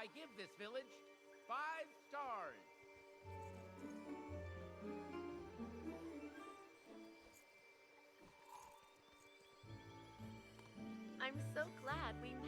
I give this village 5 stars. I'm so glad we met.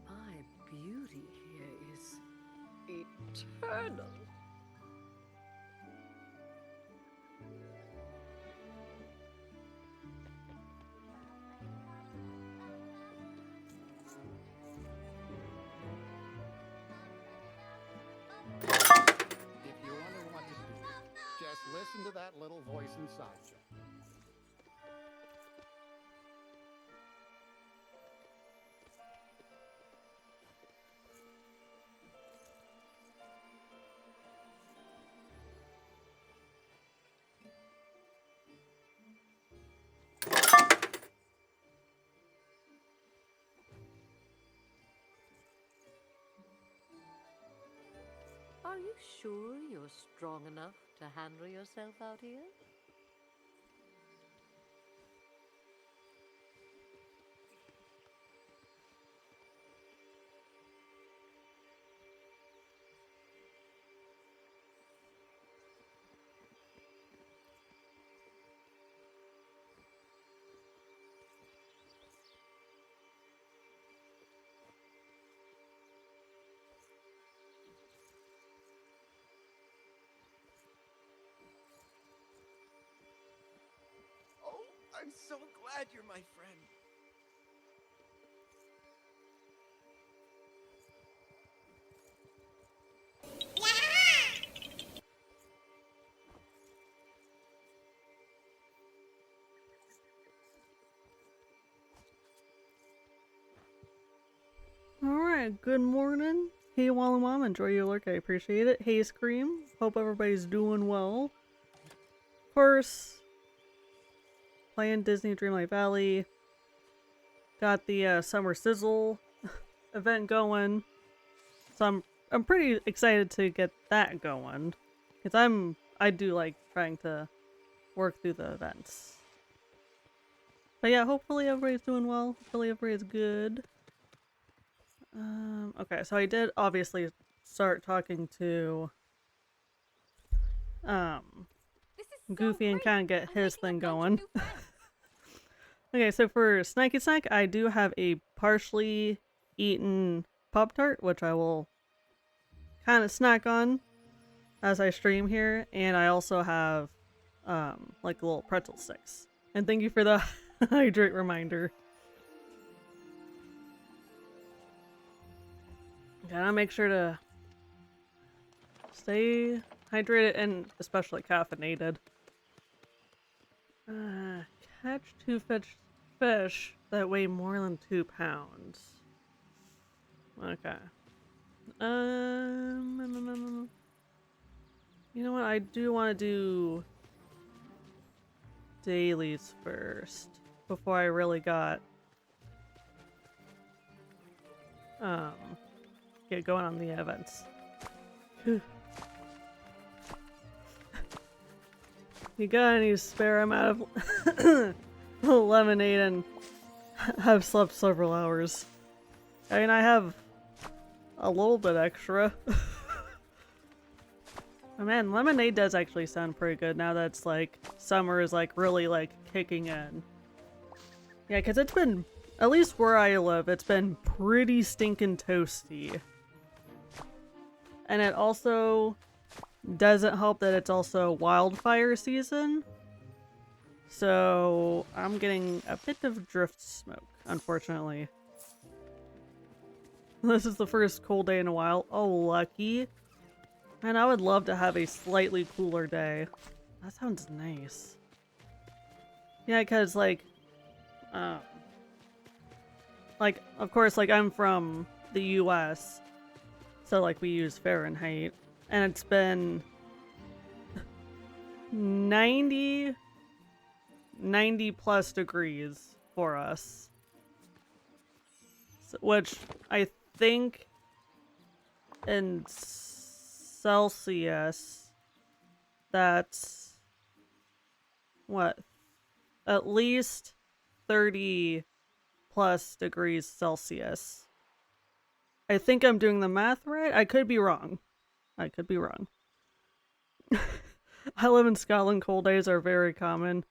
My beauty here is eternal. If you're wondering what to do, just listen to that little voice inside you. Are you sure you're strong enough to handle yourself out here? Oh, I'm so glad you're my friend. Alright, good morning. Hey, Walla Mom, enjoy your lurk, I appreciate it. Hey, Scream, hope everybody's doing well. Of course, playing Disney Dreamlight Valley. Got the Summer Sizzle event going. So I'm pretty excited to get that going. Because I do like trying to work through the events. But yeah, hopefully everybody's doing well. Hopefully everybody's good. Okay, so I did obviously start talking to Goofy and kind of get his thing going. Okay, so for Snacky Snack, I do have a partially eaten Pop-Tart, which I will kind of snack on as I stream here, and I also have like little pretzel sticks. And thank you for the hydrate reminder. Gotta make sure to stay hydrated and especially caffeinated. Catch 2 fish that weigh more than 2 pounds. Okay. You know what? I do want to do dailies first before I really get going on the events. You got any spare? I'm out of lemonade and have slept several hours. I mean, I have a little bit extra. Oh man, lemonade does actually sound pretty good now that it's like summer is like really like kicking in. Yeah, because it's been, at least where I live, it's been pretty stinking toasty. And it also doesn't help that it's also wildfire season. So I'm getting a bit of drift smoke, unfortunately. This is the first cold day in a while. Oh, lucky. Man, I would love to have a slightly cooler day. That sounds nice. Yeah, because, like, of course, like, I'm from the US, so, like, we use Fahrenheit, and it's been 90 plus degrees for us. So, which I think in Celsius, that's what? At least 30 plus degrees Celsius. I think I'm doing the math right. I could be wrong. I could be wrong. I live in Scotland. Cold days are very common.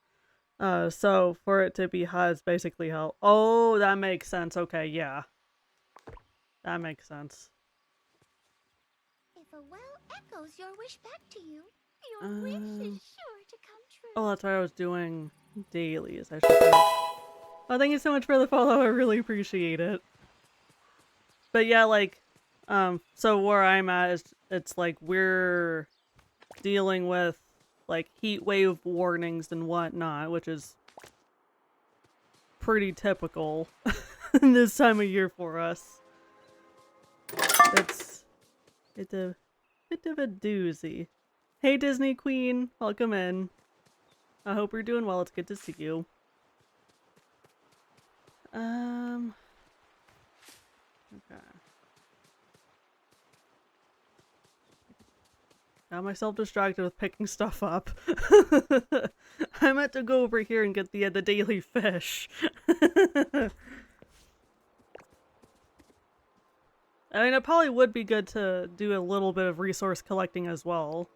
So for it to be hot is basically hell. Oh, that makes sense. Okay, yeah. That makes sense. If a well echoes your wish back to you, your wish is sure to come true. Oh, that's why I was doing dailies. I should say. Oh, thank you so much for the follow. I really appreciate it. But yeah, like, so where I'm at is, it's like we're dealing with, like, heat wave warnings and whatnot, which is pretty typical this time of year for us. It's a bit of a doozy. Hey Disney Queen, welcome in. I hope you're doing well. It's good to see you. Okay. Got myself distracted with picking stuff up. I meant to go over here and get the daily fish. I mean, it probably would be good to do a little bit of resource collecting as well.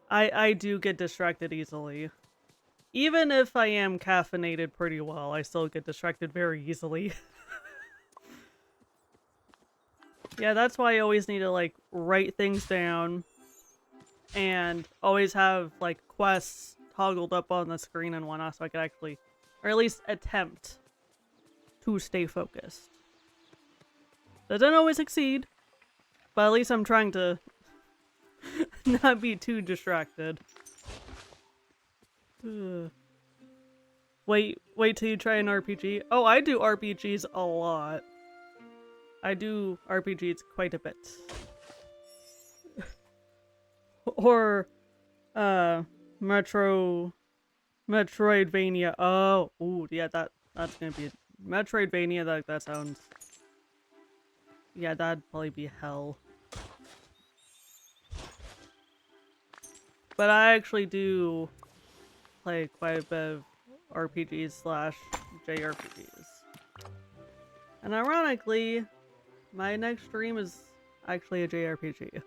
I do get distracted easily. Even if I am caffeinated pretty well, I still get distracted very easily. Yeah, that's why I always need to, like, write things down and always have, like, quests toggled up on the screen and whatnot so I can actually, or at least attempt to stay focused. Doesn't always succeed, but at least I'm trying to not be too distracted. Ugh. Wait till you try an RPG. Oh, I do RPGs a lot. I do RPGs quite a bit. Or, Metroidvania. Oh, ooh, yeah, that's gonna be Metroidvania. That sounds. Yeah, that'd probably be hell. But I actually do play quite a bit of RPGs / JRPGs. And ironically, my next stream is actually a JRPG.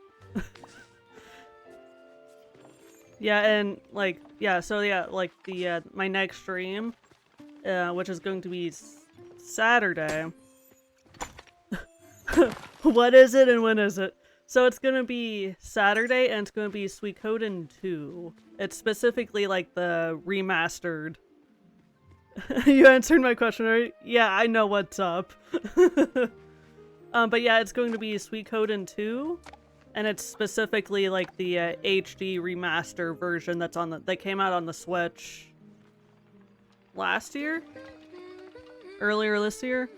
Yeah, and like, yeah, so yeah, like the, my next stream, which is going to be Saturday. What is it and when is it? So it's gonna be Saturday and it's gonna be Suikoden 2. It's specifically like the remastered. You answered my question, right? Yeah, I know what's up. But yeah, it's going to be Suikoden 2, and it's specifically like the HD remaster version that came out on the Switch last year? Earlier this year,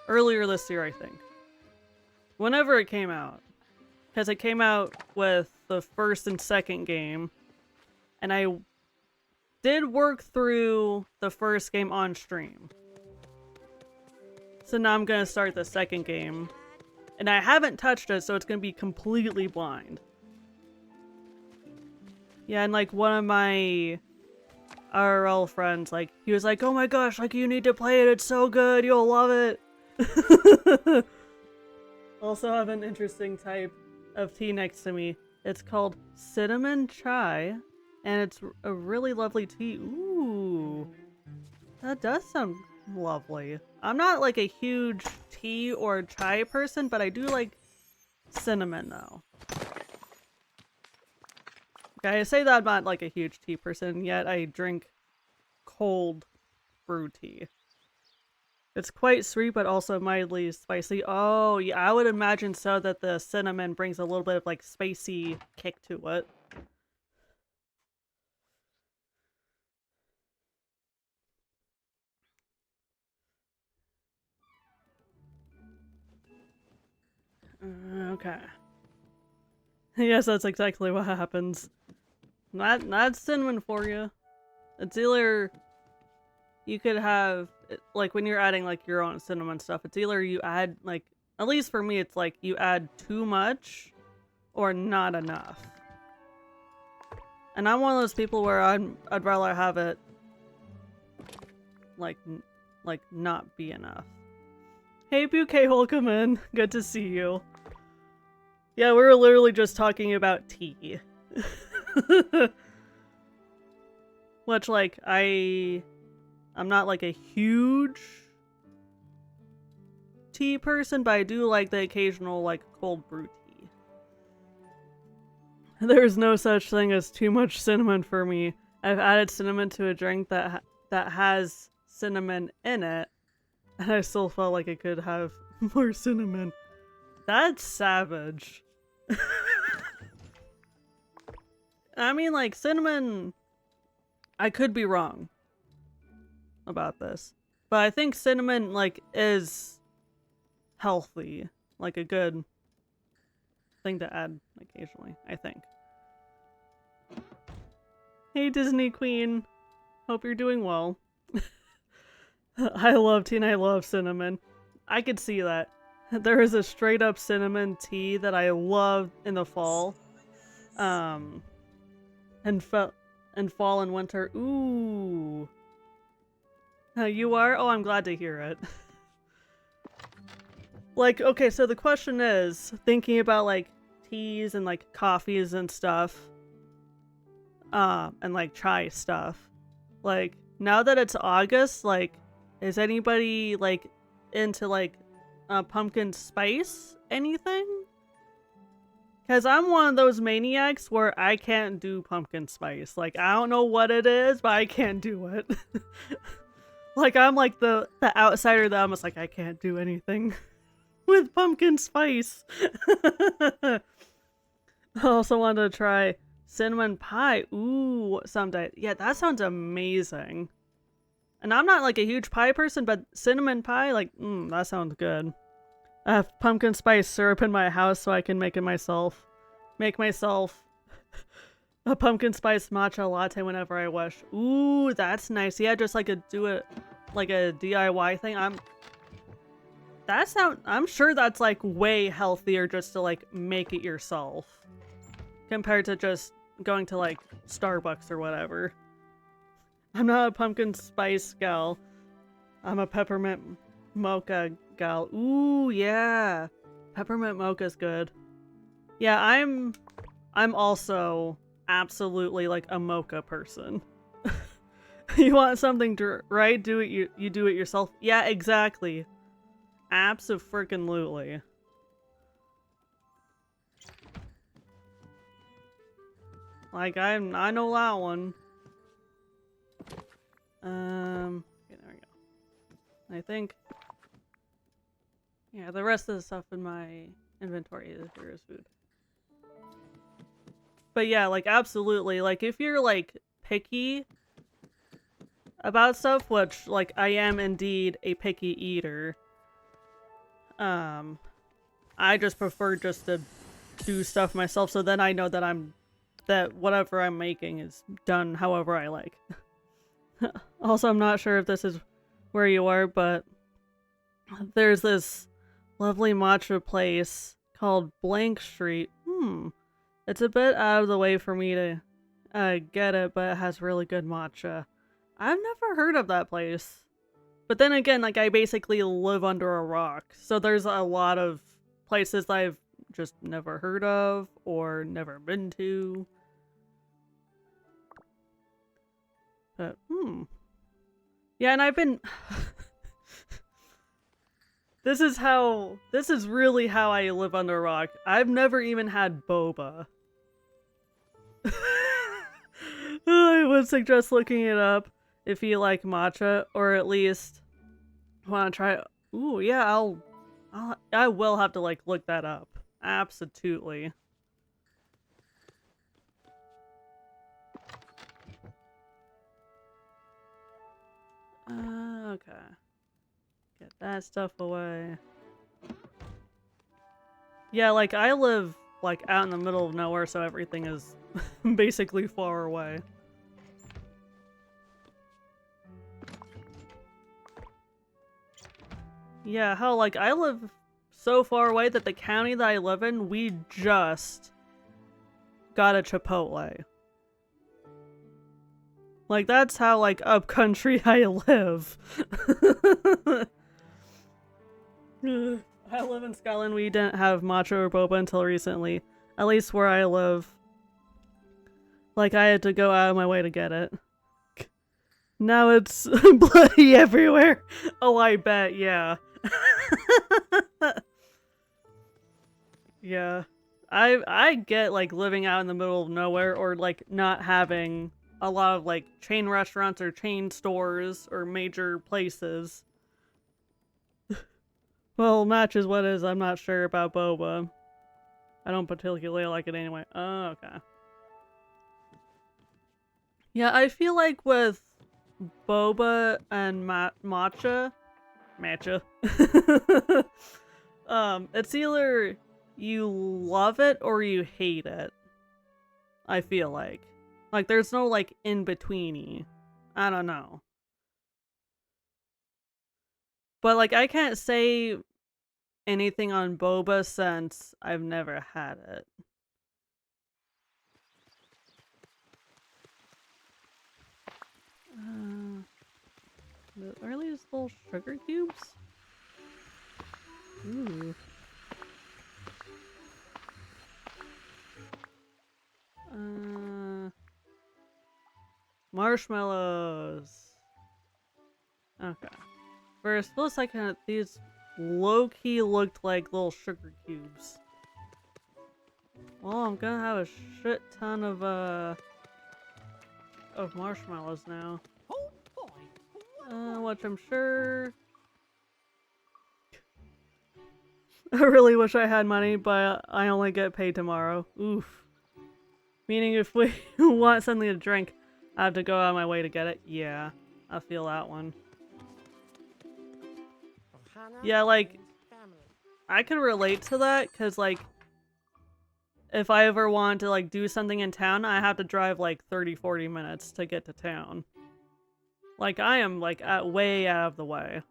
I think. Whenever it came out. Because it came out with the first and second game, and I did work through the first game on stream. So now I'm gonna start the second game. And I haven't touched it, so it's gonna be completely blind. Yeah, and like one of my IRL friends, like, he was like, oh my gosh, like, you need to play it, it's so good, you'll love it. Also have an interesting type of tea next to me. It's called cinnamon chai, and it's a really lovely tea. Ooh, that does sound lovely. I'm not like a huge tea or chai person, but I do like cinnamon though. Okay, I say that I'm not like a huge tea person, yet I drink cold brew tea. It's quite sweet, but also mildly spicy. Oh, yeah, I would imagine so that the cinnamon brings a little bit of like spicy kick to it. Okay. Yes, that's exactly what happens. Not cinnamon for you. It's either you could have, like, when you're adding like your own cinnamon stuff, it's either you add, like, at least for me, it's like you add too much or not enough. And I'm one of those people where I'd rather have it like not be enough. Hey Bouquet, welcome in. Good to see you. Yeah, we were literally just talking about tea. Which, like, I'm not like a huge tea person, but I do like the occasional like cold brew tea. There's no such thing as too much cinnamon for me. I've added cinnamon to a drink that has cinnamon in it, and I still felt like it could have more cinnamon. That's savage. I mean, like, cinnamon, I could be wrong about this, but I think cinnamon, like, is healthy, like a good thing to add occasionally, I think. Hey Disney Queen, hope you're doing well. I love tea and I love cinnamon. I could see that. There is a straight up cinnamon tea that I love in the fall. And fall and winter. Ooh. You are? Oh, I'm glad to hear it. Like, okay, so the question is, thinking about like teas and like coffees and stuff, and like chai stuff. Like, now that it's August, like, is anybody like into like pumpkin spice anything? Because I'm one of those maniacs where I can't do pumpkin spice. Like, I don't know what it is, but I can't do it. Like, I'm like the outsider that I'm just like, I can't do anything with pumpkin spice. I also wanted to try cinnamon pie. Ooh, someday. Yeah, that sounds amazing. And I'm not like a huge pie person, but cinnamon pie, like, that sounds good. I have pumpkin spice syrup in my house so I can make it myself. Make myself a pumpkin spice matcha latte whenever I wish. Ooh, that's nice. Yeah, just like do it like a DIY thing. I'm sure that's like way healthier just to like make it yourself compared to just going to like Starbucks or whatever. I'm not a pumpkin spice gal. I'm a peppermint mocha gal. Ooh, yeah. Peppermint mocha's good. Yeah, I'm also absolutely like a mocha person. You want something right? Do it you do it yourself. Yeah, exactly. Abso-freaking-lutely. Like I know that one. Okay, there we go. I think, yeah, the rest of the stuff in my inventory here is food. But yeah, like, absolutely, like, if you're, like, picky about stuff, which, like, I am indeed a picky eater, I just prefer just to do stuff myself, so then I know that whatever I'm making is done however I like. Also, I'm not sure if this is where you are, but there's this lovely matcha place called Blank Street. It's a bit out of the way for me to get it, but it has really good matcha. I've never heard of that place. But then again, like, I basically live under a rock, so there's a lot of places that I've just never heard of or never been to. But, yeah, and I've been... This is really how I live under a rock. I've never even had boba. I would suggest looking it up if you like matcha, or at least Want to try? Ooh, yeah, I will have to like look that up. Absolutely. Okay. Get that stuff away. Yeah, like I live like out in the middle of nowhere, so everything is basically far away. Yeah, hell, like I live so far away that the county that I live in, we just got a Chipotle. Like that's how like up country I live. I live in Scotland. We didn't have matcha or boba until recently. At least where I live. Like I had to go out of my way to get it. Now it's bloody everywhere. Oh, I bet, yeah. Yeah. I get like living out in the middle of nowhere or like not having a lot of like chain restaurants or chain stores or major places. Well, match is what is. I'm not sure about boba. I don't particularly like it anyway. Oh, okay. Yeah, I feel like with boba and matcha, it's either you love it or you hate it. I feel like. Like, there's no, like, in-betweeny. I don't know. But, like, I can't say anything on boba since I've never had it. Are these little sugar cubes? Ooh. Marshmallows. Okay. For a split second, these low-key looked like little sugar cubes. Well, I'm gonna have a shit ton of marshmallows now. Oh boy. Which I'm sure... I really wish I had money, but I only get paid tomorrow. Oof. Meaning if we want something to drink, I have to go out of my way to get it. Yeah, I feel that one. Yeah, like, I can relate to that, because, like, if I ever want to, like, do something in town, I have to drive, like, 30-40 minutes to get to town. Like, I am, like, way out of the way.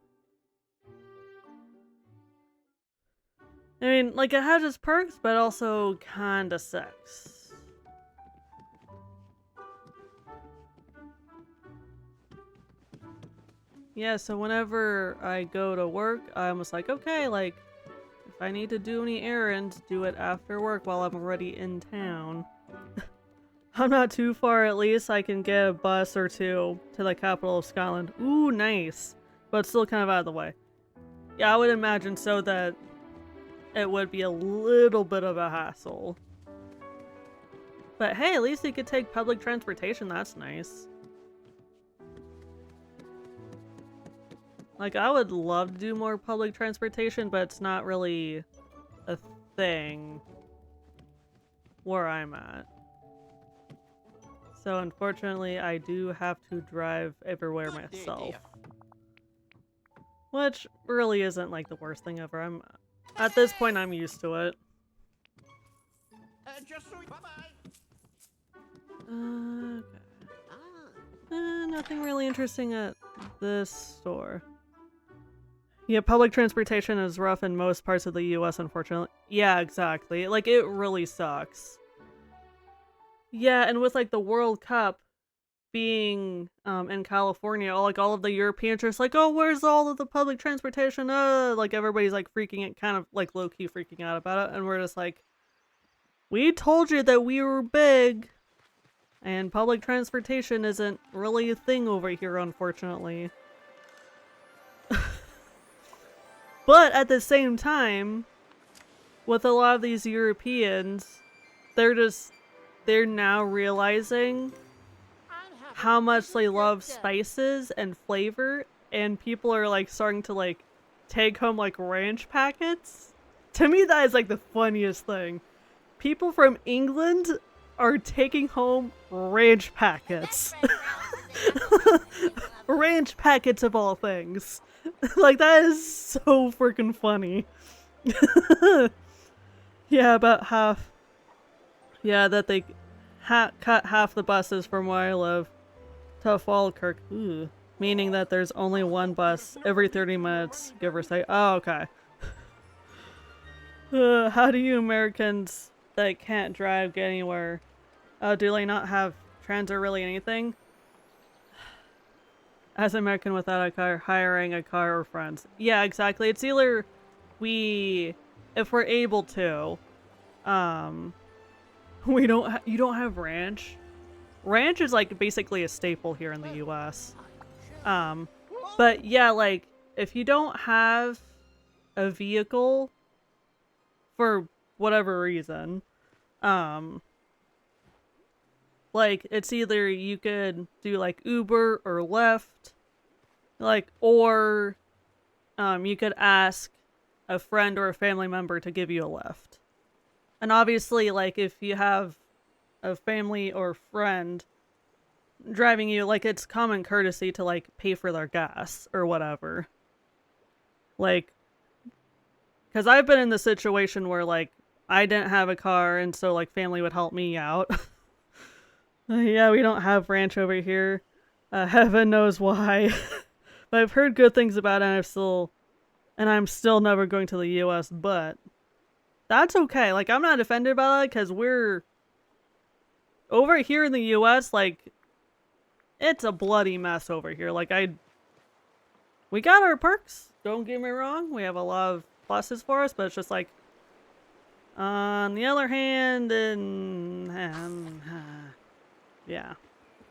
I mean, like, it has its perks, but also kinda sucks. Yeah, so whenever I go to work, I'm just like, okay, like, if I need to do any errands, do it after work while I'm already in town. I'm not too far, at least. I can get a bus or two to the capital of Scotland. Ooh, nice. But still kind of out of the way. Yeah, I would imagine so that it would be a little bit of a hassle. But hey, at least you could take public transportation. That's nice. Like, I would love to do more public transportation, but it's not really a thing where I'm at. So unfortunately, I do have to drive everywhere myself. Which really isn't like the worst thing ever. At this point, I'm used to it. Just so bye-bye. Okay. Nothing really interesting at this store. Yeah, public transportation is rough in most parts of the US, unfortunately. Yeah, exactly. Like, it really sucks. Yeah, and with, like, the World Cup being in California, all of the Europeans are just like, oh, where's all of the public transportation? Like, everybody's, like, freaking it, kind of, like, low-key freaking out about it, and we're just like, we told you that we were big, and public transportation isn't really a thing over here, unfortunately. But at the same time, with a lot of these Europeans, they're now realizing how much they love spices and flavor, and people are like starting to like take home like ranch packets. To me, that is like the funniest thing. People from England are taking home ranch packets. Ranch packets of all things. Like, that is so freaking funny. Yeah, about half. Yeah, that they cut half the buses from where I live to Falkirk. Ooh. Meaning that there's only one bus every 30 minutes, give or take. Oh, okay. How do you Americans that can't drive get anywhere? Do they not have transit or really anything? As an American without a car, hiring a car or friends. Yeah, exactly. It's either if we're able to, you don't have ranch. Ranch is like basically a staple here in the US. But yeah, like if you don't have a vehicle for whatever reason, like it's either you could do like Uber or Lyft, like, or you could ask a friend or a family member to give you a lift. And obviously, like if you have a family or friend driving you, like it's common courtesy to like pay for their gas or whatever. Like, because I've been in the situation where like I didn't have a car and so like family would help me out. Yeah, we don't have ranch over here. Heaven knows why. But I've heard good things about it and I'm still never going to the US, but that's okay. Like I'm not offended by that because we're over here in the US, like it's a bloody mess over here. Like we got our perks, don't get me wrong. We have a lot of pluses for us, but it's just like on the other hand, yeah.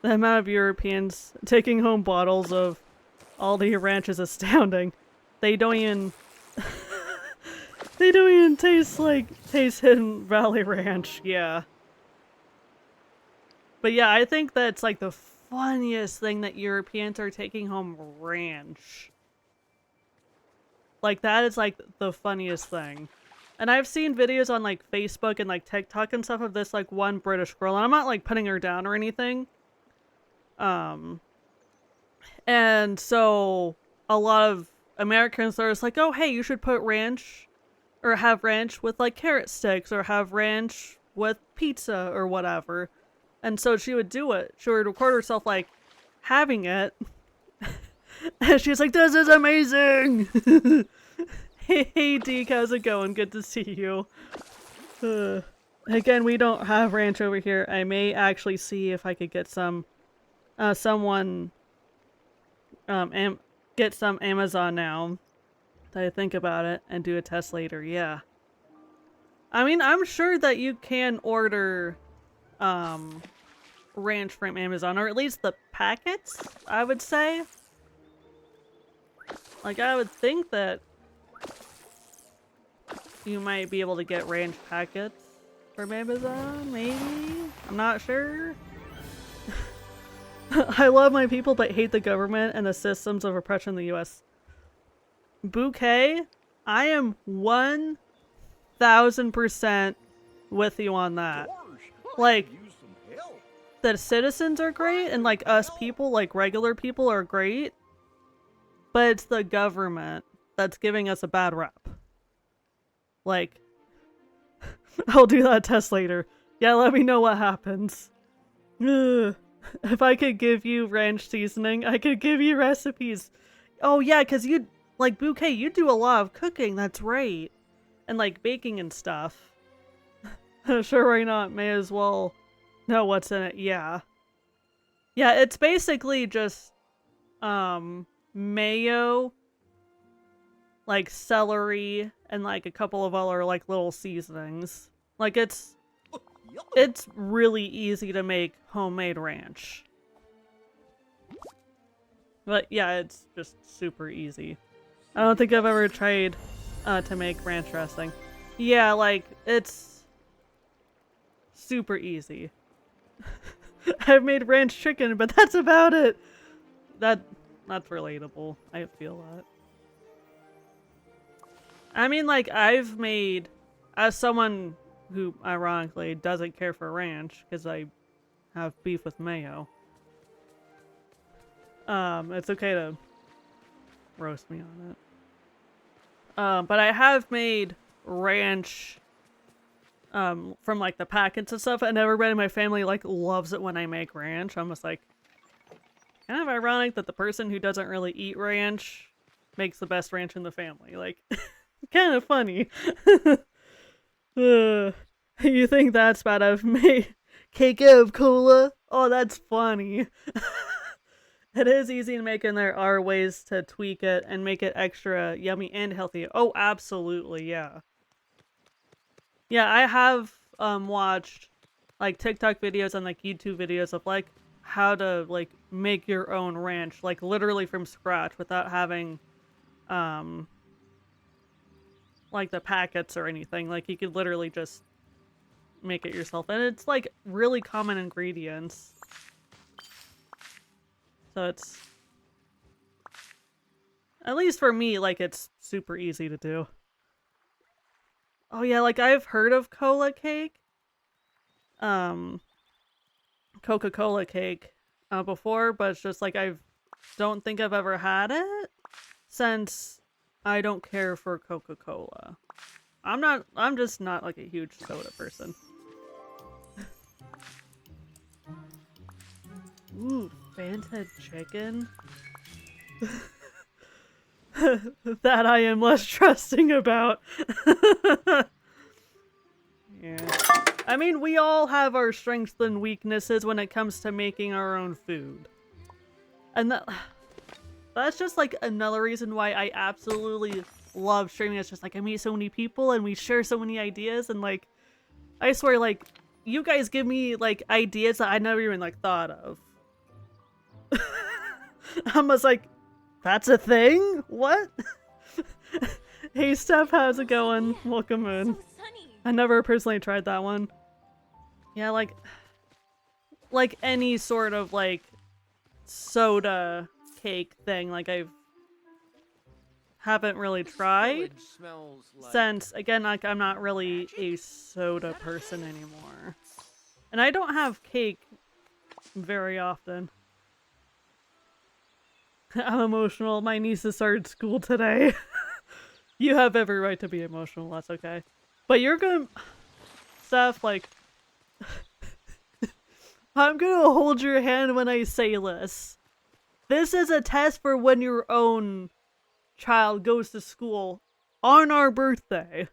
The amount of Europeans taking home bottles of Aldi Ranch is astounding. They don't even taste Hidden Valley Ranch, yeah. But yeah, I think that's like the funniest thing that Europeans are taking home ranch. Like that is like the funniest thing. And I've seen videos on like Facebook and like TikTok and stuff of this like one British girl, and I'm not like putting her down or anything. And so a lot of Americans are just like, oh hey, you should put ranch or have ranch with like carrot sticks or have ranch with pizza or whatever. And so she would do it. She would record herself like having it. And she's like, this is amazing. Hey Deke, how's it going? Good to see you. Again, we don't have ranch over here. I may actually see if I could get some, get some Amazon now that I think about it and do a test later. Yeah. I mean, I'm sure that you can order, ranch from Amazon, or at least the packets, I would say. Like, I would think that you might be able to get ranch packets from Amazon, maybe? I'm not sure. I love my people but hate the government and the systems of oppression in the US. Bouquet, I am 1000% with you on that. Like, the citizens are great and like us people, like regular people are great, but it's the government that's giving us a bad rep. Like, I'll do that test later. Yeah, let me know what happens. Ugh. If I could give you ranch seasoning, I could give you recipes. Oh yeah, because you, like Bouquet, you do a lot of cooking, that's right. And like baking and stuff. Sure, why not? May as well know what's in it, yeah. Yeah, it's basically just, mayo, like celery, and like a couple of other like little seasonings. Like it's really easy to make homemade ranch. But yeah, it's just super easy. I don't think I've ever tried to make ranch dressing. Yeah, like it's super easy. I've made ranch chicken, but that's about it. That's relatable. I feel that. I mean, like, I've made, as someone who ironically doesn't care for ranch because I have beef with mayo. It's okay to roast me on it. But I have made ranch from like the packets and stuff, and everybody in my family like loves it when I make ranch. I'm just like, kind of ironic that the person who doesn't really eat ranch makes the best ranch in the family. Like, kind of funny. You think that's bad? I've made cake out of cola? Oh, that's funny. It is easy to make, and there are ways to tweak it and make it extra yummy and healthy. Oh, absolutely, yeah. Yeah, I have watched like TikTok videos and like YouTube videos of like how to like make your own ranch, like literally from scratch without having like the packets or anything. Like you could literally just make it yourself, and it's like really common ingredients. So it's, at least for me, like it's super easy to do. Oh yeah, like I've heard of cola cake. Coca-Cola cake before, but it's just like I don't think I've ever had it since I don't care for Coca-Cola. I'm just not like a huge soda person. Ooh, Fanta chicken? That I am less trusting about. Yeah. I mean, we all have our strengths and weaknesses when it comes to making our own food. And that's just like another reason why I absolutely love streaming. It's just like I meet so many people and we share so many ideas, and like I swear, like you guys give me like ideas that I never even like thought of. I'm just like, that's a thing? What? Hey Steph, how's it going? Welcome in. So sunny. I never personally tried that one. Yeah, like any sort of like soda cake thing, like haven't really tried since, again, like I'm not really a soda person anymore. And I don't have cake very often. I'm emotional. My nieces started school today. You have every right to be emotional. That's okay. But you're gonna... Steph, like... I'm gonna hold your hand when I say this. This is a test for when your own child goes to school on our birthday.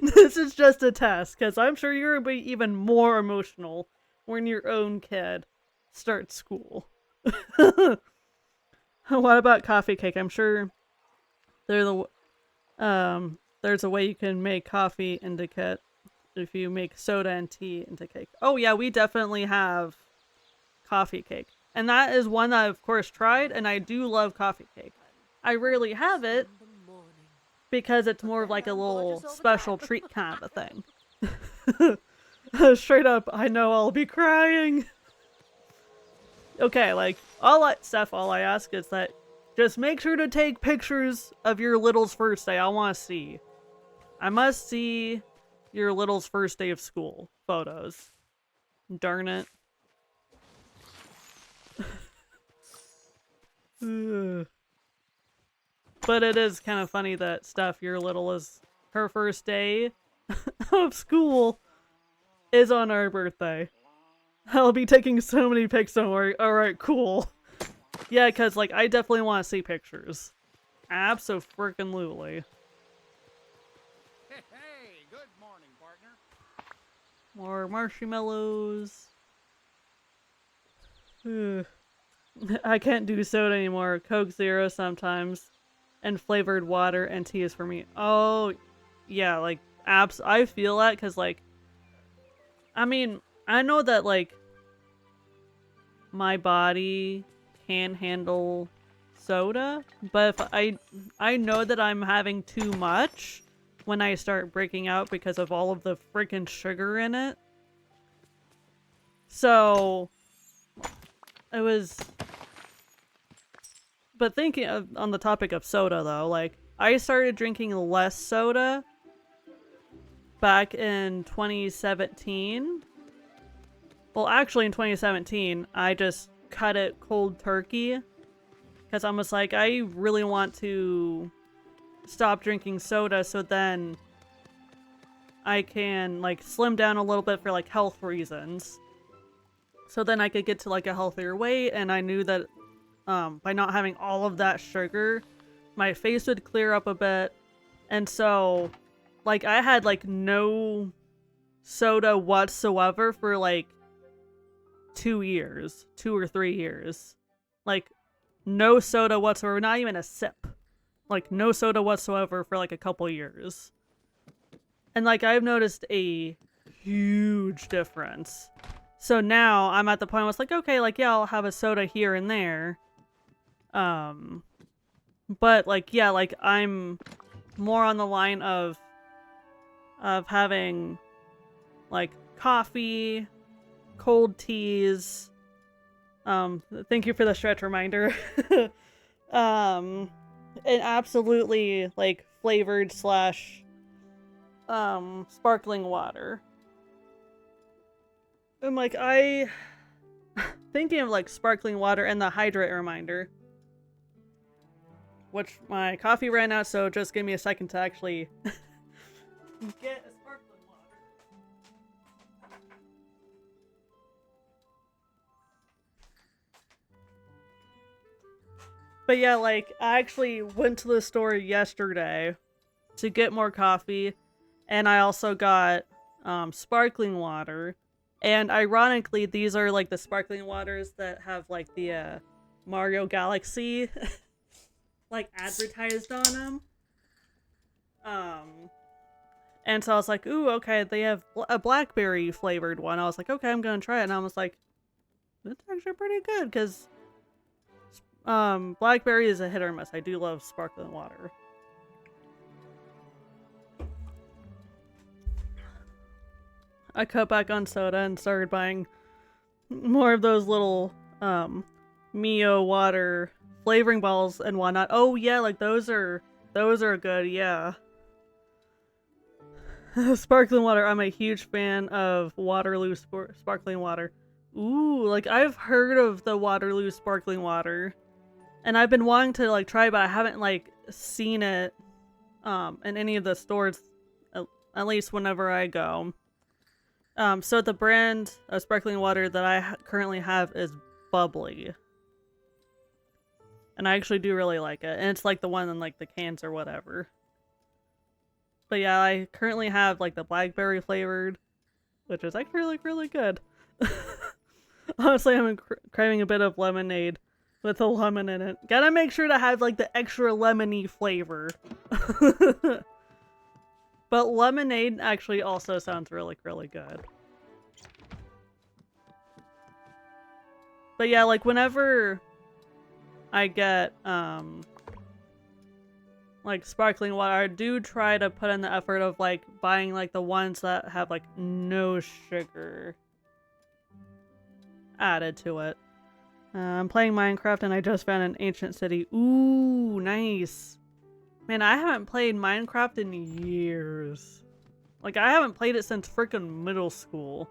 This is just a test, because I'm sure you're gonna be even more emotional when your own kid starts school. What about coffee cake? I'm sure there's a way you can make coffee into cake if you make soda and tea into cake. Oh yeah, we definitely have coffee cake. And that is one that I've of course tried, and I do love coffee cake. I rarely have it because it's more of like a little special treat kind of a thing. Straight up, I know I'll be crying. Okay, like, all I ask is that just make sure to take pictures of your little's first day. I want to see. I must see your little's first day of school photos. Darn it. But it is kind of funny that Steph, your little, is her first day of school is on our birthday. I'll be taking so many pics, don't worry. Alright, cool. Yeah, because, like, I definitely want to see pictures. Abso-freaking-lutely. Hey, good morning, partner. More marshmallows. I can't do soda anymore. Coke Zero sometimes. And flavored water and tea is for me. Oh, yeah, like, I feel that, because, like, I mean, I know that, like, my body can handle soda, but if I know that I'm having too much when I start breaking out because of all of the freaking sugar in it. So it was But thinking of, on the topic of soda though, like I started drinking less soda back in 2017. Well, actually in 2017, I just cut it cold turkey because I'm just like, I really want to stop drinking soda so then I can like slim down a little bit for like health reasons. So then I could get to like a healthier weight, and I knew that by not having all of that sugar, my face would clear up a bit. And so like I had like no soda whatsoever for like 2 years, 2 or 3 years. Like no soda whatsoever, not even a sip. Like no soda whatsoever for like a couple years. And like I've noticed a huge difference. So now I'm at the point where it's like, okay, like yeah, I'll have a soda here and there. But like yeah, like I'm more on the line of having like coffee, cold teas. Thank you for the stretch reminder. And absolutely like flavored / sparkling water. And like thinking of like sparkling water and the hydrate reminder, which my coffee ran out, so just give me a second to actually get a sparkling water. But yeah, like I actually went to the store yesterday to get more coffee, and I also got sparkling water. And ironically, these are like the sparkling waters that have like the Mario Galaxy like advertised on them. And so I was like, ooh, okay, they have a blackberry flavored one. I was like, okay, I'm gonna try it. And I was like, that's actually pretty good, because blackberry is a hit or miss. I do love sparkling water. I cut back on soda and started buying more of those little Mio water flavoring balls and whatnot. Oh yeah, like those are good, yeah. Sparkling water, I'm a huge fan of Waterloo sparkling water. Ooh, like I've heard of the Waterloo sparkling water, and I've been wanting to like try, but I haven't like seen it in any of the stores, at least whenever I go. So the brand of sparkling water that I currently have is Bubbly. And I actually do really like it. And it's like the one in like the cans or whatever. But yeah, I currently have like the blackberry flavored, which is actually like really good. Honestly, I'm craving a bit of lemonade with a lemon in it. Gotta make sure to have like the extra lemony flavor. But lemonade actually also sounds really, really good. But yeah, like whenever I get like sparkling water, I do try to put in the effort of like buying like the ones that have like no sugar added to it. I'm playing Minecraft and I just found an ancient city. Ooh, nice. Man, I haven't played Minecraft in years. Like, I haven't played it since freaking middle school.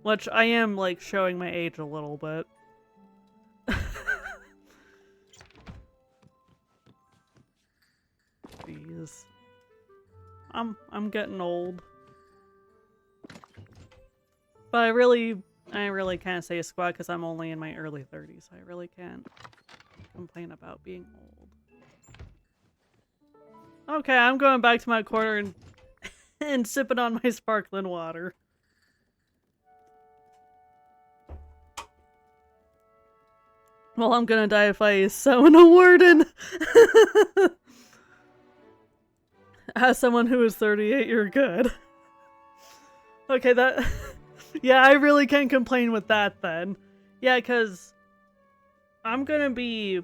Which I am, like, showing my age a little bit. Jeez. I'm getting old. But I really can't say squat because I'm only in my early 30s. I really can't complain about being old. Okay, I'm going back to my corner and sipping on my sparkling water. Well, I'm gonna die if I summon a warden. As someone who is 38, you're good. Okay, that... Yeah, I really can't complain with that then. Yeah, because I'm gonna be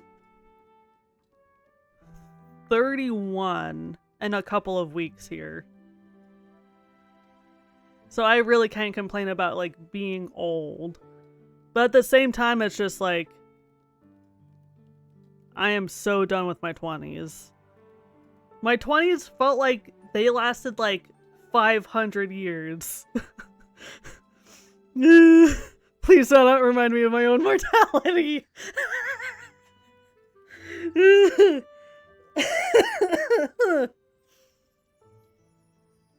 31 in a couple of weeks here. So I really can't complain about, like, being old. But at the same time, it's just like... I am so done with my 20s. My 20s felt like they lasted like 500 years. Please do not remind me of my own mortality.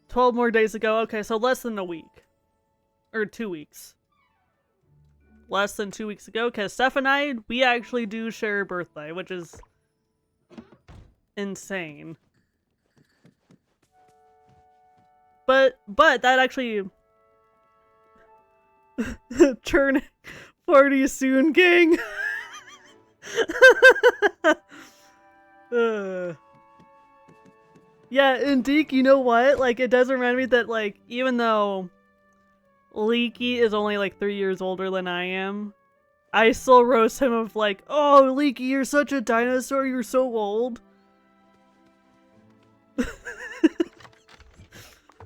12 more days ago. Okay, so less than a week. Or 2 weeks. Less than 2 weeks ago, because Steph and I, we actually do share a birthday, which is insane. But that actually turning 40 soon, gang. Yeah, and Deke, you know what? Like, it does remind me that, like, even though Leaky is only like 3 years older than I am, I still roast him of like, oh, Leaky, you're such a dinosaur, you're so old.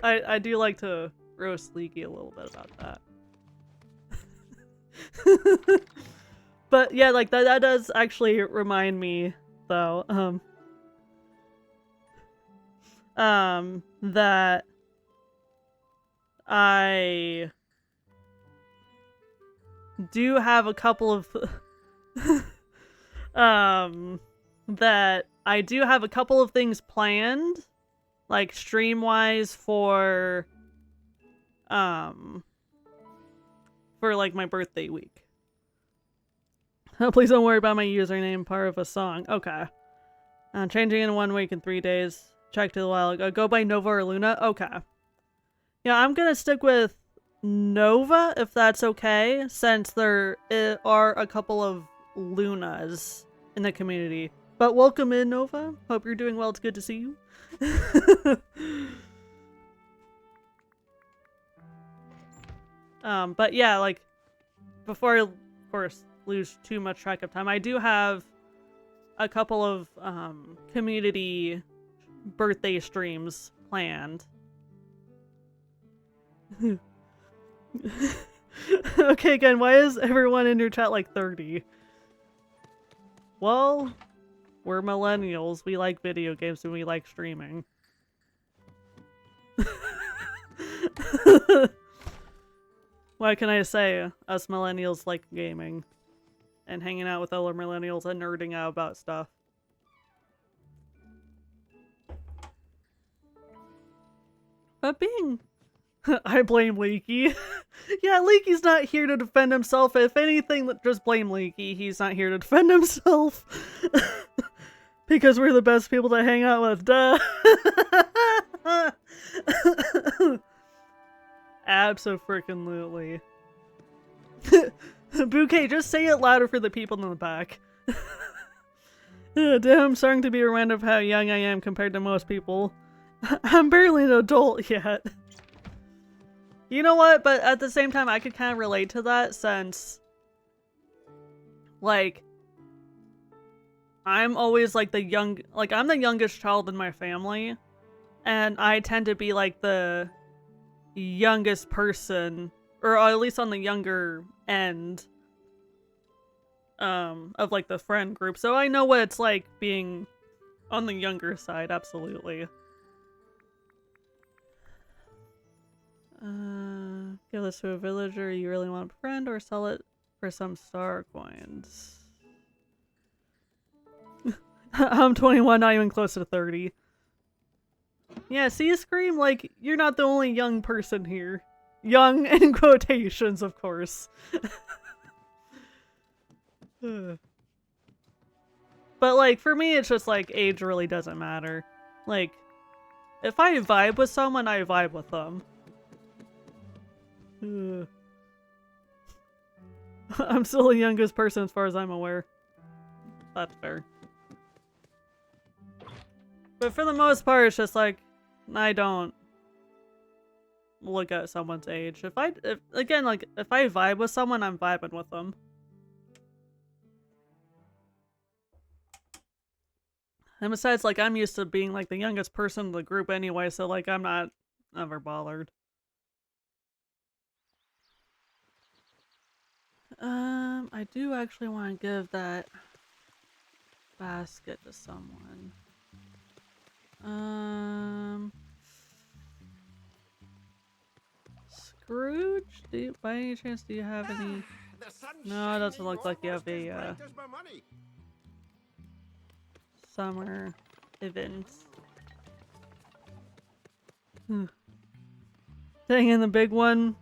I do like to roast Leaky a little bit about that. But yeah, like that does actually remind me though, that I do have a couple of that I do have a couple of things planned, like stream wise for like my birthday week. Please don't worry about my username, part of a song. Okay. Changing in 1 week and 3 days. Checked it a while ago. Go by Nova or Luna? Okay. Yeah, I'm gonna stick with Nova, if that's okay, since there are a couple of Lunas in the community. But welcome in, Nova. Hope you're doing well. It's good to see you. But yeah, like, before I, of course, lose too much track of time, I do have a couple of community birthday streams planned. Okay, again, why is everyone in your chat like 30? Well, we're millennials. We like video games and we like streaming. What can I say? Us millennials like gaming and hanging out with other millennials and nerding out about stuff. But being... I blame Leaky. Yeah, Leaky's not here to defend himself. If anything, just blame Leaky. He's not here to defend himself. Because we're the best people to hang out with. Duh. Abso-freaking-lutely. Bouquet, just say it louder for the people in the back. Damn, I'm starting to be reminded of how young I am compared to most people. I'm barely an adult yet. You know what? But at the same time, I could kind of relate to that since, like, I'm always like I'm the youngest child in my family, and I tend to be like the youngest person, or at least on the younger end of like the friend group. So I know what it's like being on the younger side, absolutely. Give this to a villager you really want a friend, or sell it for some star coins. I'm 21, not even close to 30. Yeah, see, Scream, like, you're not the only young person here. Young in quotations, of course. But, like, for me, it's just, like, age really doesn't matter. Like, if I vibe with someone, I vibe with them. I'm still the youngest person as far as I'm aware. That's fair. But for the most part, it's just like, I don't look at someone's age. If I vibe with someone, I'm vibing with them. And besides, like, I'm used to being, like, the youngest person in the group anyway, so, like, I'm not ever bothered. I do actually want to give that basket to someone. Scrooge, by any chance, do you have any? The sun's No, it doesn't shining look like you have almost as a bright as my money. summer events. Dang, and the big one,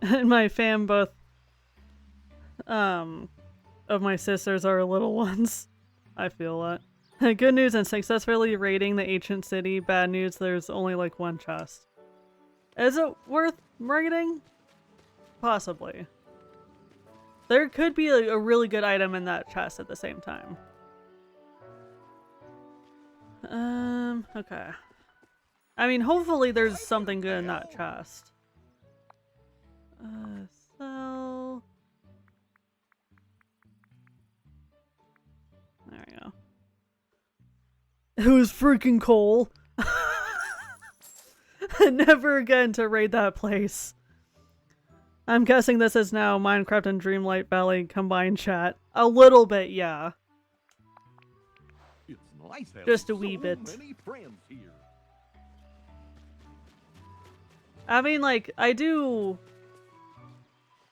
and my fam both, of my sisters are little ones. I feel that. Good news and successfully raiding the ancient city. Bad news, there's only like one chest. Is it worth raiding? Possibly. There could be a really good item in that chest at the same time. Okay. I mean, hopefully there's something good in that chest. Sell. There we go. It was freaking coal. Never again to raid that place. I'm guessing this is now Minecraft and Dreamlight Valley combined chat. A little bit, yeah. It's nice having Just a wee so bit. many friends here. I mean, like, I do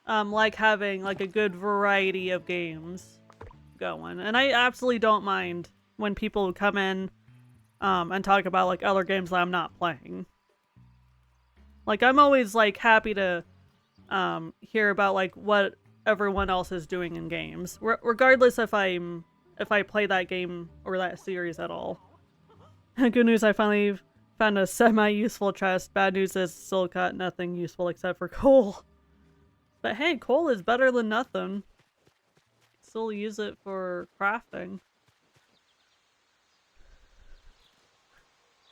like having like a good variety of games going, and I absolutely don't mind when people come in and talk about like other games that I'm not playing. Like, I'm always like happy to hear about like what everyone else is doing in games, regardless if I play that game or that series at all. Good news, I finally found a semi-useful chest. Bad news is still got nothing useful except for coal. But hey, coal is better than nothing. Still use it for crafting.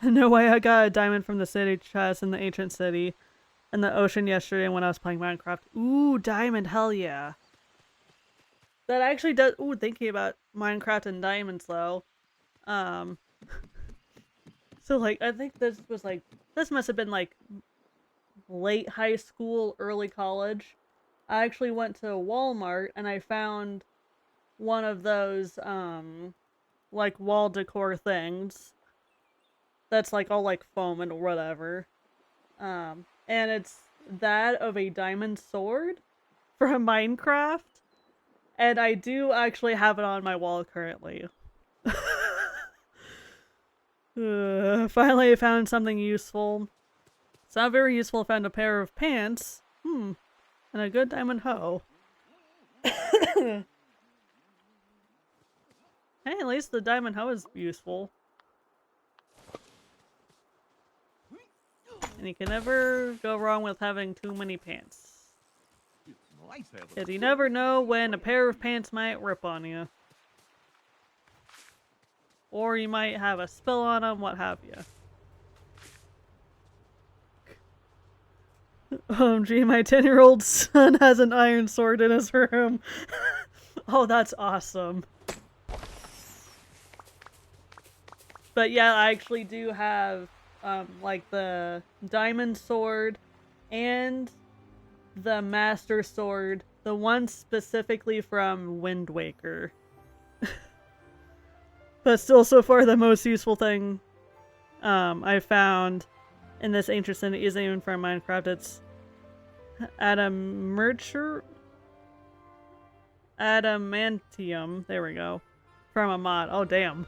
No way, I got a diamond from the city chest in the ancient city in the ocean yesterday when I was playing Minecraft. Ooh, diamond, hell yeah. That actually does. Ooh, thinking about Minecraft and diamonds though. So like, I think this must have been like late high school, early college. I actually went to Walmart and I found one of those like wall decor things that's like all like foam and whatever. And it's that of a diamond sword from Minecraft. And I do actually have it on my wall currently. Finally I found something useful. It's not very useful. I found a pair of pants. And a good diamond hoe. Hey, at least the diamond hoe is useful. And you can never go wrong with having too many pants. It's nice having Because you so never know many when a friends. pair of pants might rip on you. Or you might have a spill on them, what have you. OMG, my 10-year-old son has an iron sword in his room. Oh, that's awesome. But yeah, I actually do have like the diamond sword and the master sword, the one specifically from Wind Waker. But still, so far the most useful thing I found in this ancient city isn't even from Minecraft. It's adamantium. There we go. From a mod. Oh damn.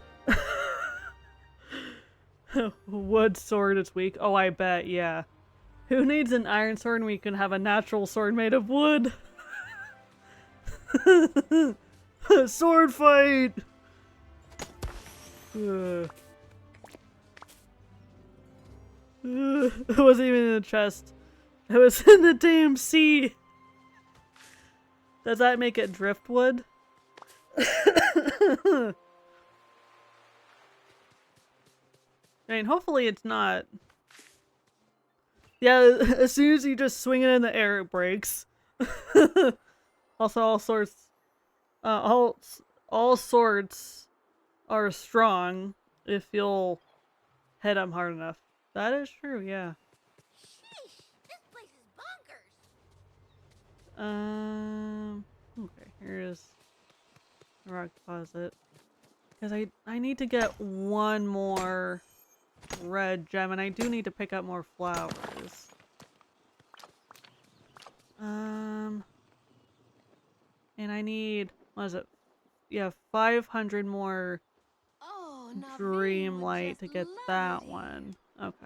Wood sword is weak. Oh, I bet, yeah. Who needs an iron sword when we can have a natural sword made of wood? Sword fight! It wasn't even in the chest. It was in the damn sea! Does that make it driftwood? I mean, hopefully it's not. Yeah, as soon as you just swing it in the air, it breaks. Also, all swords are strong if you'll hit them hard enough. That is true, yeah. Sheesh, this place is bonkers. Okay, here's the rock deposit. Because I need to get one more red gem, and I do need to pick up more flowers. And I need, what is it? Yeah, 500 more Oh, Dreamlight to get that one. Okay.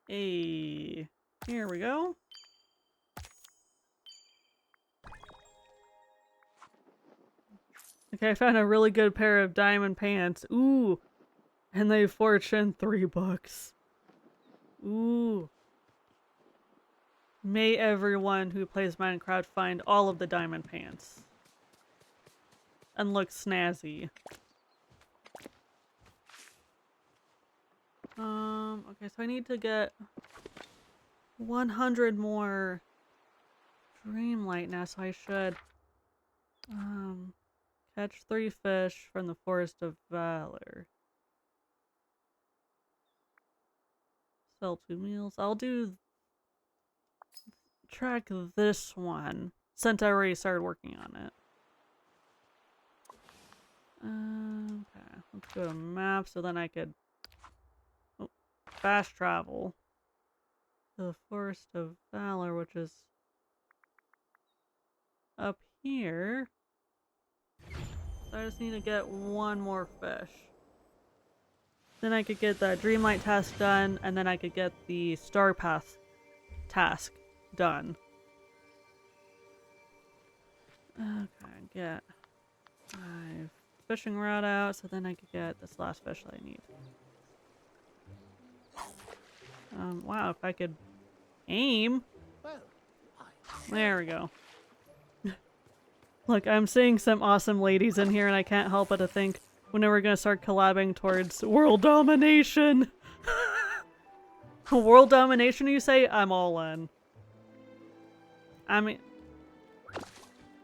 Hey, here we go. Okay, I found a really good pair of diamond pants. Ooh, and they fortune $3. Ooh. May everyone who plays Minecraft find all of the diamond pants. And look snazzy. Okay, so I need to get 100 more Dreamlight now, so I should, catch 3 fish from the Forest of Valor. Sell 2 meals. I'll do track this one, since I already started working on it. Okay, let's go to map so then I could fast travel to the Forest of Valor, which is up here. So I just need to get one more fish. Then I could get that Dreamlight task done, and then I could get the Starpath task done. Okay, get 5 fishing rod out, so then I could get this last fish that I need. Wow, if I could aim. There we go. Look, I'm seeing some awesome ladies in here, and I can't help but to think, when are we gonna start collabing towards world domination? World domination, you say? I'm all in. I mean...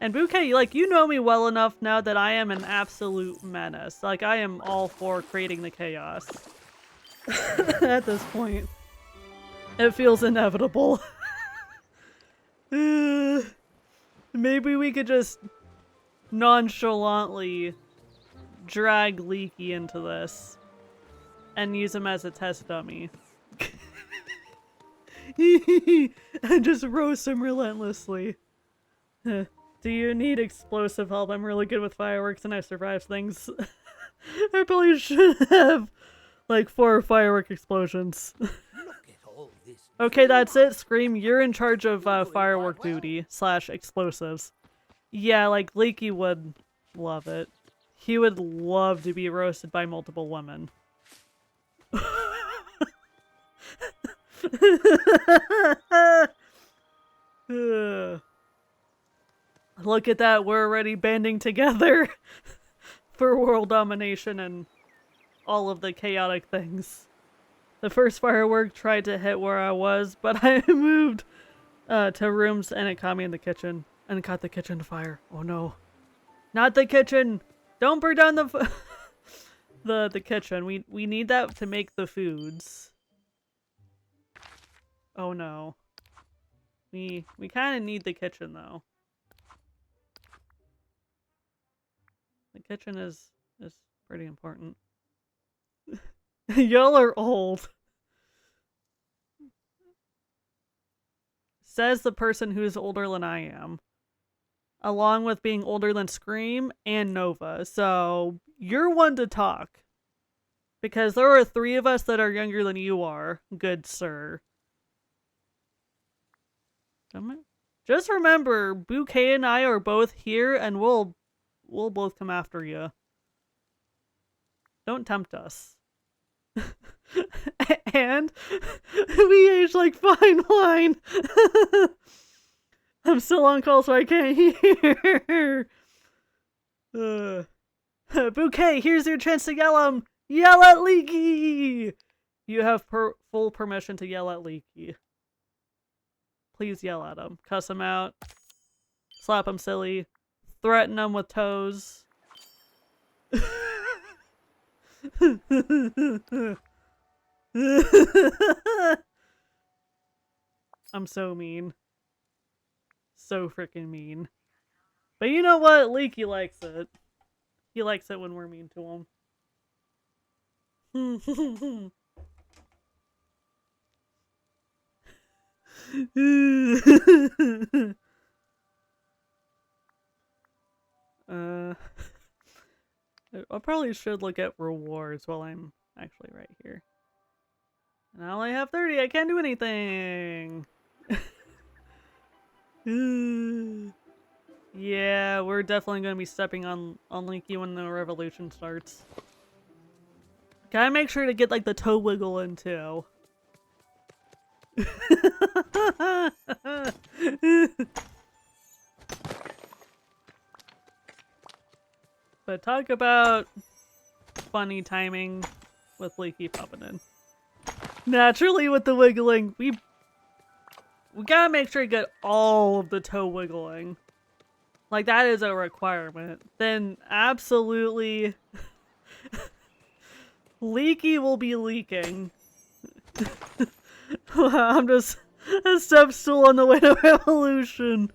And Bouquet, like, you know me well enough now that I am an absolute menace. Like, I am all for creating the chaos. At this point. It feels inevitable. Maybe we could just nonchalantly drag Leaky into this and use him as a test dummy. And just roast him relentlessly. Do you need explosive help? I'm really good with fireworks and I survived things. I probably should have like 4 firework explosions. Okay, that's it, Scream. You're in charge of firework duty / explosives. Yeah, like Leaky would love it. He would love to be roasted by multiple women. Look at that, we're already banding together for world domination and all of the chaotic things. The first firework tried to hit where I was, but I moved to rooms and it caught me in the kitchen and caught the kitchen fire. Oh no. Not the kitchen! Don't burn down the the kitchen. We need that to make the foods. Oh no. We kind of need the kitchen though. The kitchen is pretty important. Y'all are old. Says the person who's older than I am. Along with being older than Scream and Nova. So, you're one to talk. Because there are 3 of us that are younger than you are, good sir. Just remember, Bouquet and I are both here and we'll both come after you. Don't tempt us. And we age like fine wine. I'm still on call, so I can't hear. Bouquet, here's your chance to yell Yell at Leaky! You have full permission to yell at Leaky. Please yell at him. Cuss him out. Slap him silly. Threaten him with toes. I'm so mean. So freaking mean. But you know what? Leaky likes it. He likes it when we're mean to him. I probably should look at rewards while I'm actually right here. And I only have 30, I can't do anything! Yeah, we're definitely gonna be stepping on Leaky when the revolution starts. Gotta make sure to get like the toe wiggle in too. But talk about funny timing with Leaky popping in. Naturally with the wiggling, we gotta make sure to get all of the toe wiggling. Like that is a requirement. Then absolutely Leaky will be leaking. I'm just a step stool on the way to revolution.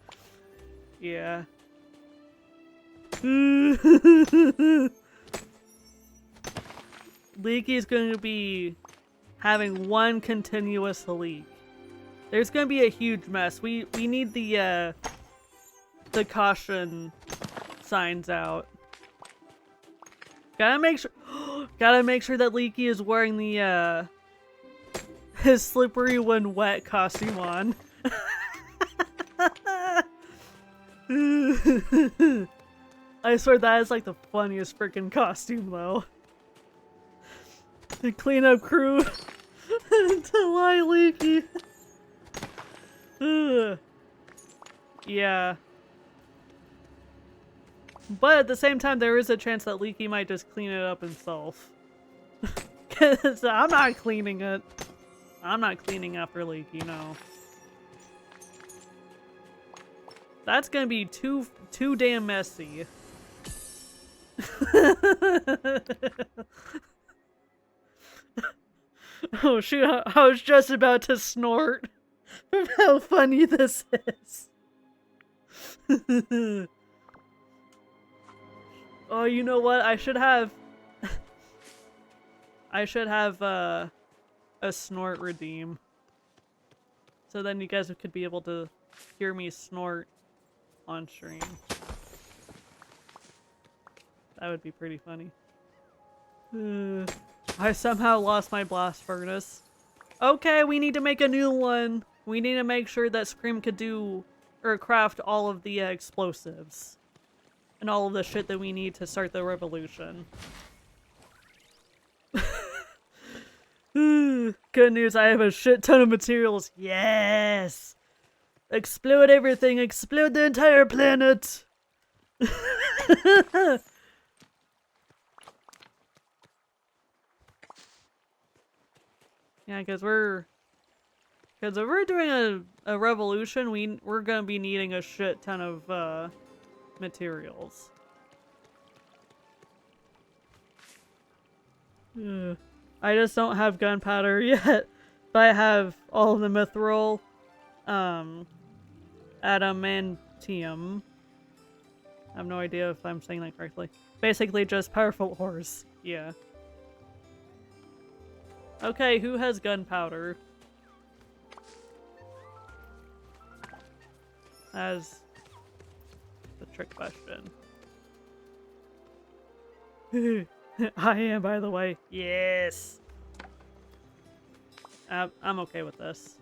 Yeah. Leaky's going to be having one continuous leak. There's going to be a huge mess. We need the caution signs out. Gotta make sure that Leaky is wearing the his slippery when wet costume on. I swear that is like the funniest freaking costume though. The cleanup crew to lie Leaky. Yeah. But at the same time, there is a chance that Leaky might just clean it up himself. Cause I'm not cleaning it. I'm not cleaning after Leaky, no. That's gonna be too damn messy. Oh shoot, I was just about to snort from how funny this is. Oh, you know what? I should have a snort redeem. So then you guys could be able to hear me snort on stream. That would be pretty funny. I somehow lost my blast furnace. Okay, we need to make a new one. We need to make sure that Scream could do or craft all of the explosives. And all of the shit that we need to start the revolution. Good news, I have a shit ton of materials. Yes! Explode everything! Explode the entire planet! Yeah, because if we're doing a revolution, we're gonna be needing a shit ton of materials. I just don't have gunpowder yet, but I have all of the mithril, adamantium. I have no idea if I'm saying that correctly. Basically just powerful ores. Yeah. Okay, who has gunpowder? As the trick question. I am, by the way. Yes! I'm okay with this.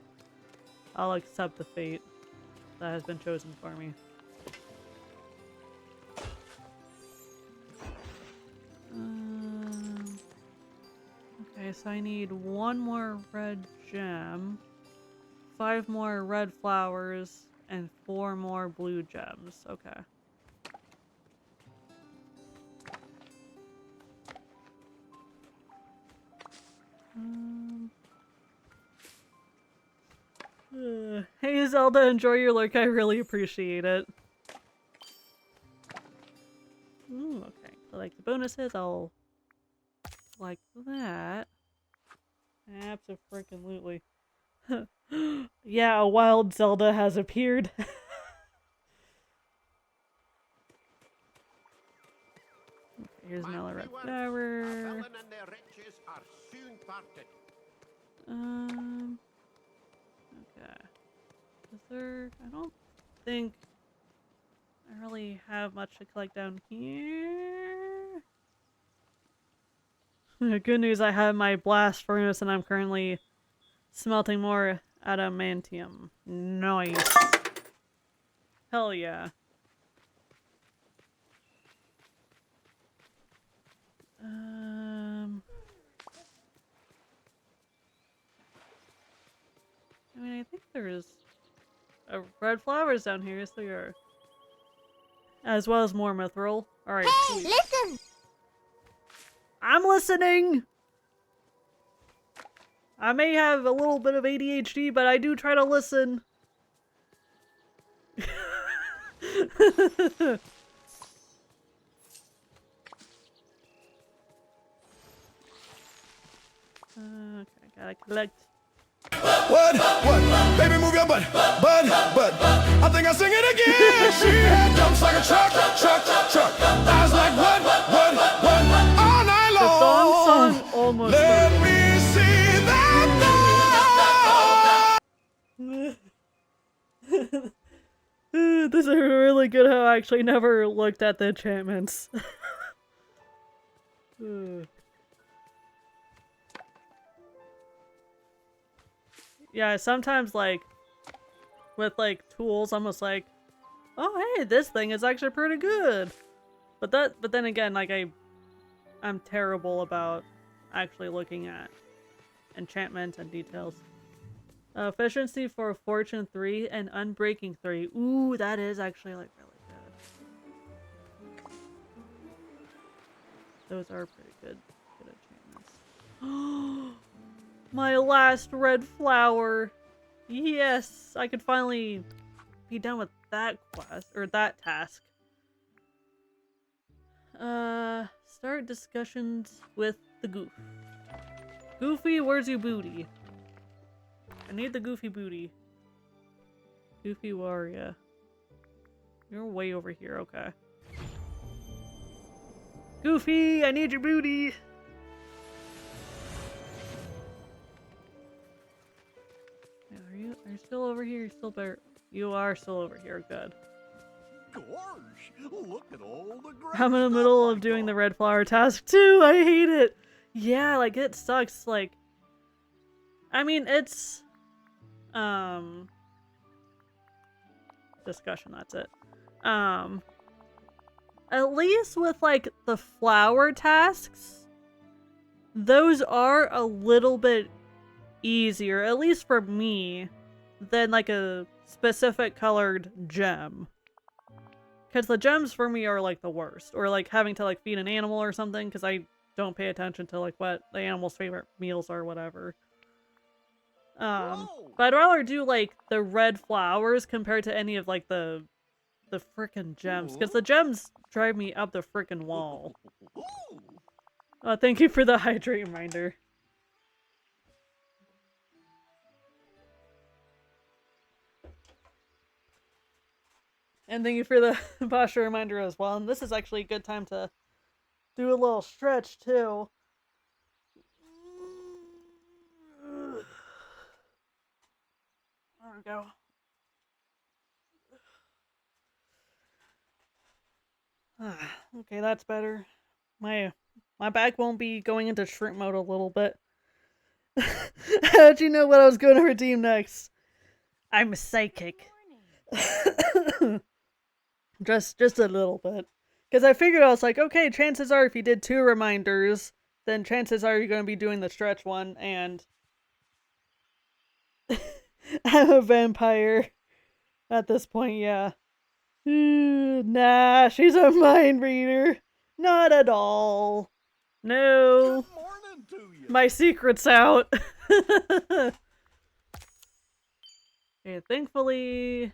I'll accept the fate that has been chosen for me. Okay, so I need 1 more red gem, 5 more red flowers, and 4 more blue gems. Okay. Hey Zelda, enjoy your lurk. I really appreciate it. Ooh, okay. So like the bonuses, I'll like that. Abso-freaking-lutely. Yeah, a wild Zelda has appeared. Here's another red Our flower. villain and their riches are soon parted. Okay. Is there... I don't think I really have much to collect down here. The good news, I have my blast furnace and I'm currently smelting more adamantium. Nice. Hell yeah. I mean, I think there's red flowers down here, yes there are. As well as more mithril. Alright, Hey, listen! I'm listening! I may have a little bit of ADHD, but I do try to listen. Okay, gotta collect. What? Baby, move your butt. I think I sing it again. She had jumps like a truck. I was like, what? All night The long. song almost Let started. me see that This is really good how I actually never looked at the enchantments. Yeah, sometimes like with like tools, I'm just like, oh hey, this thing is actually pretty good. But then again, like I'm terrible about actually looking at enchantment and details. Efficiency for Fortune 3 and Unbreaking 3. Ooh, that is actually like really good. Those are pretty good enchantments. My last red flower. Yes, I could finally be done with that quest or that task. Start discussions with the goof. Goofy, where's your booty? I need the goofy booty. Goofy warrior. You're way over here, okay. Goofy, I need your booty! Are you still over here? You're still there. You are still over here, good. Gosh, look at all the great I'm in the stuff middle I of doing the got. red flower task too. I hate it. Yeah, like it sucks. Like, I mean, it's discussion. That's it. At least with like the flower tasks, those are a little bit easier, at least for me, than like a specific colored gem. Because the gems for me are like the worst. Or like having to like feed an animal or something because I don't pay attention to like what the animal's favorite meals are or whatever. But I'd rather do like the red flowers compared to any of like the frickin' gems. Because the gems drive me up the frickin' wall. Thank you for the hydrate reminder. And thank you for the posture reminder as well. And this is actually a good time to do a little stretch too. There we go. Okay, that's better. My back won't be going into shrimp mode a little bit. How'd you know what I was going to redeem next? I'm psychic. Just a little bit. Because I figured I was like, okay, chances are if you did 2 reminders, then chances are you're going to be doing the stretch one, and I'm a vampire at this point, yeah. Nah, she's a mind reader. Not at all. No. Good morning to you. My secret's out. Okay, thankfully,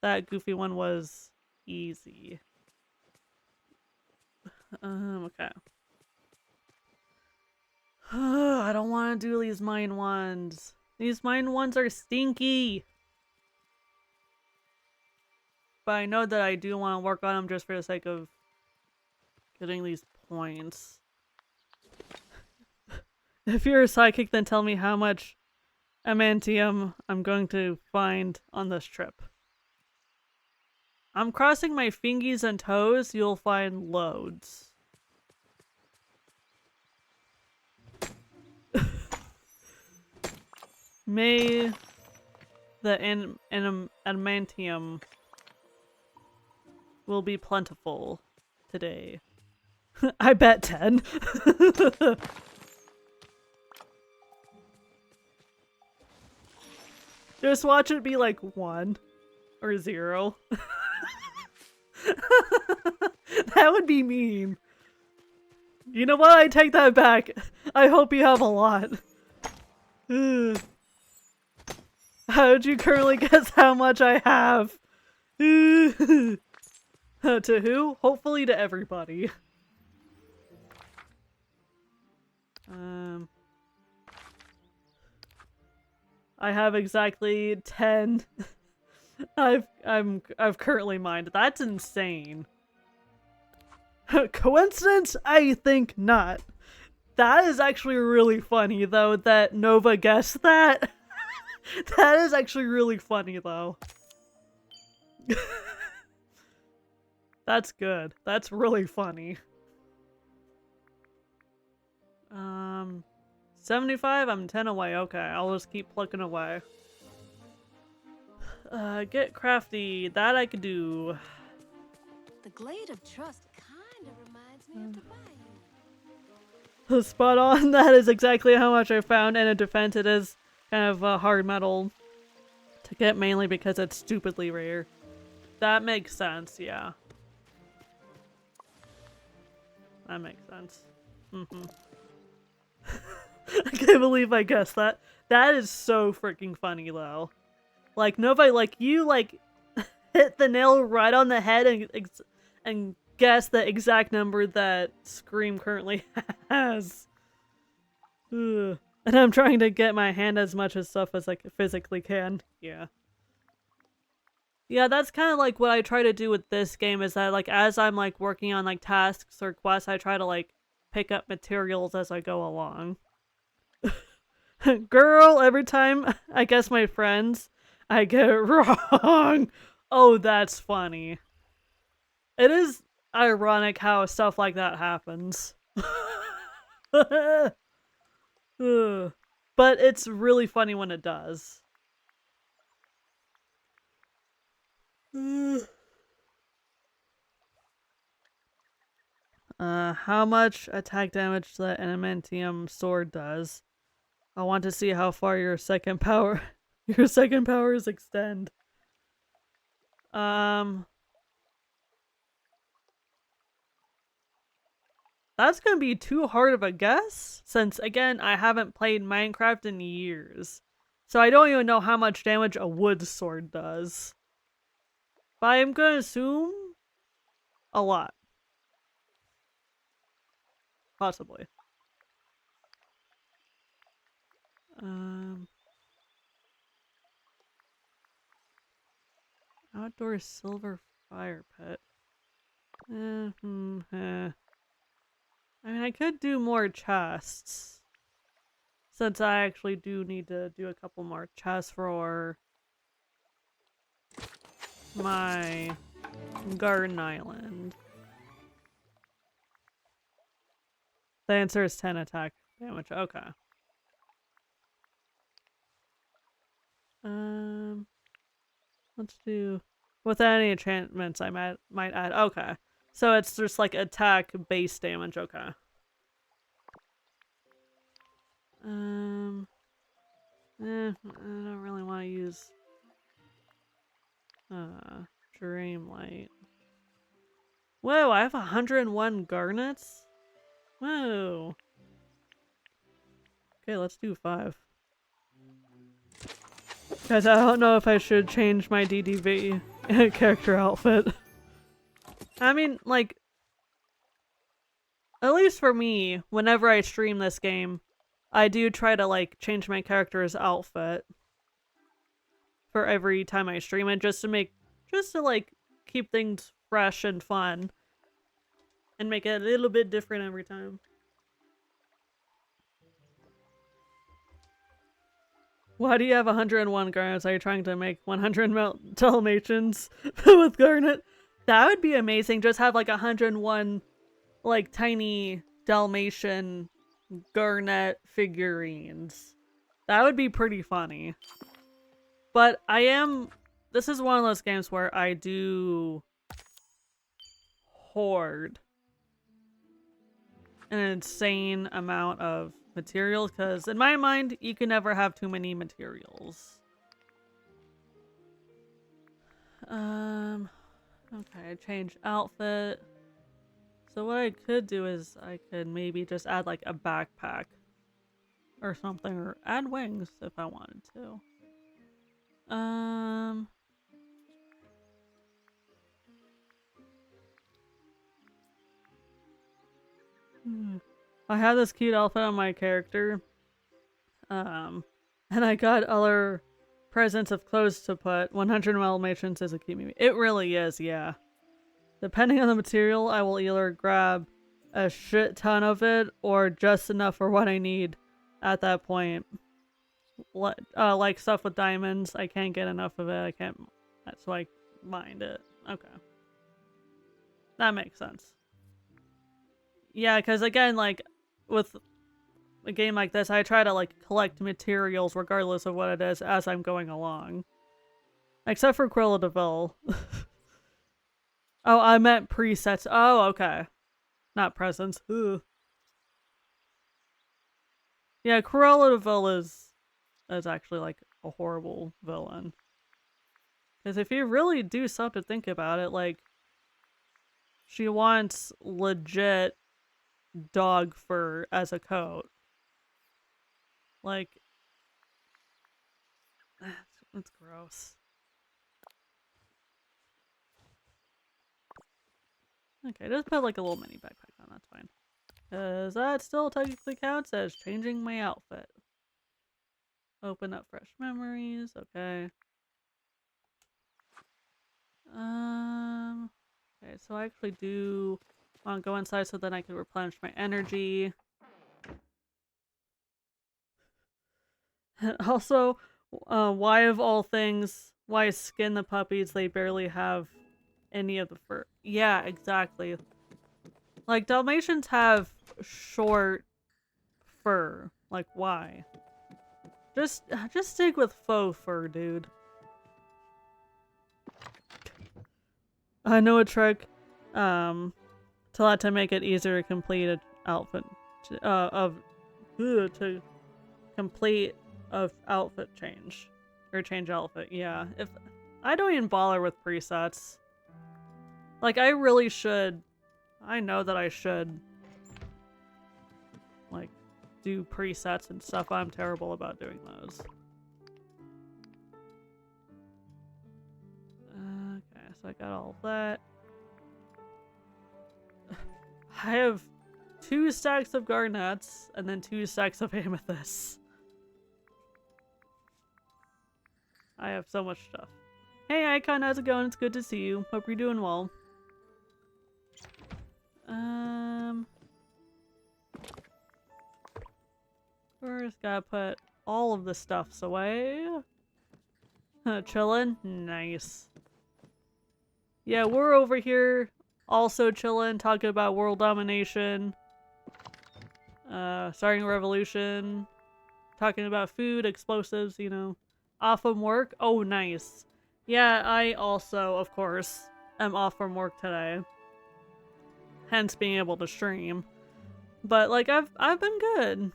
that goofy one was easy. Okay. I don't want to do these mine ones. These mine ones are stinky. But I know that I do want to work on them just for the sake of getting these points. If you're a psychic, then tell me how much adamantium I'm going to find on this trip. I'm crossing my fingies and toes, you'll find loads. May the adamantium will be plentiful today. I bet 10. Just watch it be like 1 or 0. That would be mean. You know what? I take that back. I hope you have a lot. How'd you currently guess how much I have? To who? Hopefully to everybody. I have exactly 10. I've currently mined. That's insane. Coincidence? I think not. That is actually really funny though that Nova guessed that. That is actually really funny though. That's good. That's really funny. 75? I'm 10 away. Okay, I'll just keep plucking away. Get crafty. That I could do. The Glade of Trust kind of reminds me of Tobias. Spot on. That is exactly how much I found. And in defense, it is kind of a hard metal to get, mainly because it's stupidly rare. That makes sense, yeah. That makes sense. I can't believe I guessed that. That is so freaking funny though. Like Nova, like you like hit the nail right on the head and guess the exact number that Scream currently has. Ugh. And I'm trying to get my hand as much as stuff as I physically can. Yeah. Yeah, that's kind of like what I try to do with this game, is that like as I'm like working on like tasks or quests, I try to like pick up materials as I go along. Girl, every time I guess my friends, I get it wrong. Oh, that's funny. It is ironic how stuff like that happens. But it's really funny when it does. How much attack damage the adamantium sword does. I want to see how far your second powers extend. That's gonna be too hard of a guess, since again, I haven't played Minecraft in years. So I don't even know how much damage a wood sword does. But I'm gonna assume a lot. Possibly. Outdoor silver fire pit. I mean, I could do more chests. Since I actually do need to do a couple more chests for my garden island. The answer is 10 attack damage. Okay. Let's do without any enchantments. I might add. Okay, so it's just like attack base damage. Okay. I don't really want to use Dreamlight. Whoa, I have 101 garnets. Whoa. Okay, let's do 5. Guys, I don't know if I should change my DDV character outfit. I mean, like, at least for me, whenever I stream this game, I do try to, like, change my character's outfit for every time I stream it, just to like, keep things fresh and fun. and make it a little bit different every time. Why do you have 101 garnets? Are you trying to make 100 Dalmatians with garnet? That would be amazing. Just have like 101 like tiny Dalmatian garnet figurines. That would be pretty funny. But this is one of those games where I do hoard an insane amount of materials, because in my mind, you can never have too many materials. Okay, change outfit. So what I could do is I could maybe just add like a backpack or something, or add wings if I wanted to. I have this cute outfit on my character. And I got other presents of clothes to put. 100 Dalmatians is a cute meme. It really is, yeah. Depending on the material, I will either grab a shit ton of it or just enough for what I need at that point. Like stuff with diamonds, I can't get enough of it. I can't, so I mind it. Okay. That makes sense. Yeah, because again, like, with a game like this, I try to, like, collect materials regardless of what it is as I'm going along. Except for Cruella de Vil. Oh, I meant presets. Oh, okay. Not presents. Ugh. Yeah, Cruella de Vil is actually, like, a horrible villain. Because if you really do stop to think about it, like, she wants legit dog fur as a coat. Like, that's gross. Okay, just put like a little mini backpack on, that's fine. Cause that still technically counts as changing my outfit. Open up fresh memories, okay. Okay, so I actually do want to go inside so then I can replenish my energy. Also, why of all things, why skin the puppies? They barely have any of the fur. Yeah, exactly. Like, Dalmatians have short fur. Like, why? Just stick with faux fur, dude. I know a trick, to make it easier to complete an outfit, to complete of outfit change. Or change outfit, yeah. If I don't even bother with presets. Like, I really should. I know that I should, like, do presets and stuff. I'm terrible about doing those. Okay, so I got all that. I have 2 stacks of garnets and then 2 stacks of amethysts. I have so much stuff. Hey Icon, how's it going? It's good to see you. Hope you're doing well. First gotta put all of the stuffs away. Chillin'? Nice. Yeah, we're over here also chillin', talking about world domination. Starting a revolution. Talking about food, explosives, you know. Off from work? Oh, nice. Yeah, I also, of course, am off from work today. Hence being able to stream. But, like, I've been good.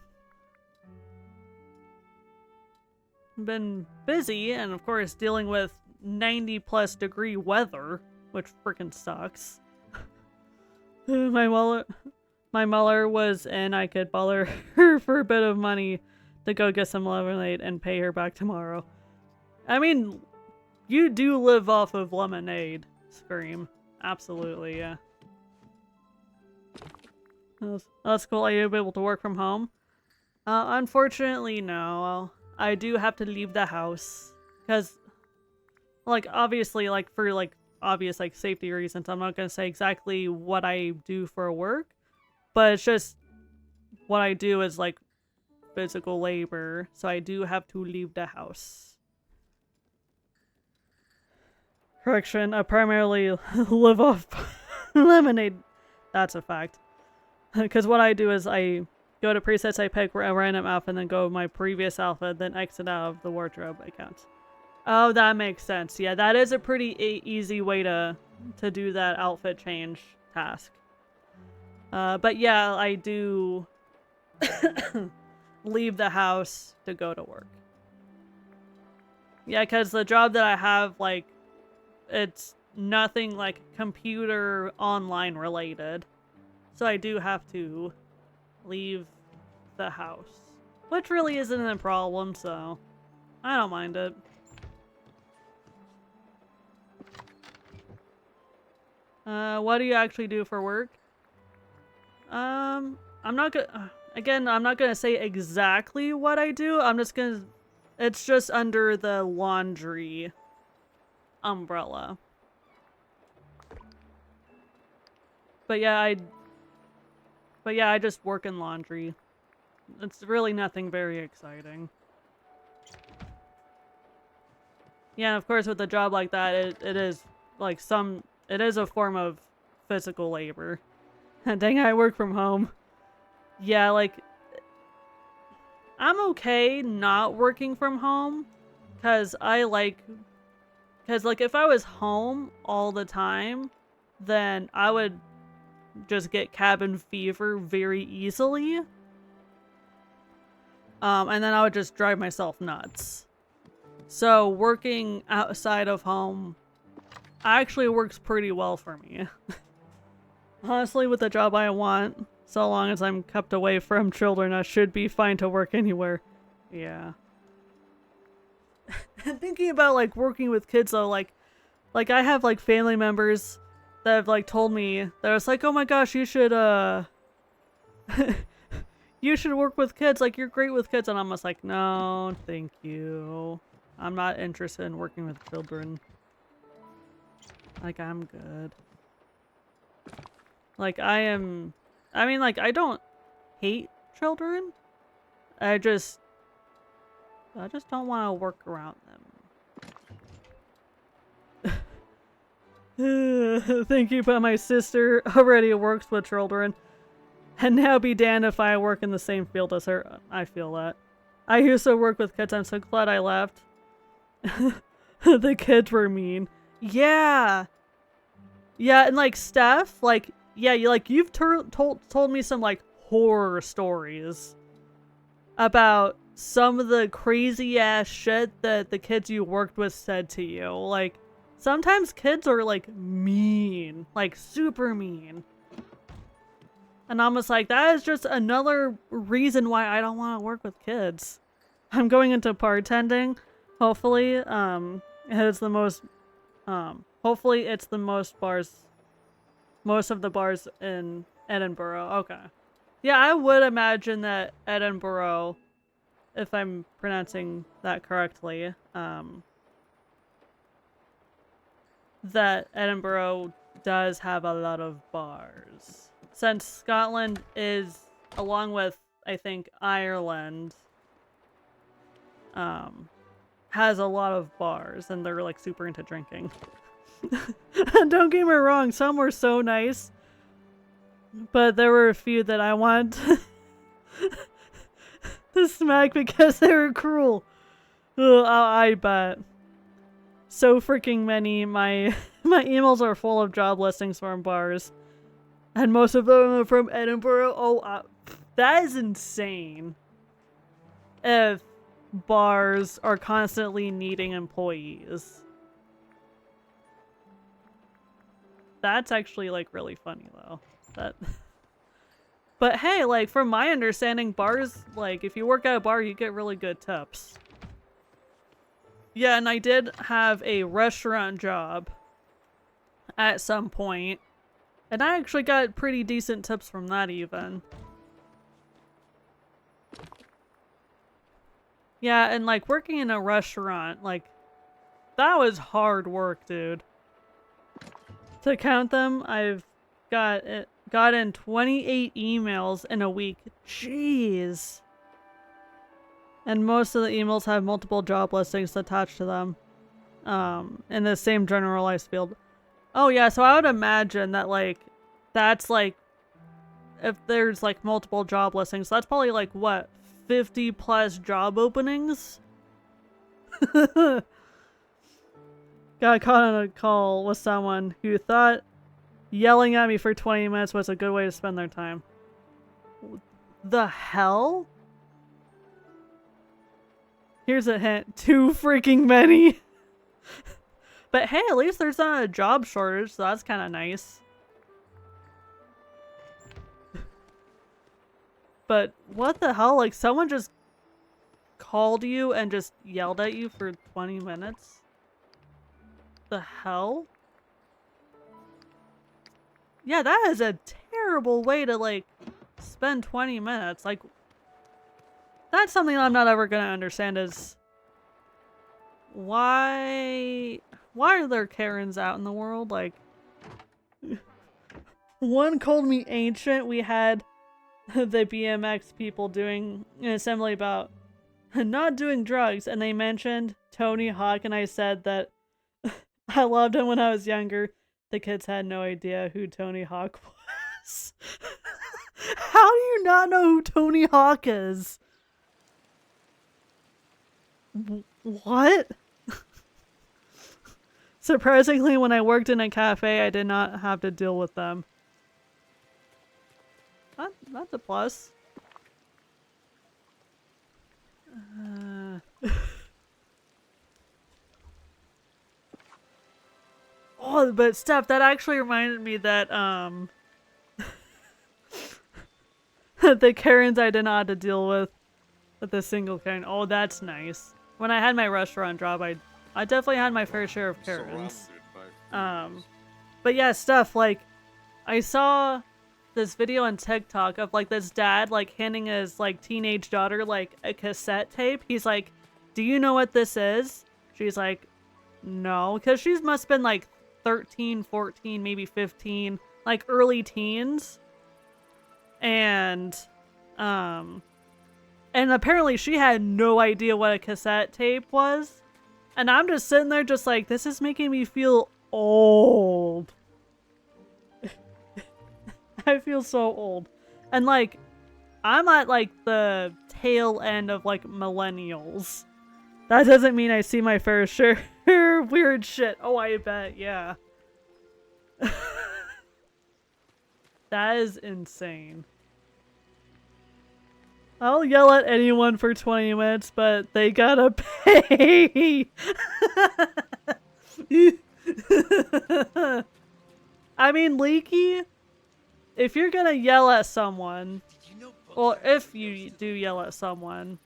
Been busy, and of course dealing with 90+ degree weather, which freaking sucks. My mother was in, I could bother her for a bit of money to go get some lemonade and pay her back tomorrow. I mean, you do live off of lemonade, Scream. Absolutely, yeah. That's cool. Are you able to work from home? Unfortunately, no. I do have to leave the house. Because, like, obviously, like, for, like, obvious like safety reasons, I'm not gonna say exactly what I do for work, but it's just what I do is like physical labor, so I do have to leave the house. Correction, I primarily live off lemonade. That's a fact. Because what I do is I go to presets, I pick a random outfit, and then go my previous outfit, then exit out of the wardrobe account. Oh, that makes sense. Yeah, that is a pretty easy way to do that outfit change task. But yeah, I do leave the house to go to work. Yeah, because the job that I have, like, it's nothing like computer online related. So I do have to leave the house. Which really isn't a problem, so I don't mind it. What do you actually do for work? I'm not gonna... Again, I'm not gonna say exactly what I do. I'm just gonna... It's just under the laundry umbrella. But yeah, I just work in laundry. It's really nothing very exciting. Yeah, and of course with a job like that, it is like it is a form of physical labor. Dang, I work from home. Yeah, like, I'm okay not working from home, cause like, if I was home all the time, then I would just get cabin fever very easily. And then I would just drive myself nuts. So working outside of home actually works pretty well for me. Honestly, with the job I want, so long as I'm kept away from children, I should be fine to work anywhere. Yeah. Thinking about like working with kids though, like I have like family members that have like told me that it's like, oh my gosh, you should you should work with kids, like you're great with kids, and I'm just like, no, thank you. I'm not interested in working with children. Like, I'm good. Like, I mean, like, I don't hate children. I just don't want to work around them. Thank you, but my sister already works with children. And now be damned if I work in the same field as her. I feel that. I used to work with kids. I'm so glad I left. The kids were mean. Yeah. Yeah, and like Steph, like, yeah, you've told me some like horror stories about some of the crazy ass shit that the kids you worked with said to you. Like, sometimes kids are like mean, like super mean. And I'm just like, that is just another reason why I don't want to work with kids. I'm going into bartending. Hopefully, it's the most, hopefully it's the most of the bars in Edinburgh. Okay. Yeah, I would imagine that Edinburgh, if I'm pronouncing that correctly, that Edinburgh does have a lot of bars. Since Scotland is, along with, I think, Ireland, has a lot of bars, and they're, like, super into drinking. Don't get me wrong, some were so nice, but there were a few that I wanted to smack because they were cruel. Ugh, I bet. So freaking many. My emails are full of job listings from bars. And most of them are from Edinburgh. Oh, that is insane. If bars are constantly needing employees. That's actually, like, really funny, though. But hey, like, from my understanding, bars, like, if you work at a bar, you get really good tips. Yeah, and I did have a restaurant job at some point. And I actually got pretty decent tips from that, even. Yeah, and like working in a restaurant, like, that was hard work, dude. To count them, I've gotten 28 emails in a week. Jeez. And most of the emails have multiple job listings attached to them. In the same generalized field. Oh yeah, so I would imagine that like, that's like, if there's like multiple job listings, that's probably like what, 50 plus job openings? Got caught on a call with someone who thought yelling at me for 20 minutes was a good way to spend their time. The hell? Here's a hint. Too freaking many. But hey, at least there's not a job shortage, so that's kind of nice. But what the hell? Like, someone just called you and just yelled at you for 20 minutes? The hell? Yeah, that is a terrible way to, like, spend 20 minutes. Like, that's something I'm not ever gonna understand is why are there Karens out in the world? Like, one called me ancient. We had the BMX people doing an assembly about not doing drugs, and they mentioned Tony Hawk, and I said that I loved him when I was younger. The kids had no idea who Tony Hawk was. How do you not know who Tony Hawk is? What? Surprisingly, when I worked in a cafe, I did not have to deal with them. That's a plus. Oh, but Steph, that actually reminded me that, the Karens I did not have to deal with the single Karen. Oh, that's nice. When I had my restaurant job, I definitely had my fair share of Karens. But yeah, Steph, like, I saw this video on TikTok of, like, this dad, like, handing his, like, teenage daughter, like, a cassette tape. He's like, do you know what this is? She's like, no. Because she must have been, like, 13, 14, maybe 15. Like, early teens. And apparently she had no idea what a cassette tape was. And I'm just sitting there just like, this is making me feel old. I feel so old. And like, I'm at like the tail end of like millennials. That doesn't mean I see my fair share weird shit. Oh, I bet, yeah. That is insane. I'll yell at anyone for 20 minutes, but they gotta pay. I mean, Leaky, if you're gonna yell at someone, or if you do yell at someone,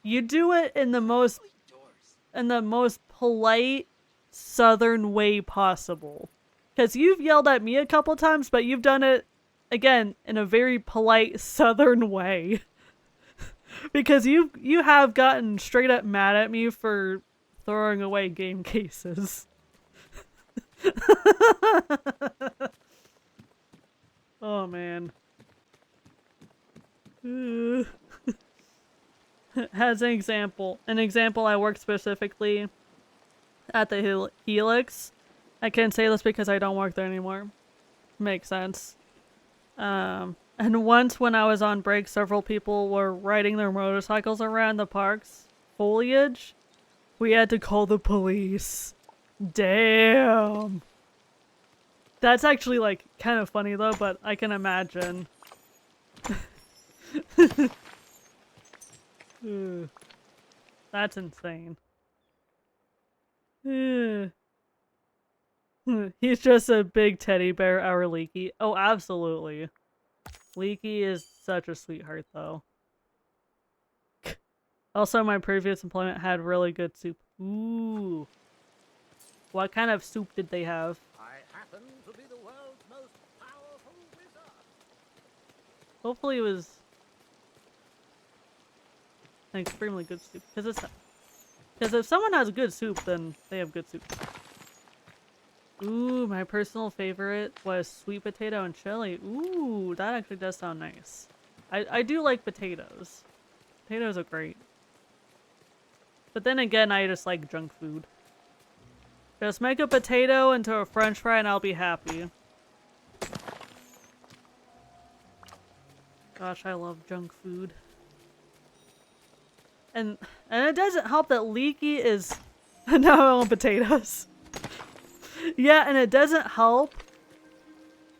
you do it in the most polite southern way possible. Because you've yelled at me a couple times, but you've done it, again, in a very polite southern way. Because you have gotten straight up mad at me for throwing away game cases. Oh, man. As an example, I worked specifically at the Helix. I can't say this because I don't work there anymore. Makes sense. And once when I was on break, several people were riding their motorcycles around the park's foliage. We had to call the police. Damn. That's actually, like, kind of funny though, but I can imagine. That's insane. He's just a big teddy bear, our Leaky. Oh, absolutely. Leaky is such a sweetheart, though. Also, my previous employment had really good soup. Ooh. What kind of soup did they have? I happen to be the world's most powerful wizard. Hopefully it was an extremely good soup. Because if someone has good soup, then they have good soup. Ooh, Ooh, my personal favorite was sweet potato and chili. Ooh, that actually does sound nice. I do like potatoes. Potatoes are great. But then again, I just like junk food. Just make a potato into a french fry and I'll be happy. Gosh, I love junk food. And it doesn't help that Leaky is now on potatoes. Yeah, and it doesn't help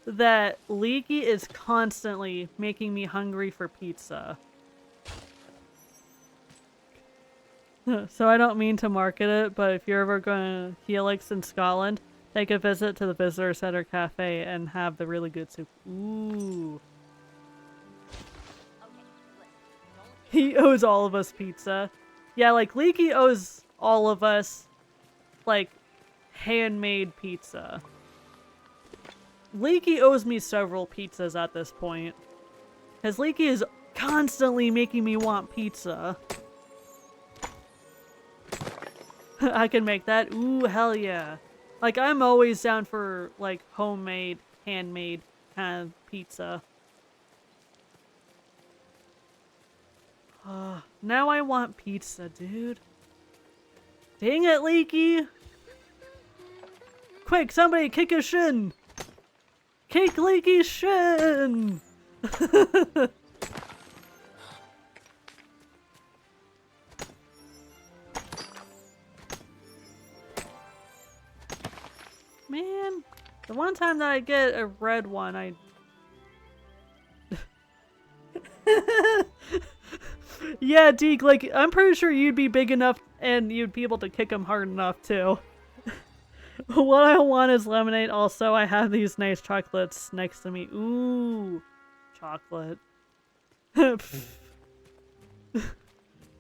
that Leaky is constantly making me hungry for pizza. So I don't mean to market it, but if you're ever going to Helix in Scotland, take a visit to the Visitor Center Cafe and have the really good soup. Ooh. He owes all of us pizza. Yeah, like Leaky owes all of us, like, handmade pizza. Leaky owes me several pizzas at this point. Because Leaky is constantly making me want pizza. I can make that. Ooh, hell yeah. Like, I'm always down for, like, homemade, handmade kind of pizza. Now I want pizza, dude. Dang it, Leaky! Quick, somebody kick his shin! Kick Leaky's shin! Man, the one time that I get a red one, I... Yeah, Deke, like, I'm pretty sure you'd be big enough and you'd be able to kick him hard enough, too. What I want is lemonade. Also, I have these nice chocolates next to me. Ooh, chocolate.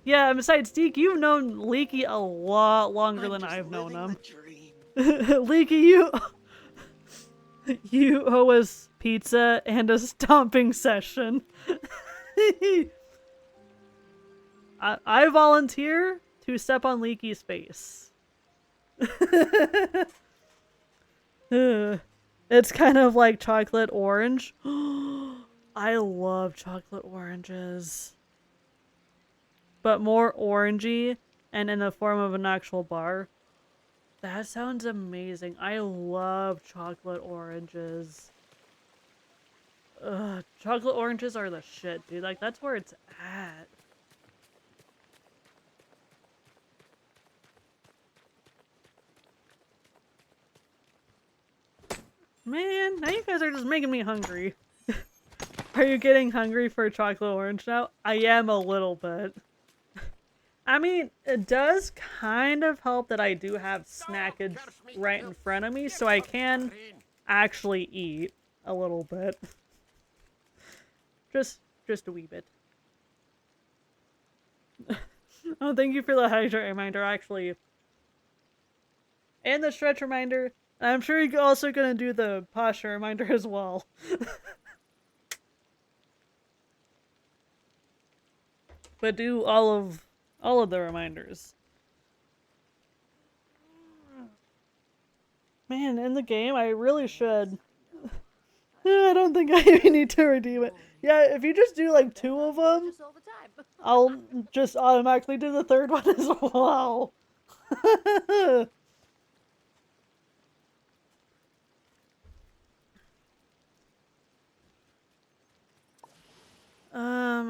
Yeah, besides, Deke, you've known Leaky a lot longer than I've known him. Leaky, you owe us pizza and a stomping session. I volunteer to step on Leaky's face. It's kind of like chocolate orange. I love chocolate oranges. But more orangey and in the form of an actual bar. That sounds amazing. I love chocolate oranges. Ugh, chocolate oranges are the shit, dude. Like, that's where it's at. Man, now you guys are just making me hungry. Are you getting hungry for chocolate orange now? I am a little bit. I mean, it does kind of help that I do have snackage right in front of me, so I can actually eat a little bit. Just a wee bit. Oh, thank you for the hydrate reminder, actually. And the stretch reminder. I'm sure you're also gonna do the posture reminder as well. But do all of the reminders. Man, in the game, I really should. I don't think I even need to redeem it. Yeah, if you just do like 2 of them, I'll just automatically do the 3rd one as well.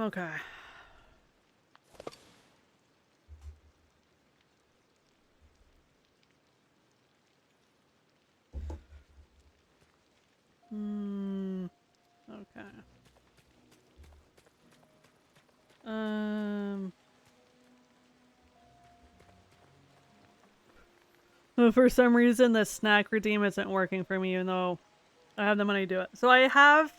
Okay. Okay. For some reason, the snack redeem isn't working for me, even though I have the money to do it. So I have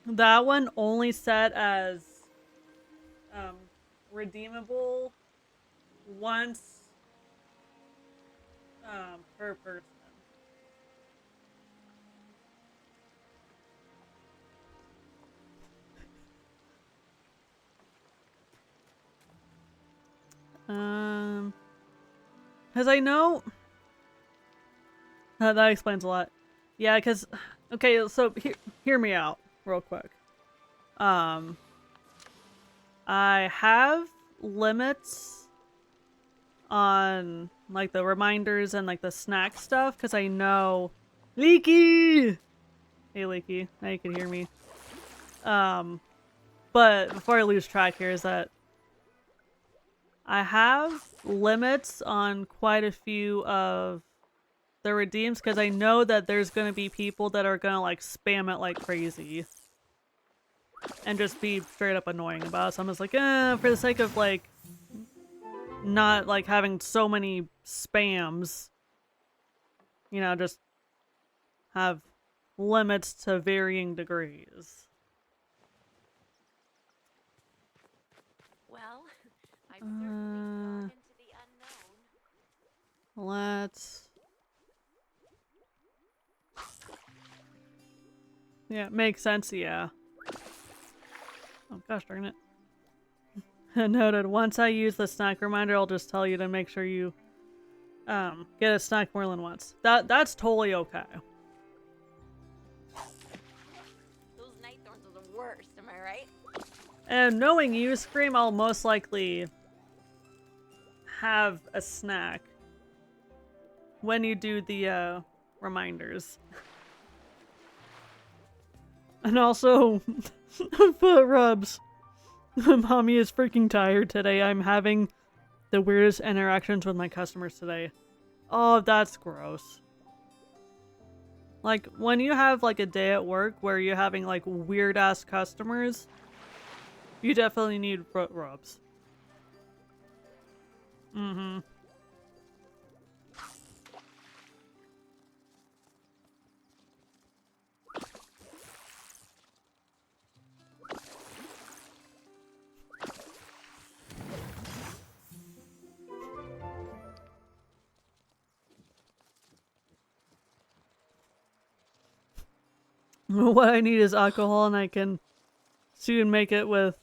that one only set as redeemable once per person. Because I know That explains a lot. Yeah, because... Okay, so hear me out real quick. I have limits on, like, the reminders and, like, the snack stuff, because I know... Leaky! Hey, Leaky. Now you can hear me. But before I lose track here is that I have limits on quite a few of the redeems because I know that there's going to be people that are going to like spam it like crazy and just be straight up annoying about it. So I'm just like, for the sake of like not like having so many spams, you know, just have limits to varying degrees. Well, I've certainly gone into the unknown. Let's... Yeah, it makes sense, yeah. Oh gosh darn it. Noted. Once I use the snack reminder, I'll just tell you to make sure you get a snack more than once. That's totally okay. Those night thorns are the worst, am I right? And knowing you, Scream, I'll most likely have a snack when you do the reminders. And also, foot rubs. Mommy is freaking tired today. I'm having the weirdest interactions with my customers today. Oh, that's gross. Like, when you have like a day at work where you're having like weird ass customers, you definitely need foot rubs. Mm-hmm. What I need is alcohol, and I can soon make it with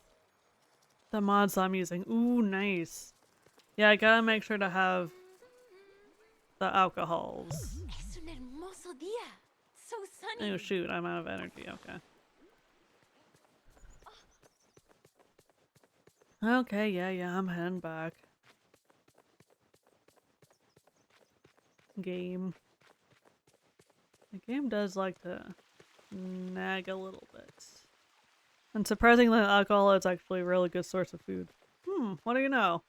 the mods I'm using. Ooh, nice. Yeah, I gotta make sure to have the alcohols. Es un hermoso día. So sunny. Oh shoot, I'm out of energy, okay. Okay, yeah, I'm heading back. Game. The game does like to nag a little bit. And surprisingly, alcohol is actually a really good source of food. What do you know?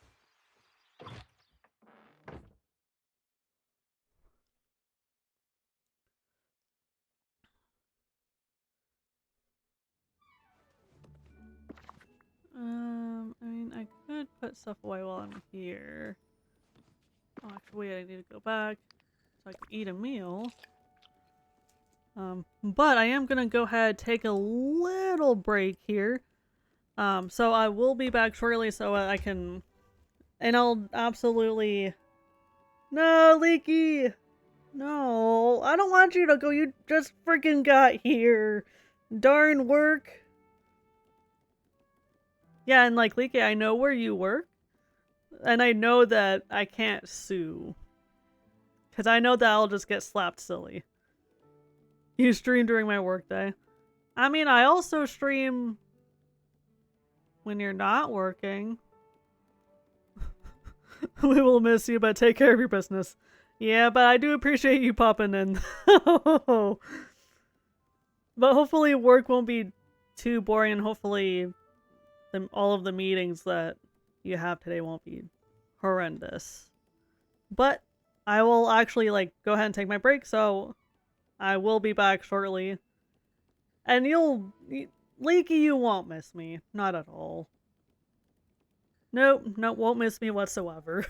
I mean, I could put stuff away while I'm here. Oh, actually, wait, I need to go back so I can eat a meal. But I am gonna go ahead, take a little break here. So I will be back shortly so I can... And I'll absolutely... No, Leaky! No, I don't want you to go. You just freaking got here. Darn work. Yeah, and like, Leaky, I know where you work. And I know that I can't sue. Because I know that I'll just get slapped silly. You stream during my workday. I mean, I also stream when you're not working. We will miss you, but take care of your business. Yeah, but I do appreciate you popping in. But hopefully work won't be too boring, and hopefully all of the meetings that you have today won't be horrendous. But I will actually like go ahead and take my break, so I will be back shortly. And Leaky, you won't miss me. Not at all. Nope, won't miss me whatsoever.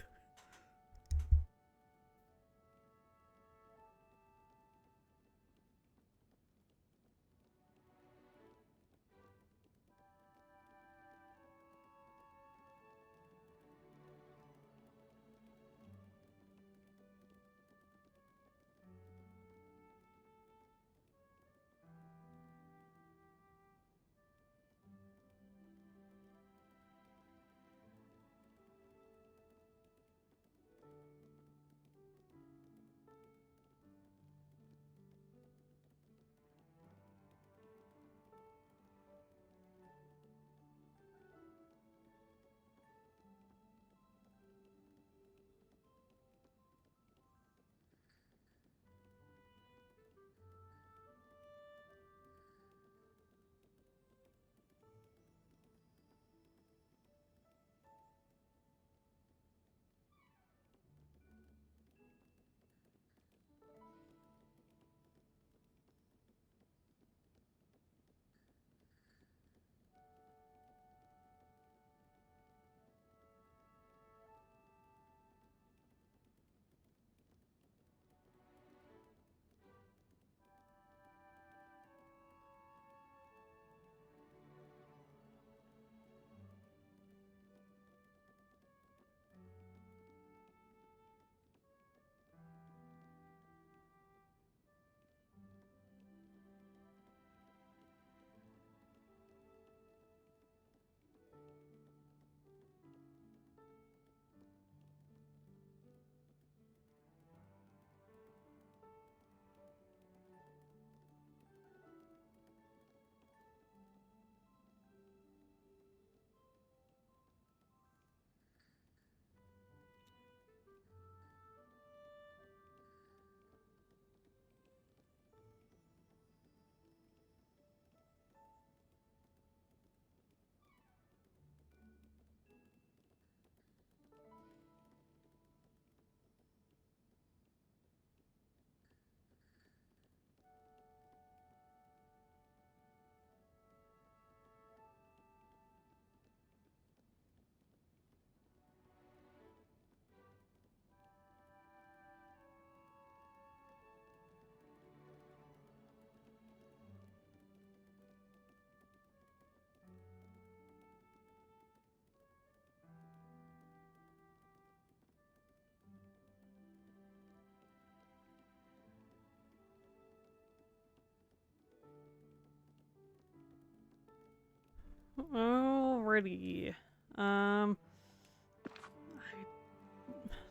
Alrighty.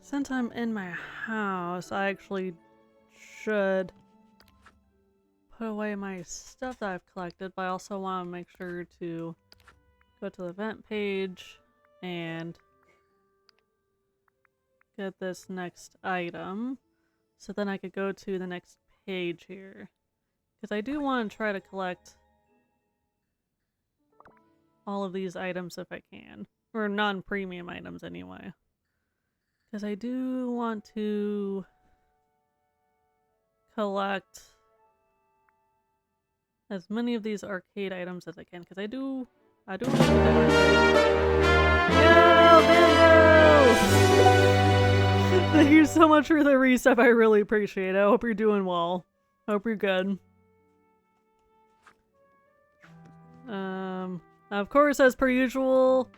Since I'm in my house, I actually should put away my stuff that I've collected, but I also want to make sure to go to the event page and get this next item, so then I could go to the next page here. Because I do want to try to collect all of these items if I can. Or non-premium items anyway. Because I do want to collect as many of these arcade items as I can. Because I do want to do Thank you so much for the resub. I really appreciate it. I hope you're doing well. Hope you're good. Of course, as per usual,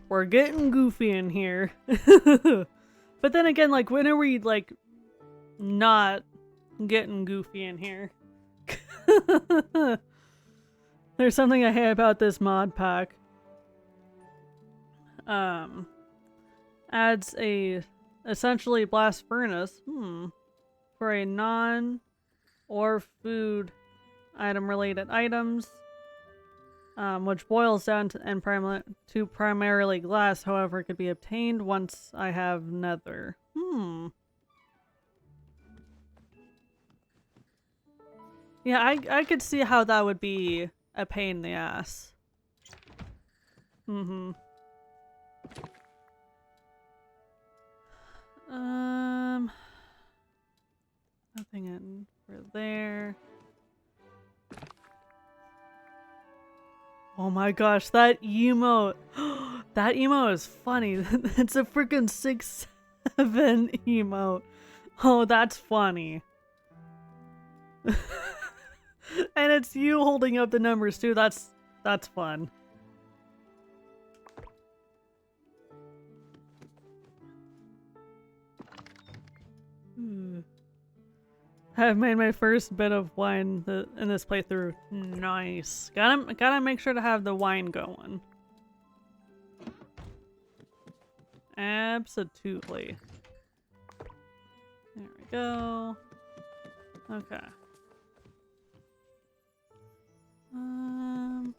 we're getting goofy in here. But then again, like, when are we, like, not getting goofy in here? There's something I hate about this mod pack. Adds a essentially blast furnace for a non or food item related items, which boils down to primarily glass. However, it could be obtained once I have nether. Yeah, I could see how that would be a pain in the ass. Nothing in for there. Oh my gosh, that emote! That emote is funny. It's a freaking 6-7 emote. Oh, that's funny. And it's you holding up the numbers too. That's fun. I've made my first bit of wine in this playthrough. Nice. Gotta make sure to have the wine going. Absolutely. There we go. Okay. Oh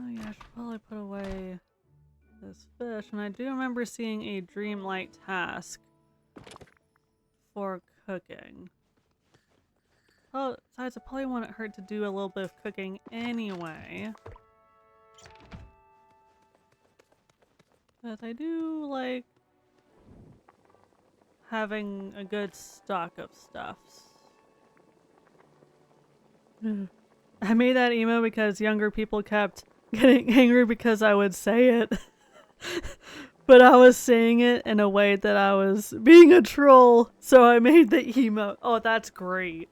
yeah, I should probably put away this fish. And I do remember seeing a Dreamlight task for cooking. Oh, besides, it probably wouldn't hurt to do a little bit of cooking anyway. But I do like having a good stock of stuffs. I made that emo because younger people kept getting angry because I would say it. But I was saying it in a way that I was being a troll, so I made the emote. Oh, that's great.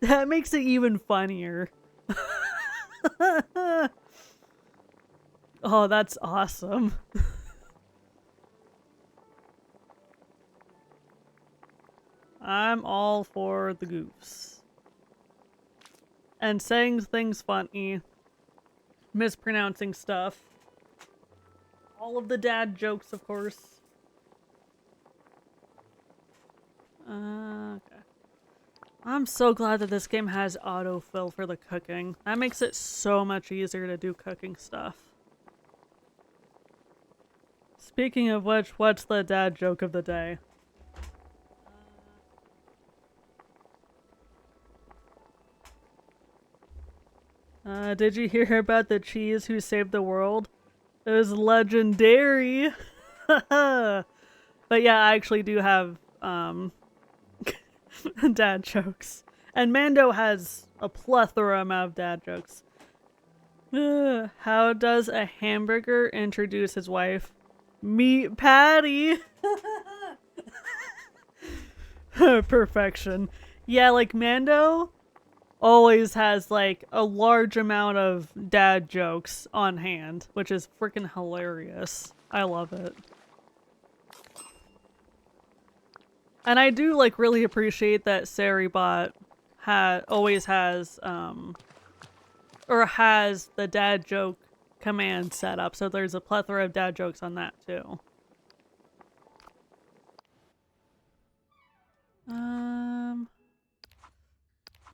That makes it even funnier. Oh, that's awesome. I'm all for the goofs. And saying things funny. Mispronouncing stuff. All of the dad jokes, of course. Okay. I'm so glad that this game has autofill for the cooking. That makes it so much easier to do cooking stuff. Speaking of which, what's the dad joke of the day? Did you hear about the cheese who saved the world? It was legendary. But yeah, I actually do have dad jokes. And Mando has a plethora amount of dad jokes. How does a hamburger introduce his wife? Meat patty. Perfection. Yeah, like Mando always has like a large amount of dad jokes on hand, which is freaking hilarious. I love it. And I do like really appreciate that Saribot always has or has the dad joke command set up, so there's a plethora of dad jokes on that too.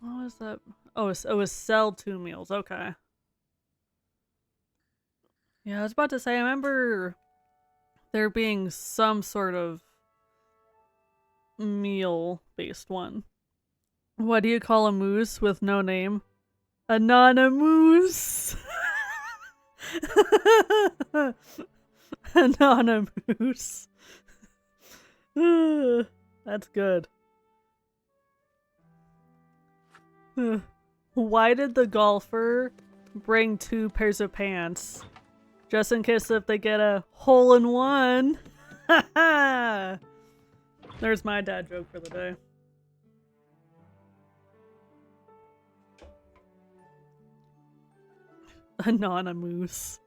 What was that? Oh, it was sell 2 meals. Okay. Yeah, I was about to say, I remember there being some sort of meal-based one. What do you call a moose with no name? Anonymous. Anonymous. That's good. Why did the golfer bring 2 pairs of pants? Just in case if they get a hole in one. There's my dad joke for the day. Anonymous.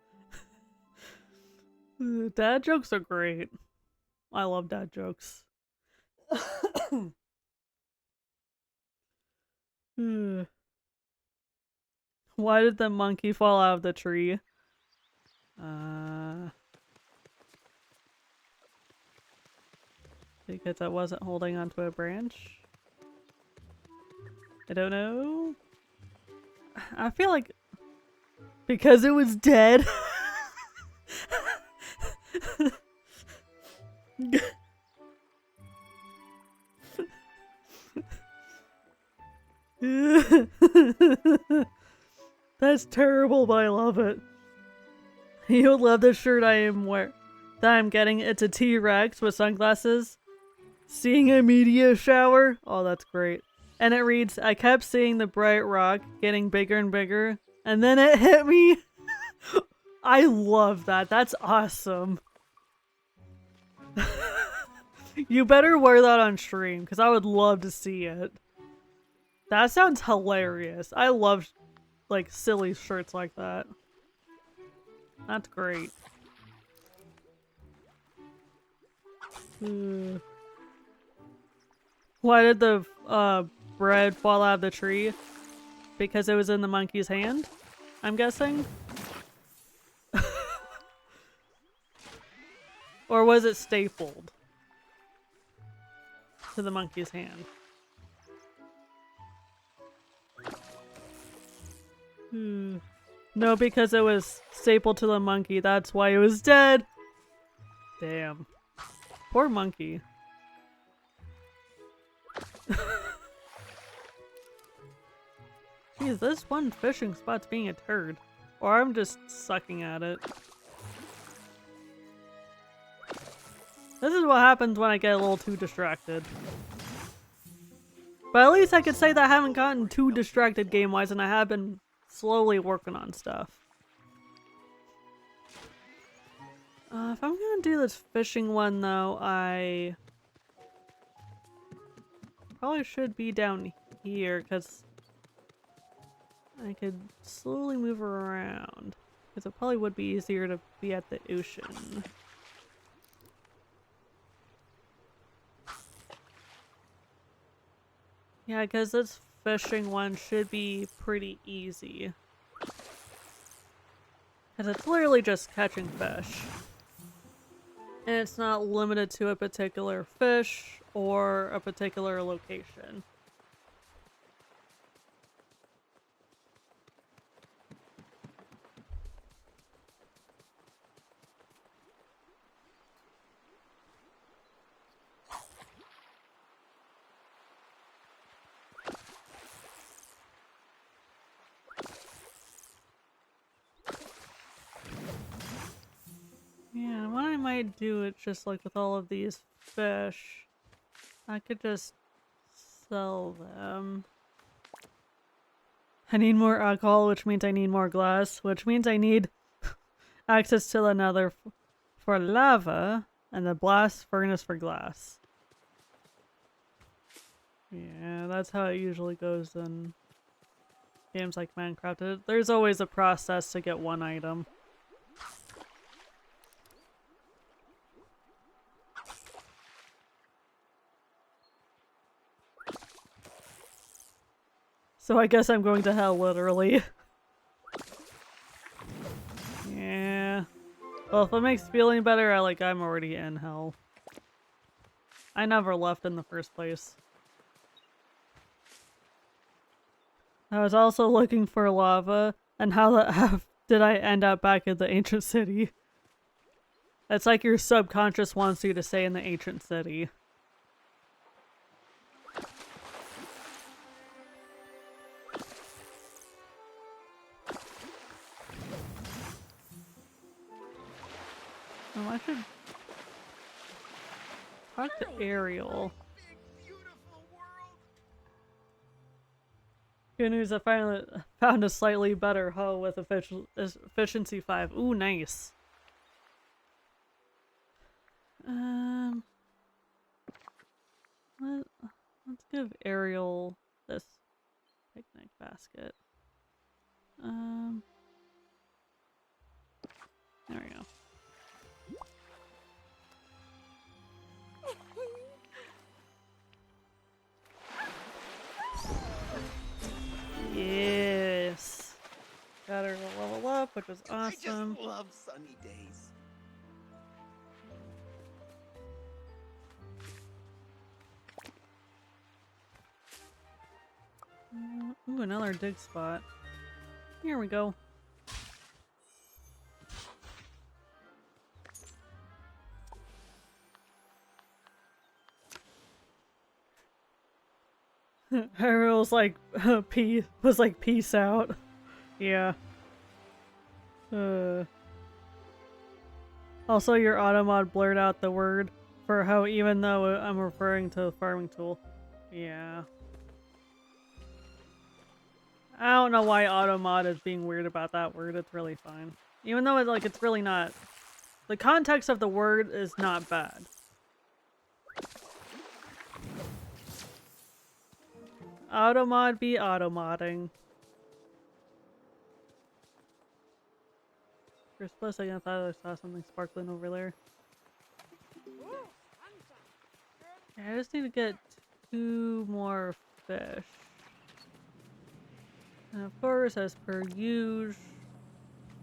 Dad jokes are great. I love dad jokes. Why did the monkey fall out of the tree? Because I wasn't holding onto a branch? I don't know. I feel like because it was dead. That's terrible, but I love it. You'll love the shirt that I'm getting. It's a T-Rex with sunglasses. Seeing a meteor shower. Oh, that's great. And it reads, I kept seeing the bright rock getting bigger and bigger, and then it hit me. I love that. That's awesome. You better wear that on stream, because I would love to see it. That sounds hilarious. I love, like, silly shirts like that. That's great. Why did the bread fall out of the tree? Because it was in the monkey's hand, I'm guessing? Or was it stapled to the monkey's hand? No, because it was stapled to the monkey. That's why it was dead. Damn. Poor monkey. Jeez, this one fishing spot's being a turd. Or I'm just sucking at it. This is what happens when I get a little too distracted. But at least I could say that I haven't gotten too distracted game-wise, and I have been slowly working on stuff. If I'm gonna do this fishing one though, I probably should be down here because I could slowly move around. Because it probably would be easier to be at the ocean. Yeah, because this fishing one should be pretty easy. Because it's literally just catching fish. And it's not limited to a particular fish or a particular location. Yeah, what I might do is just like with all of these fish, I could just sell them. I need more alcohol, which means I need more glass, which means I need access to another for lava and the blast furnace for glass. Yeah, that's how it usually goes in games like Minecraft. There's always a process to get one item. So I guess I'm going to hell, literally. Well, if it makes feeling better, I'm already in hell. I never left in the first place. I was also looking for lava, and how the F did I end up back in the ancient city? It's like your subconscious wants you to stay in the ancient city. Oh, I should talk to Ariel. Good news, I finally found a slightly better hoe with efficiency 5. Ooh, nice. Let's give Ariel this picnic basket. There we go. Yes. Got her to level up, which was awesome. I just love sunny days. Ooh, another dig spot. Here we go. Ariel's like, peace out. Yeah. Also, your automod blurred out the word for how, even though I'm referring to the farming tool. Yeah. I don't know why automod is being weird about that word. It's really fine. Even though it's really not. The context of the word is not bad. Automod be automodding. For a split second, I thought I saw something sparkling over there. Yeah, I just need to get 2 more fish. And of course, as per usual,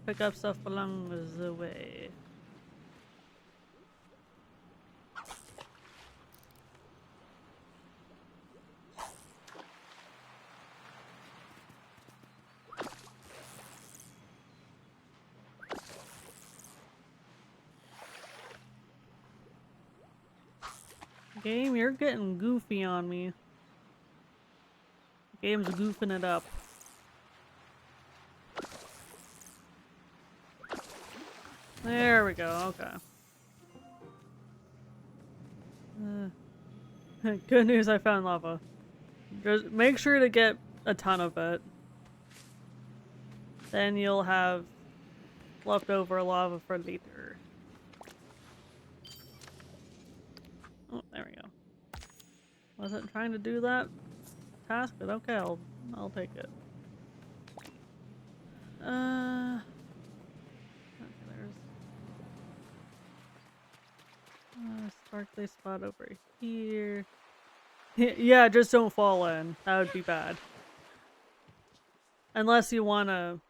pick up stuff along the way. Game, you're getting goofy on me. Game's goofing it up. There we go, okay. Good news, I found lava. Just make sure to get a ton of it. Then you'll have leftover lava for later. Oh, there we go. Wasn't trying to do that task, but okay, I'll take it. Okay, there's a sparkly spot over here. Yeah, just don't fall in. That would be bad. Unless you want to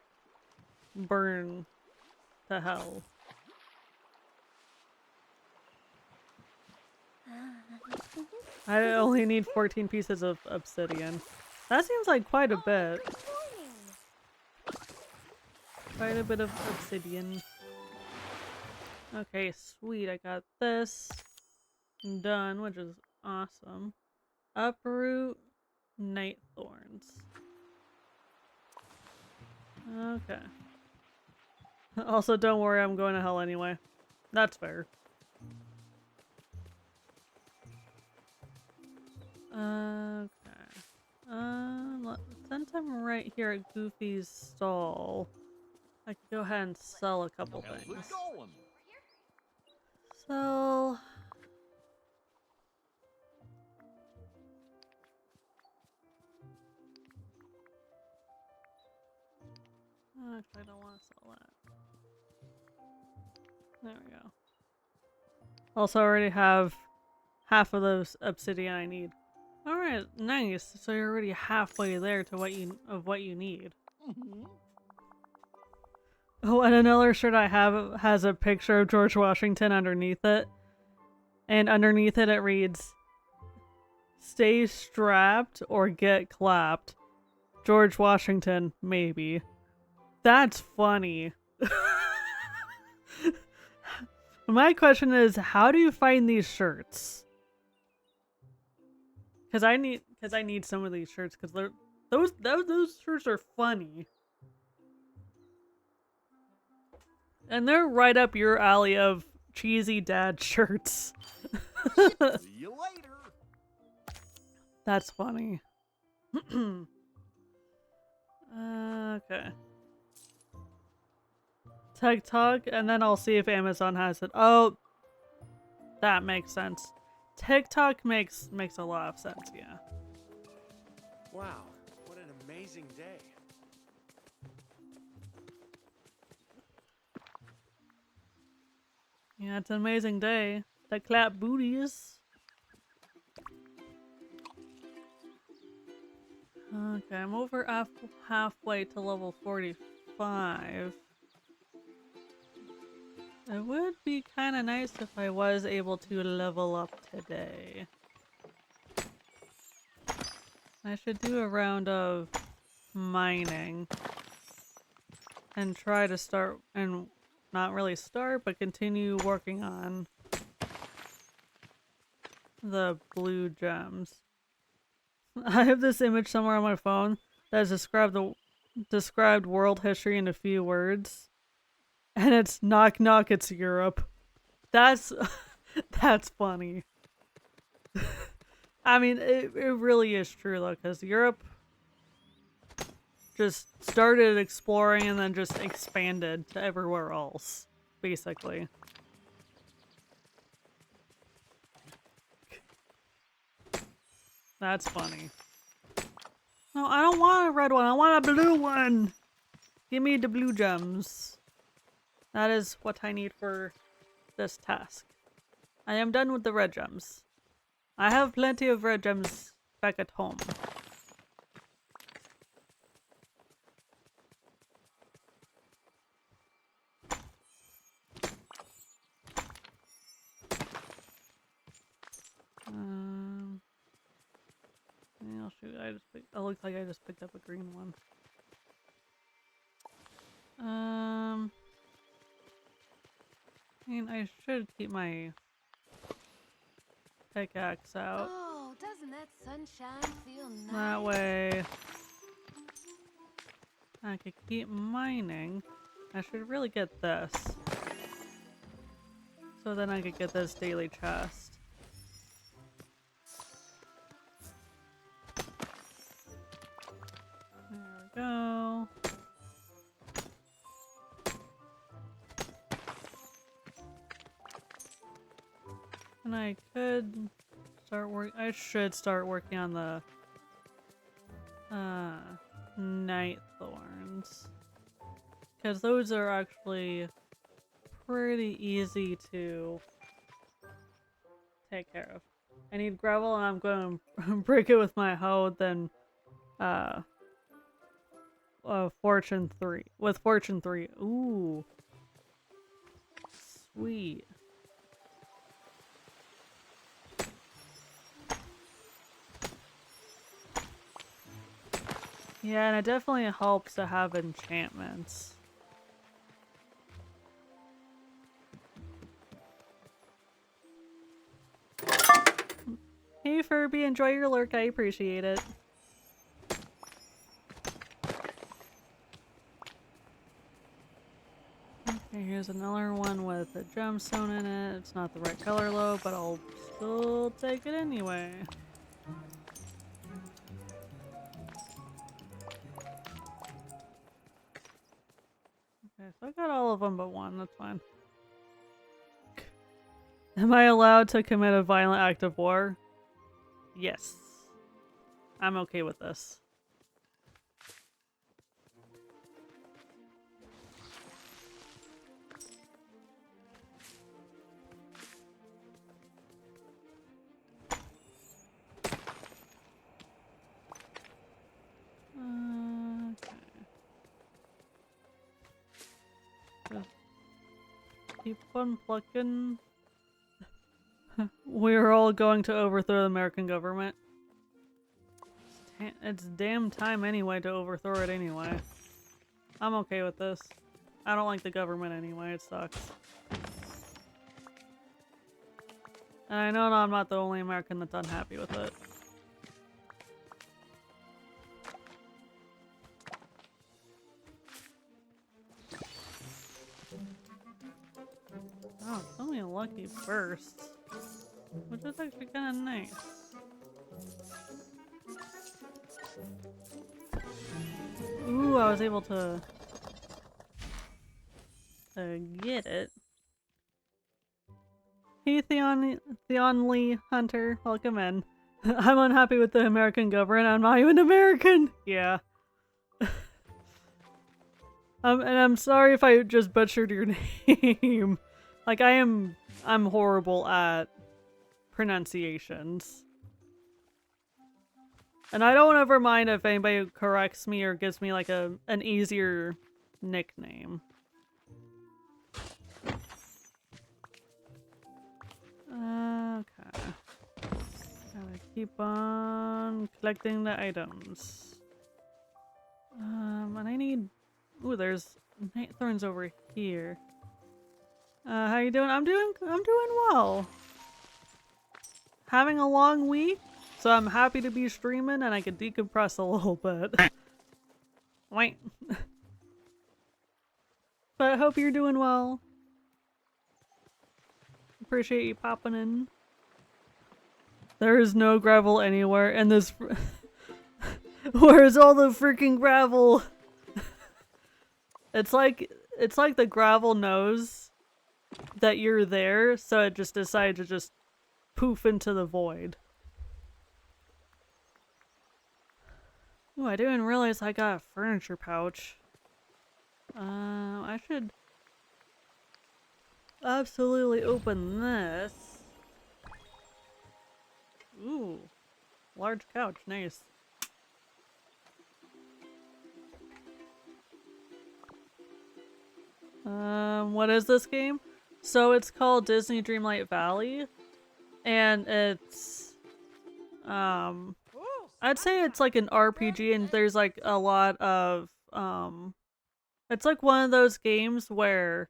burn to hell. I only need 14 pieces of obsidian. That seems like quite a bit. Quite a bit of obsidian. Okay, sweet. I got this done, which is awesome. Uproot night thorns. Okay. Also, don't worry, I'm going to hell anyway. That's fair. Okay. Since I'm right here at Goofy's stall, I could go ahead and sell a couple How's things. it going? Sell. Actually, I don't want to sell that. There we go. Also, I already have half of those obsidian I need. Alright, nice. So you're already halfway there to what you need. Oh, and another shirt I have has a picture of George Washington underneath it. And underneath it, it reads, "Stay strapped or get clapped. George Washington, maybe." That's funny. My question is, how do you find these shirts? Because I need some of these shirts because those shirts are funny. And they're right up your alley of cheesy dad shirts. See you later. That's funny. Okay. TikTok, and then I'll see if Amazon has it. Oh, that makes sense. TikTok makes a lot of sense, yeah. Wow, what an amazing day. Yeah, it's an amazing day. To clap booties. Okay, I'm over halfway to level 45. It would be kind of nice if I was able to level up today. I should do a round of mining and try to start, and not really start, but continue working on the blue gems. I have this image somewhere on my phone that has described world history in a few words. And it's knock knock, it's Europe. That's that's funny. I mean, it really is true though, because Europe just started exploring and then just expanded to everywhere else, basically. That's funny. No, I don't want a red one, I want a blue one! Give me the blue gems. That is what I need for this task. I am done with the red gems. I have plenty of red gems back at home. Oh shoot, it looks like I just picked up a green one. I mean, I should keep my pickaxe out. Oh, doesn't that sunshine feel nice? That way I could keep mining. I should really get this. So then I could get this daily chest. There we go. And I could start I should start working on the night thorns. Because those are actually pretty easy to take care of. I need gravel and I'm going to break it with my hoe, then Fortune 3. With Fortune 3. Ooh. Sweet. Yeah, and it definitely helps to have enchantments. Hey Furby, enjoy your lurk, I appreciate it. Okay, here's another one with a gemstone in it. It's not the right color though, but I'll still take it anyway. Okay, so I got all of them but one, that's fine. Am I allowed to commit a violent act of war? Yes. I'm okay with this. Okay. keep on plucking. We're all going to overthrow the American government. It's damn time anyway to overthrow it anyway. I'm okay with this. I don't like the government anyway, it sucks. And I know I'm not the only American that's unhappy with it. Oh, so many lucky bursts. Which is actually kind of nice. Ooh, I was able to get it. Hey Theon Lee Hunter, welcome in. I'm unhappy with the American government. I'm not even American. Yeah. And I'm sorry if I just butchered your name. Like I'm horrible at pronunciations. And I don't ever mind if anybody corrects me or gives me like an easier nickname. Okay. Gotta keep on collecting the items. And I need... Ooh, there's night thorns over here. How you doing? I'm doing well. Having a long week, so I'm happy to be streaming and I can decompress a little bit. Wait. But I hope you're doing well. Appreciate you popping in. There is no gravel anywhere, and this... Where's all the freaking gravel? It's like the gravel knows that you're there, so it just decided to just poof into the void. Ooh, I didn't realize I got a furniture pouch. I should absolutely open this. Ooh, large couch, nice. What is this game? So it's called Disney Dreamlight Valley, and it's, I'd say it's like an RPG, and there's like a lot of, it's like one of those games where,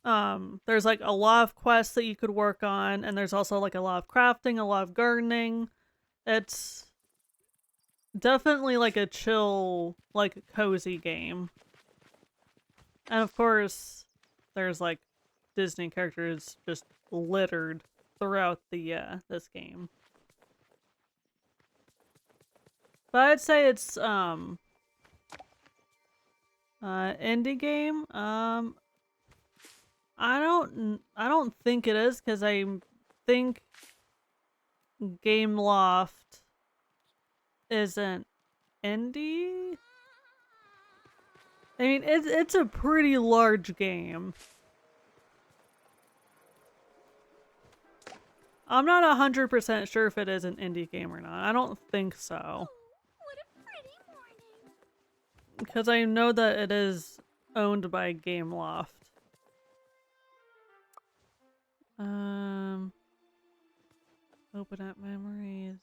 there's like a lot of quests that you could work on, and there's also like a lot of crafting, a lot of gardening. It's definitely like a chill, like cozy game. And of course, there's like Disney characters just littered throughout the this game. But I'd say it's indie game. I don't think it is, because I think Gameloft isn't indie. I mean, it's a pretty large game. I'm not 100% sure if it is an indie game or not. I don't think so. What a pretty morning. Because I know that it is owned by Gameloft. Open up memories.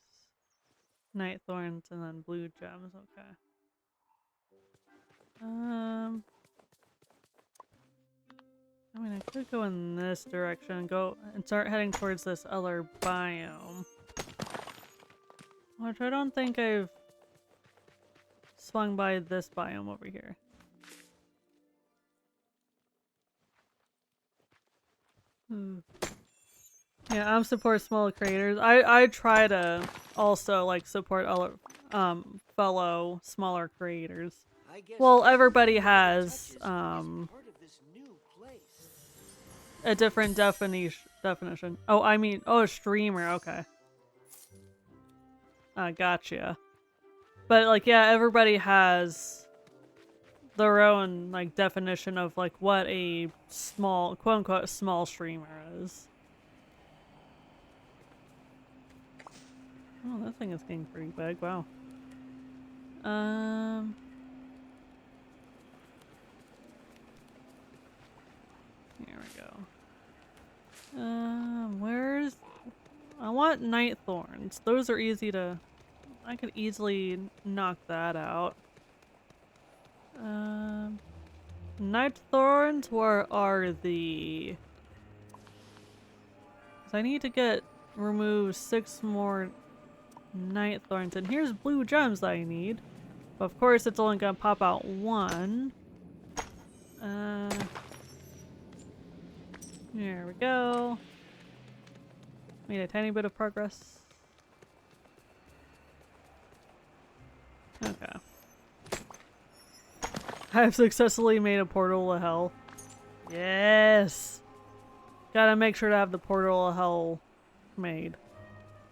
Night thorns and then blue gems, okay. I mean, I could go in this direction and go and start heading towards this other biome. Which I don't think I've swung by this biome over here. Yeah, I'm support small creators. I try to also like support other fellow smaller creators. Well, everybody has a different definition. Oh, I mean, oh, a streamer, okay. Gotcha. But like, yeah, everybody has their own like definition of like what a small, quote unquote, small streamer is. Oh, that thing is getting pretty big. Wow. Here we go. Where's... I want night thorns. Those are easy to... I could easily knock that out. Night thorns, where are the... 'Cause I need to remove 6 more night thorns, and here's blue gems that I need. But of course it's only gonna pop out 1. Here we go. Made a tiny bit of progress. Okay. I've successfully made a portal to hell. Yes! Gotta make sure to have the portal to hell made.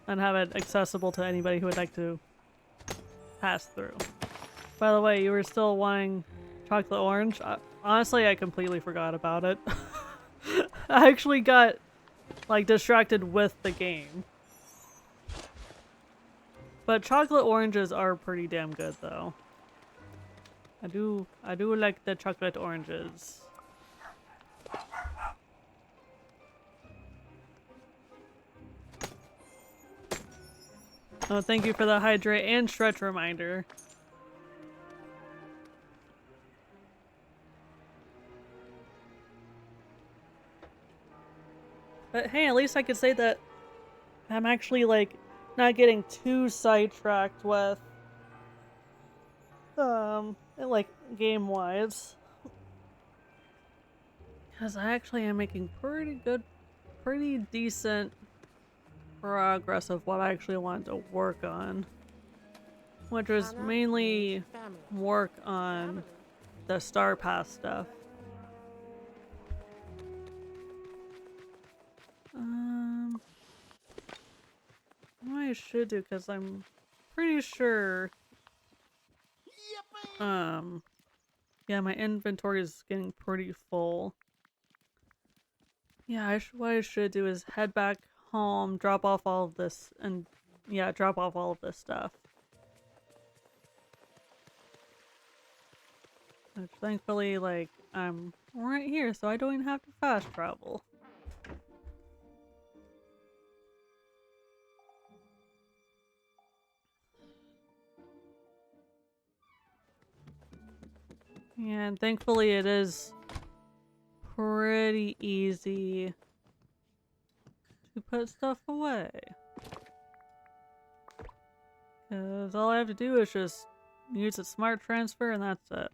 And have it accessible to anybody who would like to pass through. By the way, you were still wanting chocolate orange? Honestly, I completely forgot about it. I actually got, like, distracted with the game. But chocolate oranges are pretty damn good, though. I do like the chocolate oranges. Oh, thank you for the hydrate and stretch reminder. But hey, at least I could say that I'm actually, like, not getting too sidetracked with, like, game-wise. Because I actually am making pretty decent progress of what I actually wanted to work on. Which was mainly work on the Starpath stuff. What I should do, because I'm pretty sure yeah, my inventory is getting pretty full. Yeah, what I should do is head back home, drop off all of this, and yeah, drop off all of this stuff. Which thankfully, like, I'm right here, so I don't even have to fast travel. Yeah, and thankfully it is pretty easy to put stuff away. Because all I have to do is just use a smart transfer and that's it.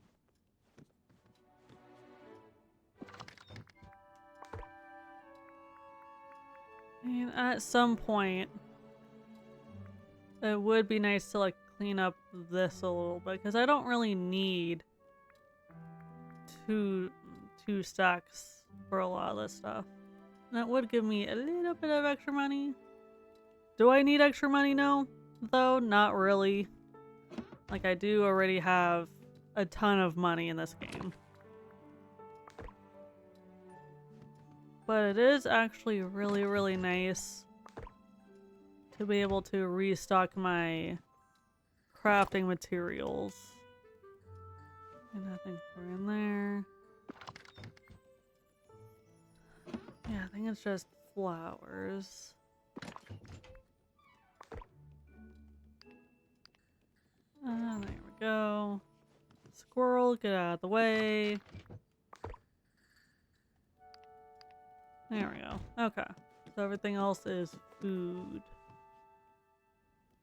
And at some point, it would be nice to, like, clean up this a little bit, because I don't really need two stacks for a lot of this stuff. That would give me a little bit of extra money. Do I need extra money now? Though, not really. Like, I do already have a ton of money in this game. But it is actually really, really nice to be able to restock my crafting materials. And nothing for in there. Yeah, I think it's just flowers. There we go. Squirrel, get out of the way. There we go. Okay. So everything else is food.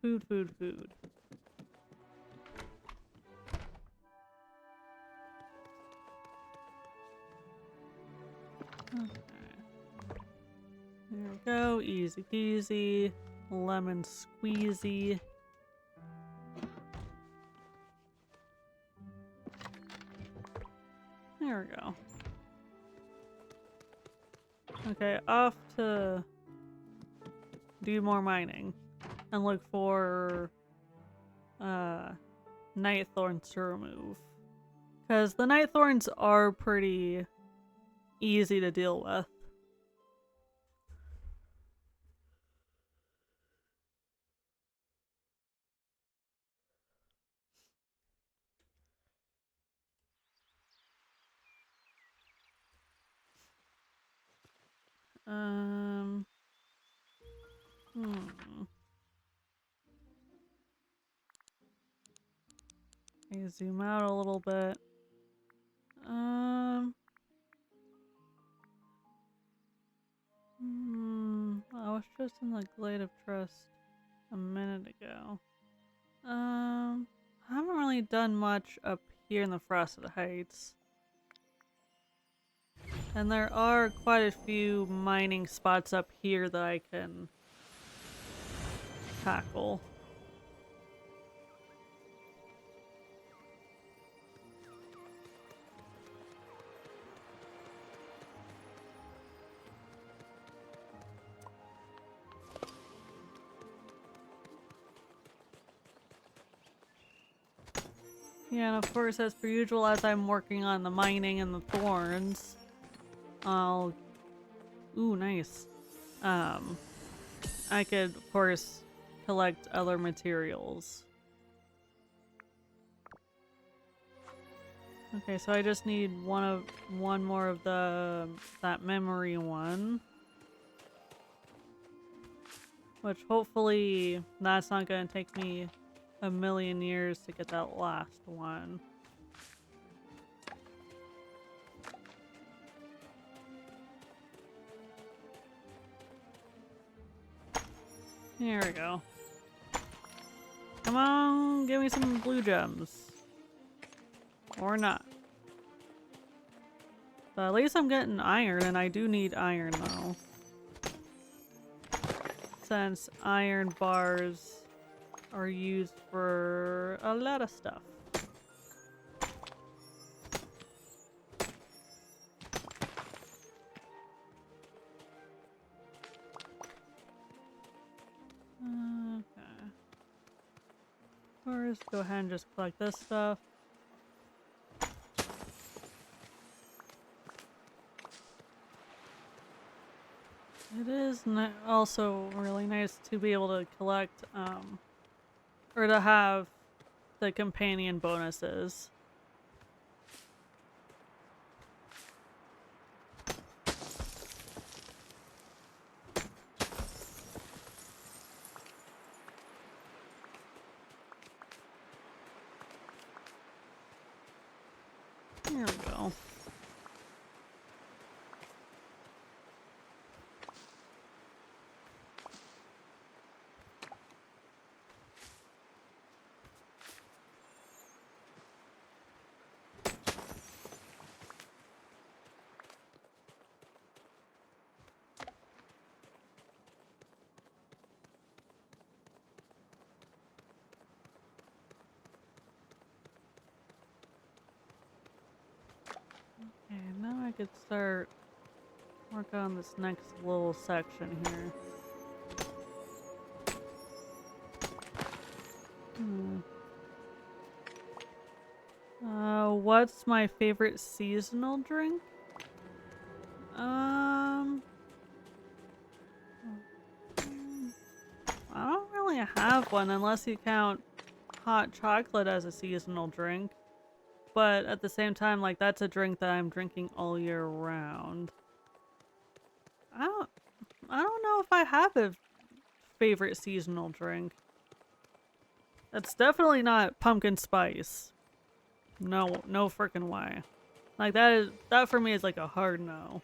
Food, food, food. Okay. There we go. Easy peasy. Lemon squeezy. There we go. Okay, off to do more mining and look for night thorns to remove. Because the night thorns are pretty easy to deal with. Okay, zoom out a little bit. I was just in the Glade of Trust a minute ago. I haven't really done much up here in the Frosted Heights. And there are quite a few mining spots up here that I can tackle. Yeah, and of course, as per usual, as I'm working on the mining and the thorns, I'll... Ooh, nice. I could, of course, collect other materials. Okay, so I just need one more of that memory one. Which hopefully that's not gonna take me a million years to get that last one. Here we go. Come on, give me some blue gems. Or not. But at least I'm getting iron, and I do need iron though. Since iron bars are used for a lot of stuff. Okay. First, go ahead and just collect this stuff. It is also really nice to be able to collect, or to have the companion bonuses. There we go. Okay, now I could start work on this next little section here. What's my favorite seasonal drink? I don't really have one unless you count hot chocolate as a seasonal drink. But at the same time, like, that's a drink that I'm drinking all year round. I don't know if I have a favorite seasonal drink. That's definitely not pumpkin spice. No frickin' way. Like, that for me is like a hard no.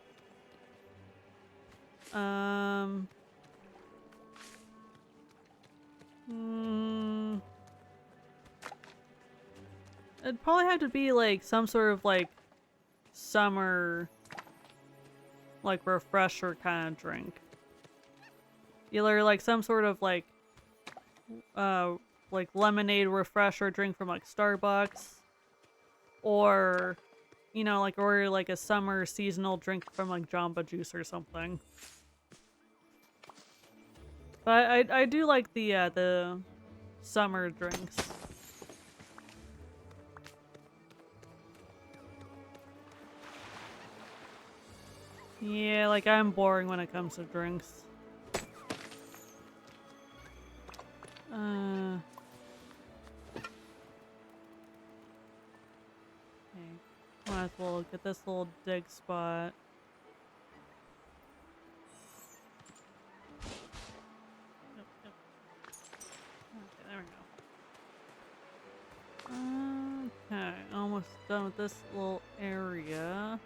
It'd probably have to be like some sort of like summer, like refresher kind of drink. Either like some sort of like lemonade refresher drink from like Starbucks, or you know, like, or like a summer seasonal drink from like Jamba Juice or something. But I do like the summer drinks. Yeah, like, I'm boring when it comes to drinks. Okay. Might as well get this little dig spot. almost done with this little area.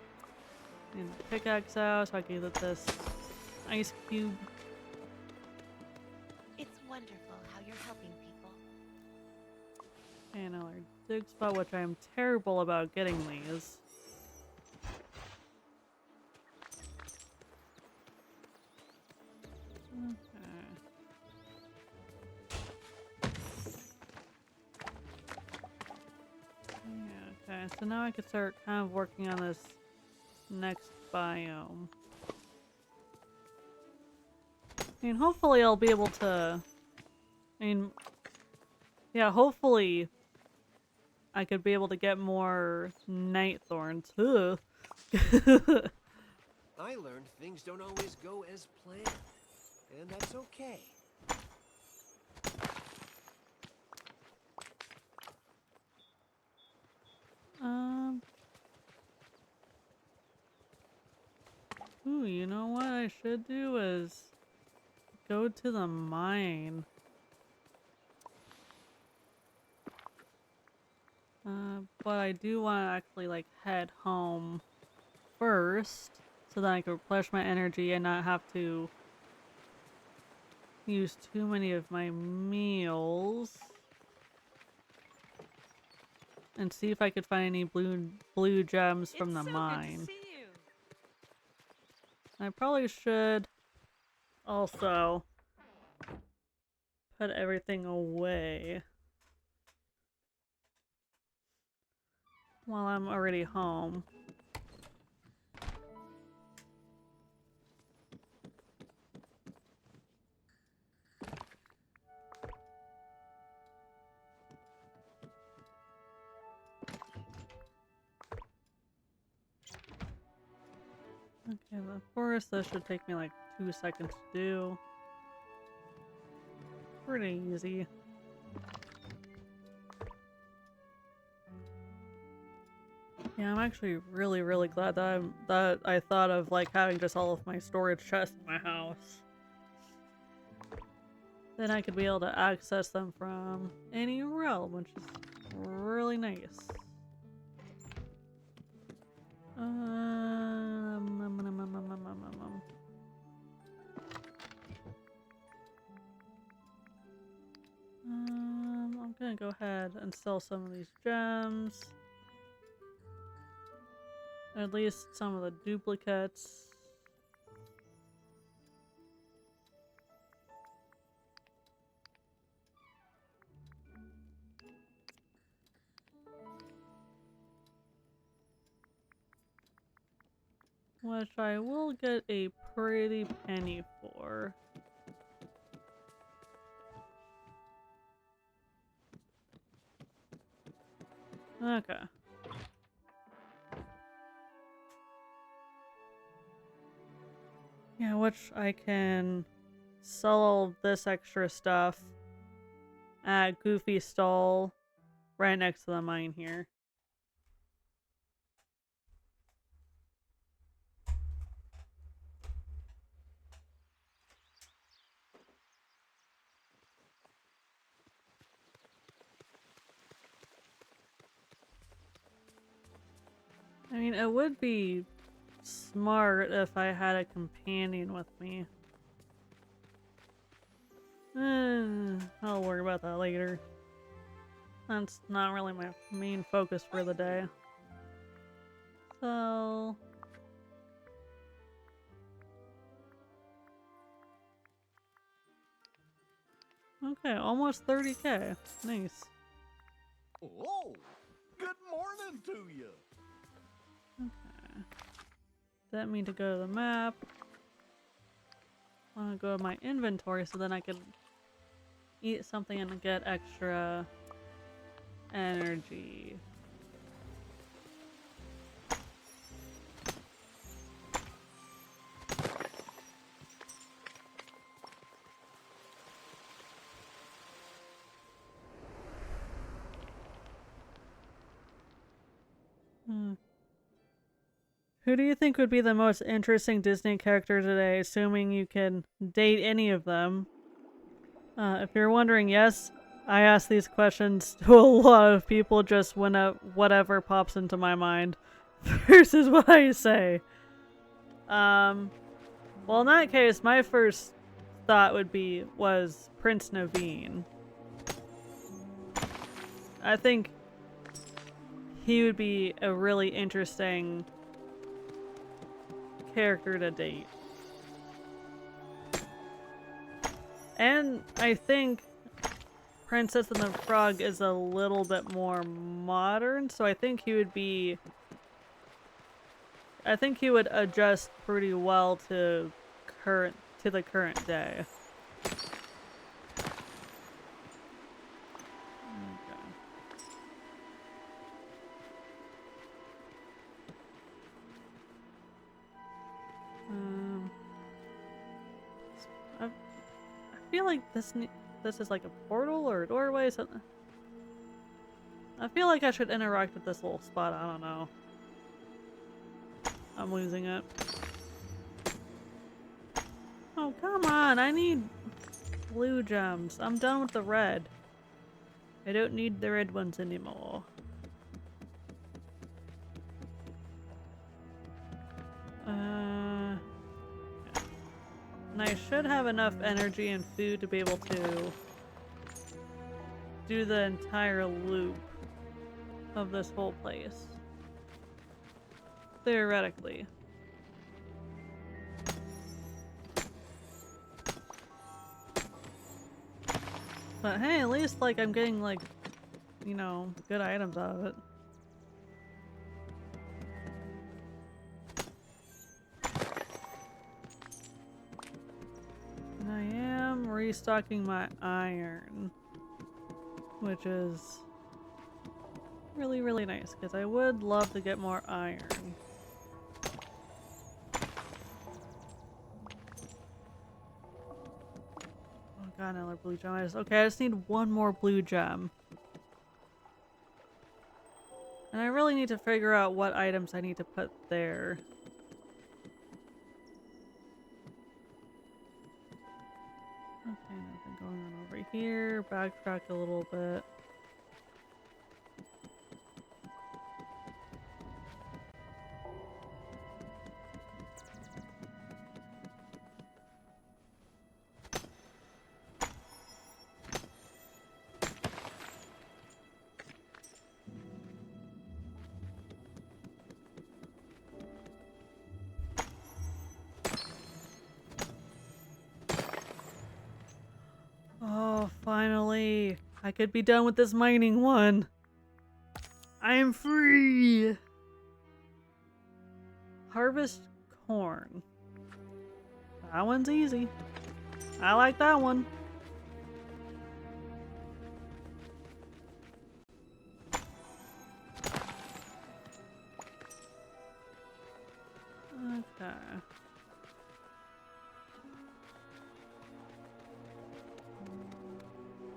Need the pickaxe out so I can get this ice cube. It's wonderful how you're helping people. And another dig spot, which I am terrible about getting these. Okay, so now I can start kind of working on this next biome. I mean, hopefully I'll be able to... I mean, yeah, hopefully I could be able to get more night thorns. Ugh. I learned things don't always go as planned, and that's okay. Ooh, you know what I should do is go to the mine. But I do want to actually like head home first so that I can replenish my energy and not have to use too many of my meals. And see if I could find any blue gems from the mine. I probably should also put everything away while I'm already home. Okay, the forest, that should take me like 2 seconds to do. Pretty easy. Yeah, I'm actually really glad that I thought of like having just all of my storage chests in my house. Then I could be able to access them from any realm, which is really nice. I'm gonna go ahead and sell some of these gems. At least some of the duplicates. Which I will get a pretty penny for. Okay. Yeah, which I can sell all this extra stuff at Goofy Stall right next to the mine here. I mean, it would be smart if I had a companion with me. I'll worry about that later. That's not really my main focus for the day. So... okay, almost 30k. Nice. Oh, good morning to you. Okay. That means to go to the map. I want to go to my inventory so then I can eat something and get extra energy. Who do you think would be the most interesting Disney character today, assuming you can date any of them? If you're wondering, yes, I ask these questions to a lot of people just when whatever pops into my mind versus what I say. Well, in that case, my first thought was Prince Naveen. I think he would be a really interesting character to date. And I think Princess and the Frog is a little bit more modern, so I think he would adjust pretty well to the current day. I feel like this is like a portal or a doorway or something. I feel like I should interact with this little spot. I don't know. I'm losing it. Oh, come on. I need blue gems. I'm done with the red. I don't need the red ones anymore. And I should have enough energy and food to be able to do the entire loop of this whole place. Theoretically. But hey, at least like I'm getting like, you know, good items out of it. And I am restocking my iron, which is really, really nice because I would love to get more iron. Oh god, another blue gem. Okay, I just need one more blue gem. And I really need to figure out what items I need to put there. Okay, nothing going on over here. Backtrack a little bit. Oh, finally! I could be done with this mining one. I am free! Harvest corn. That one's easy. I like that one. Okay.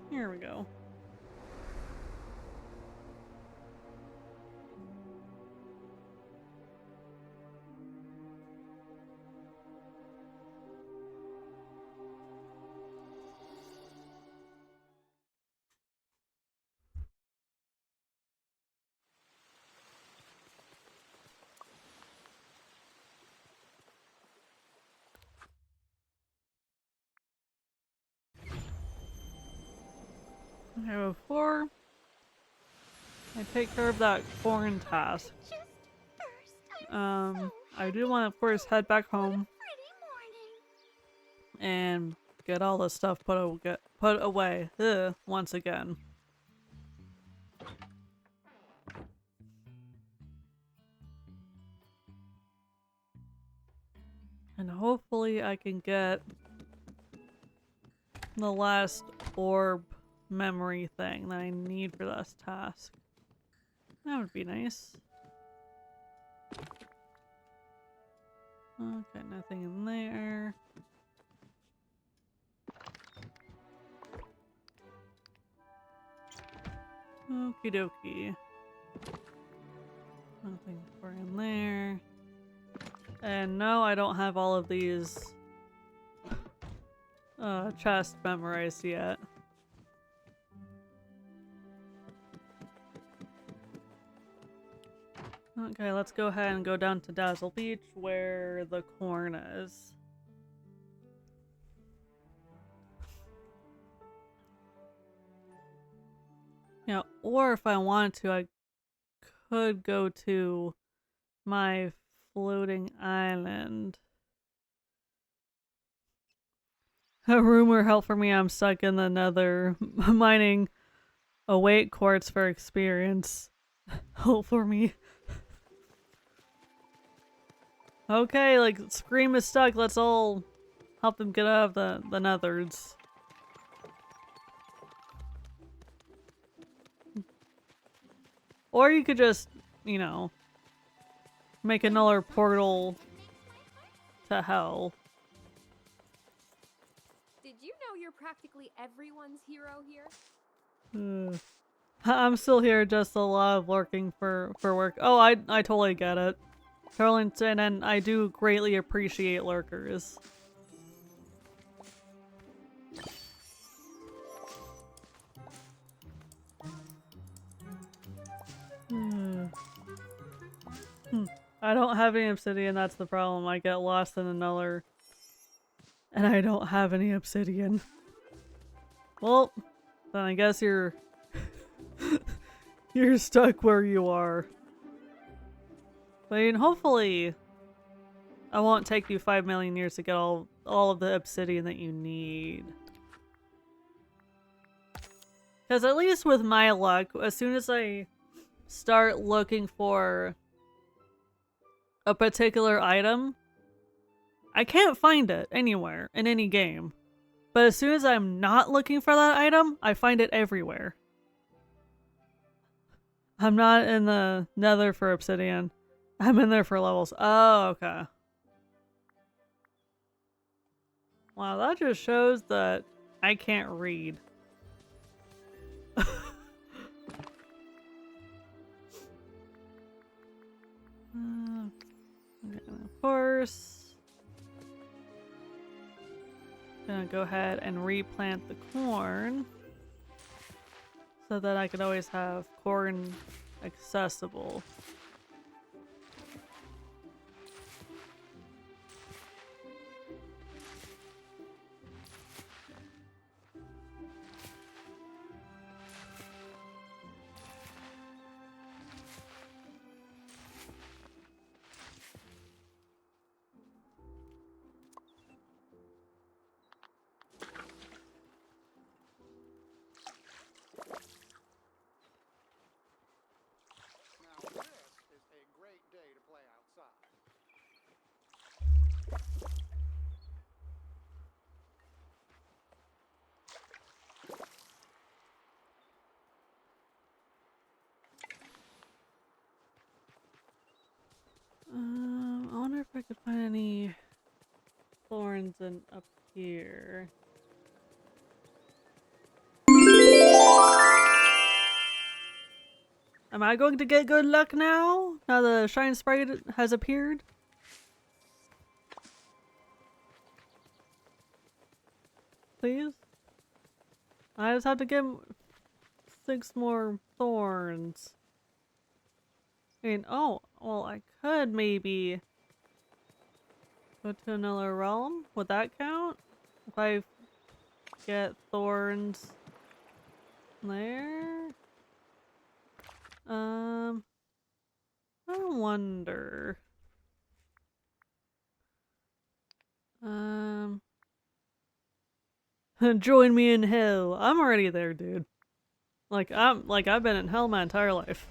Here we go. Okay, before I take care of that corn task, I do want to, of course, head back home and get all this stuff put away once again. And hopefully I can get the last orb memory thing that I need for this task. That would be nice. Okay, nothing in there. Okie dokie. Nothing for in there. And no, I don't have all of these chests memorized yet. Okay, let's go ahead and go down to Dazzle Beach where the corn is. Yeah, or if I wanted to, I could go to my floating island. A rumor help for me, I'm stuck in the nether mining await quartz for experience. Help for me. Okay, like Scream is stuck, let's all help him get out of the nethers. Or you could just, you know, make another portal to hell. Did you know you're practically everyone's hero here? I'm still here, just a lot of lurking for work. Oh, I totally get it. Turlington, and I do greatly appreciate lurkers. I don't have any obsidian, that's the problem. I get lost in another... And I don't have any obsidian. Well, then I guess you're... you're stuck where you are. But I mean, hopefully... I won't take you 5 million years to get all of the obsidian that you need. Because at least with my luck, as soon as I start looking for a particular item, I can't find it anywhere in any game. But as soon as I'm not looking for that item, I find it everywhere. I'm not in the nether for obsidian. I'm in there for levels. Oh, okay. Wow, that just shows that I can't read. Okay, of course. Gonna go ahead and replant the corn so that I could always have corn accessible. Now this is a great day to play outside. I wonder if I could find any thorns in up here. Am I going to get good luck now? Now the shine sprite has appeared? Please? I just have to get 6 more thorns. I mean, oh, well, I could maybe go to another realm. Would that count? If I get thorns there? I wonder. Join me in hell. I'm already there, dude. I've been in hell my entire life.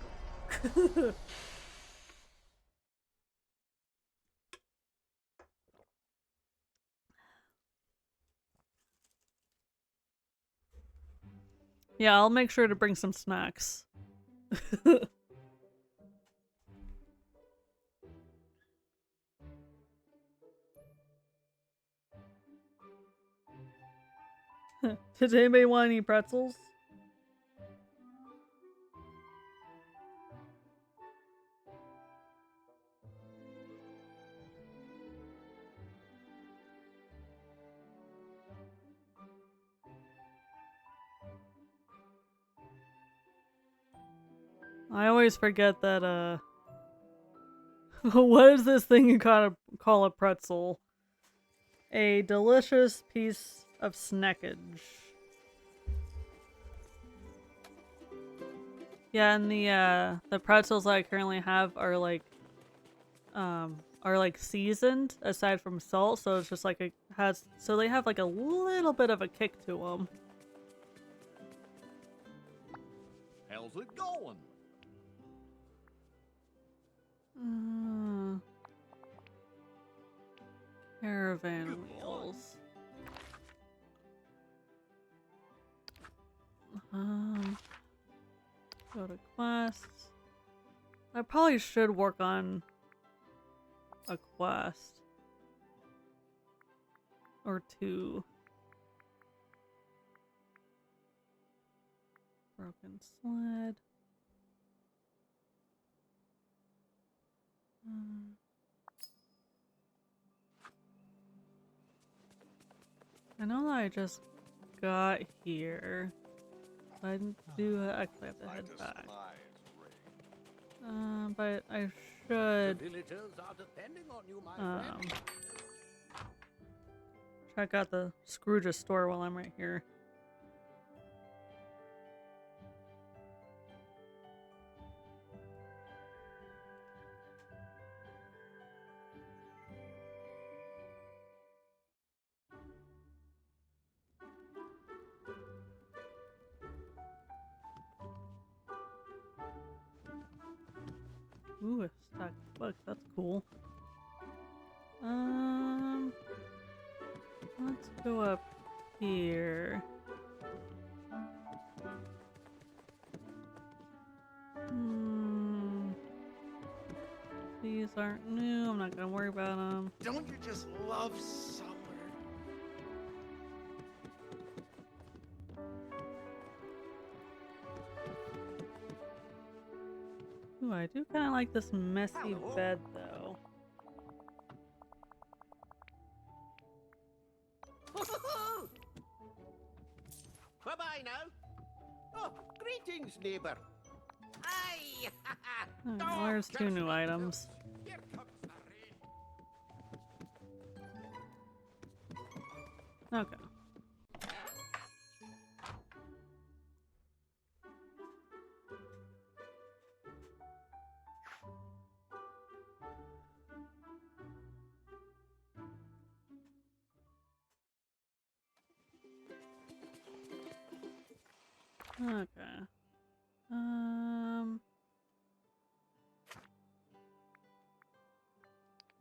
Yeah, I'll make sure to bring some snacks. Does anybody want any pretzels? I always forget that, What is this thing you call a pretzel? A delicious piece of snackage. Yeah, and the pretzels I currently have are like seasoned aside from salt, so it's just like so they have like a little bit of a kick to them. How's it going? Caravan Good wheels. Go to quests. I probably should work on a quest or two. Broken sled. I know that I just got here. I do actually have to head back. But I should Villagers are depending on you, my friend. check out the Scrooge's store while I'm right here. Ooh, a stack of books. That's cool. Let's go up here. These aren't new. I'm not gonna worry about them. Don't you just love summer? Ooh, I do kind of like this messy bed, though. Bye-bye now. Oh, greetings, neighbor. Aye. Oh, there's two new items. Here comes the rain. Okay. Okay.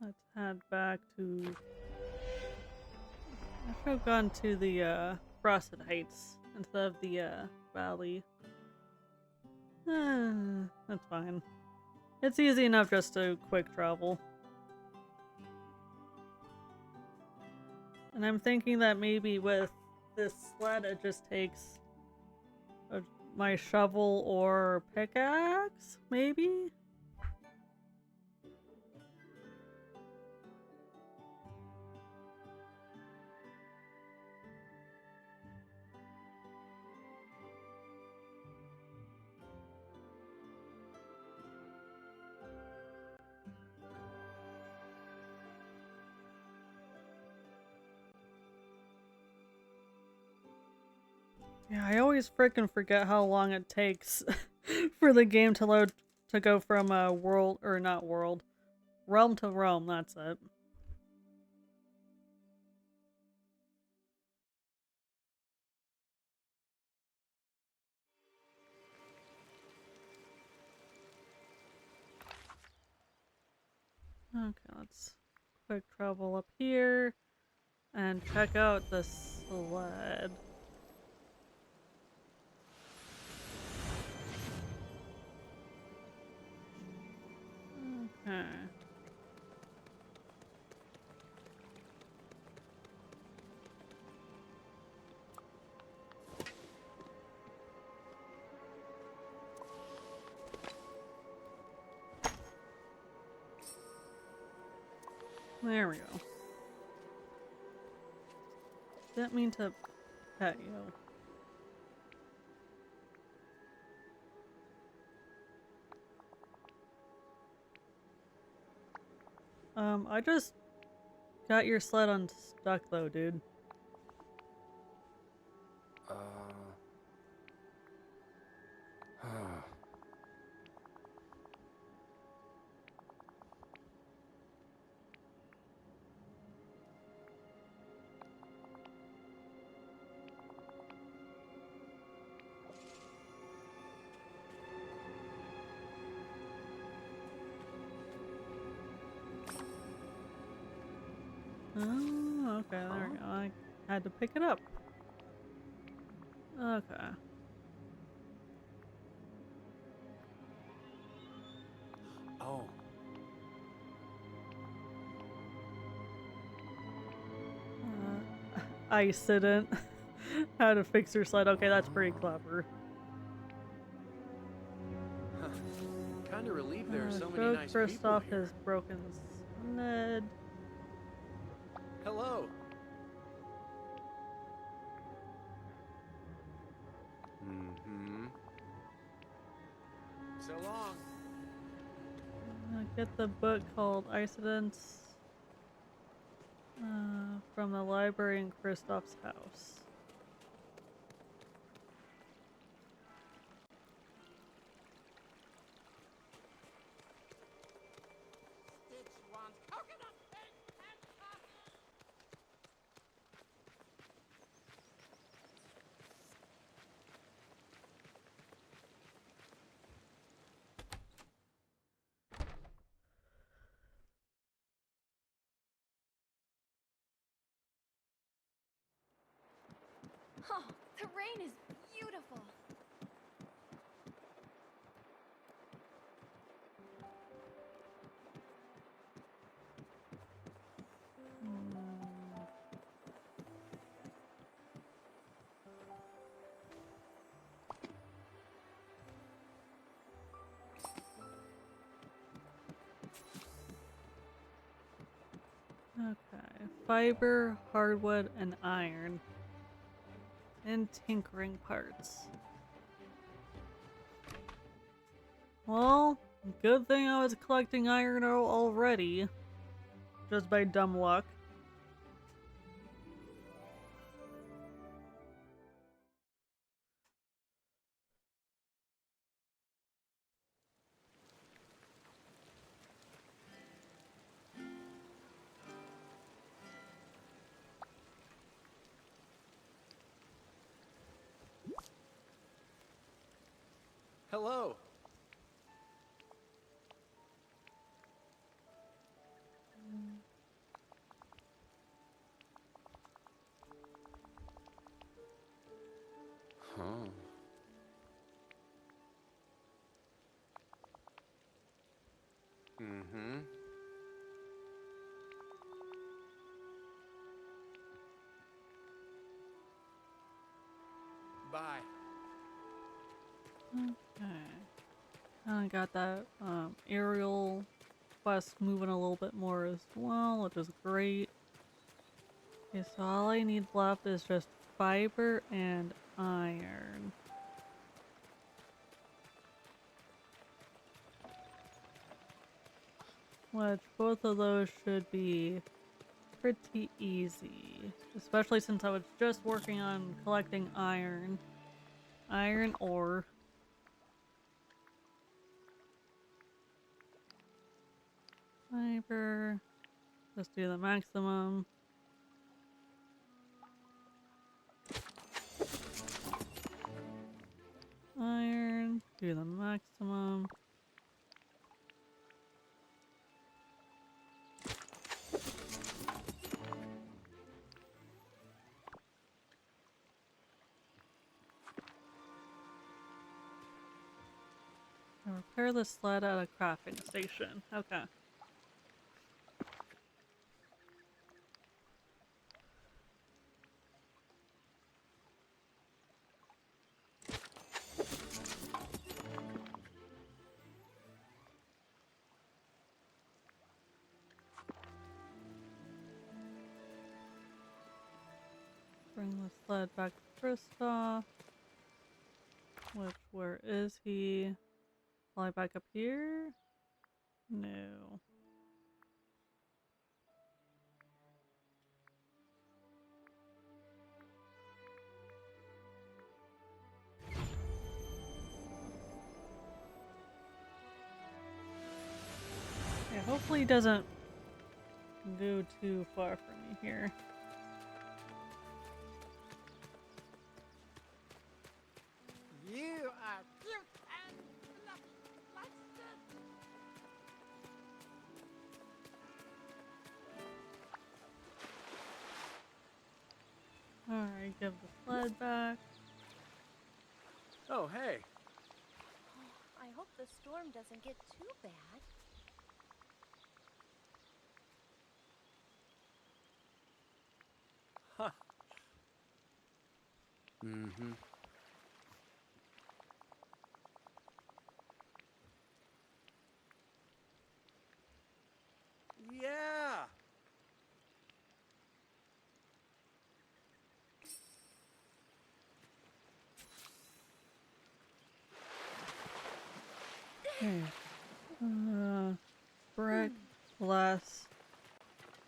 Let's head back to... I should have gone to the Frosted Heights instead of the valley. That's fine. It's easy enough just to quick travel. And I'm thinking that maybe with this sled it just takes my shovel or pickaxe, maybe? Yeah, I always frickin' forget how long it takes for the game to load to go from realm to realm, that's it. Okay, let's quick travel up here and check out the sled. Okay. There we go. Didn't mean to pet you. I just got your sled unstuck though, dude. Oh, okay, there we go. I had to pick it up. Okay. Oh. Accident. How to fix your sled. Okay, that's pretty clever. Huh. Kind of relieved there are so many Showed nice people Kristoff here. his broken sled. Hello. Mm-hmm. So long. Get the book called Accidents from the library in Kristoff's house. Oh, the rain is beautiful. Okay. Fiber, hardwood, and iron. And tinkering parts. Well, good thing I was collecting iron already. Just by dumb luck. Hello. Huh. Mm-hmm. Bye. Okay. I got that aerial quest moving a little bit more as well, which is great. Okay, so all I need left is just fiber and iron. Which both of those should be pretty easy. Especially since I was just working on collecting iron. Iron ore. Fiber. Just do the maximum. Iron. Do the maximum. And repair the sled at a crafting station. Okay. Bring the sled back to Kristoff. Which, where is he? Fly back up here? No. Hopefully he doesn't go too far from me here. You are cute and fluffy. Alright, give the sled back. Oh, hey. I hope the storm doesn't get too bad. Huh. Mm-hmm. Yeah. Okay. Brick, glass,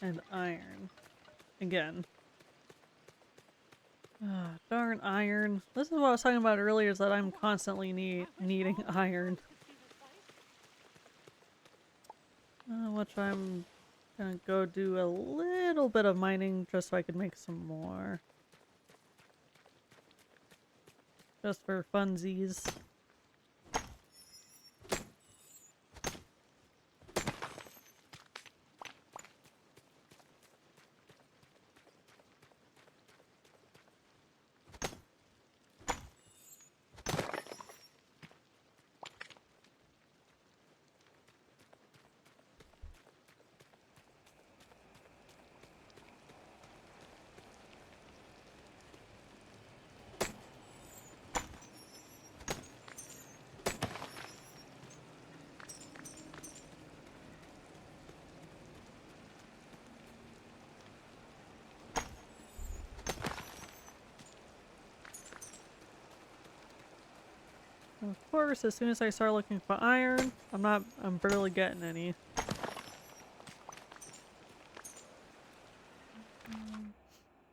and iron. Again. Darn iron. This is what I was talking about earlier, is that I'm constantly needing iron. Which I'm gonna go do a little bit of mining just so I can make some more. Just for funsies. Of course, as soon as I start looking for iron, I'm barely getting any.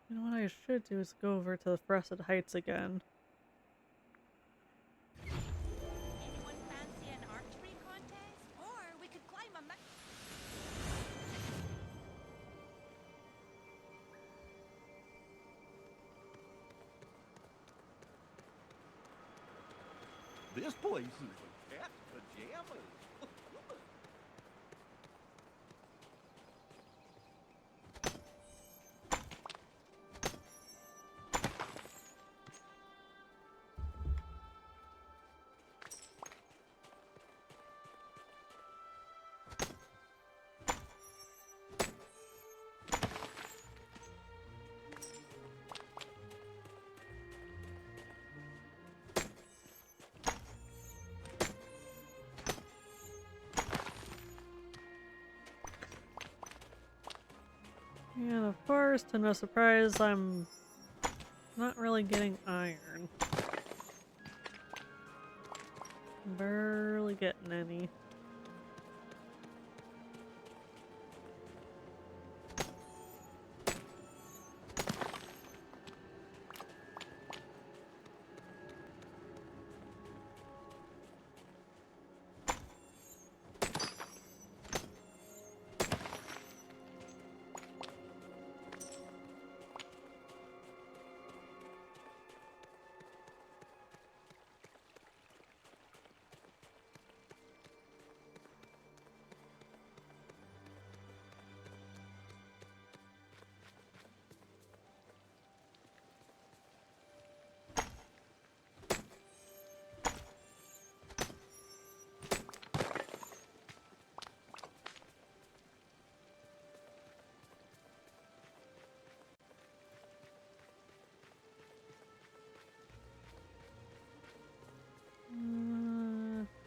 You know what I should do is go over to the Forested Heights again. Anyone fancy an archery contest? Or we could climb a This place is a cat's pajamas. And of course, to no surprise, I'm not really getting iron. Barely getting any.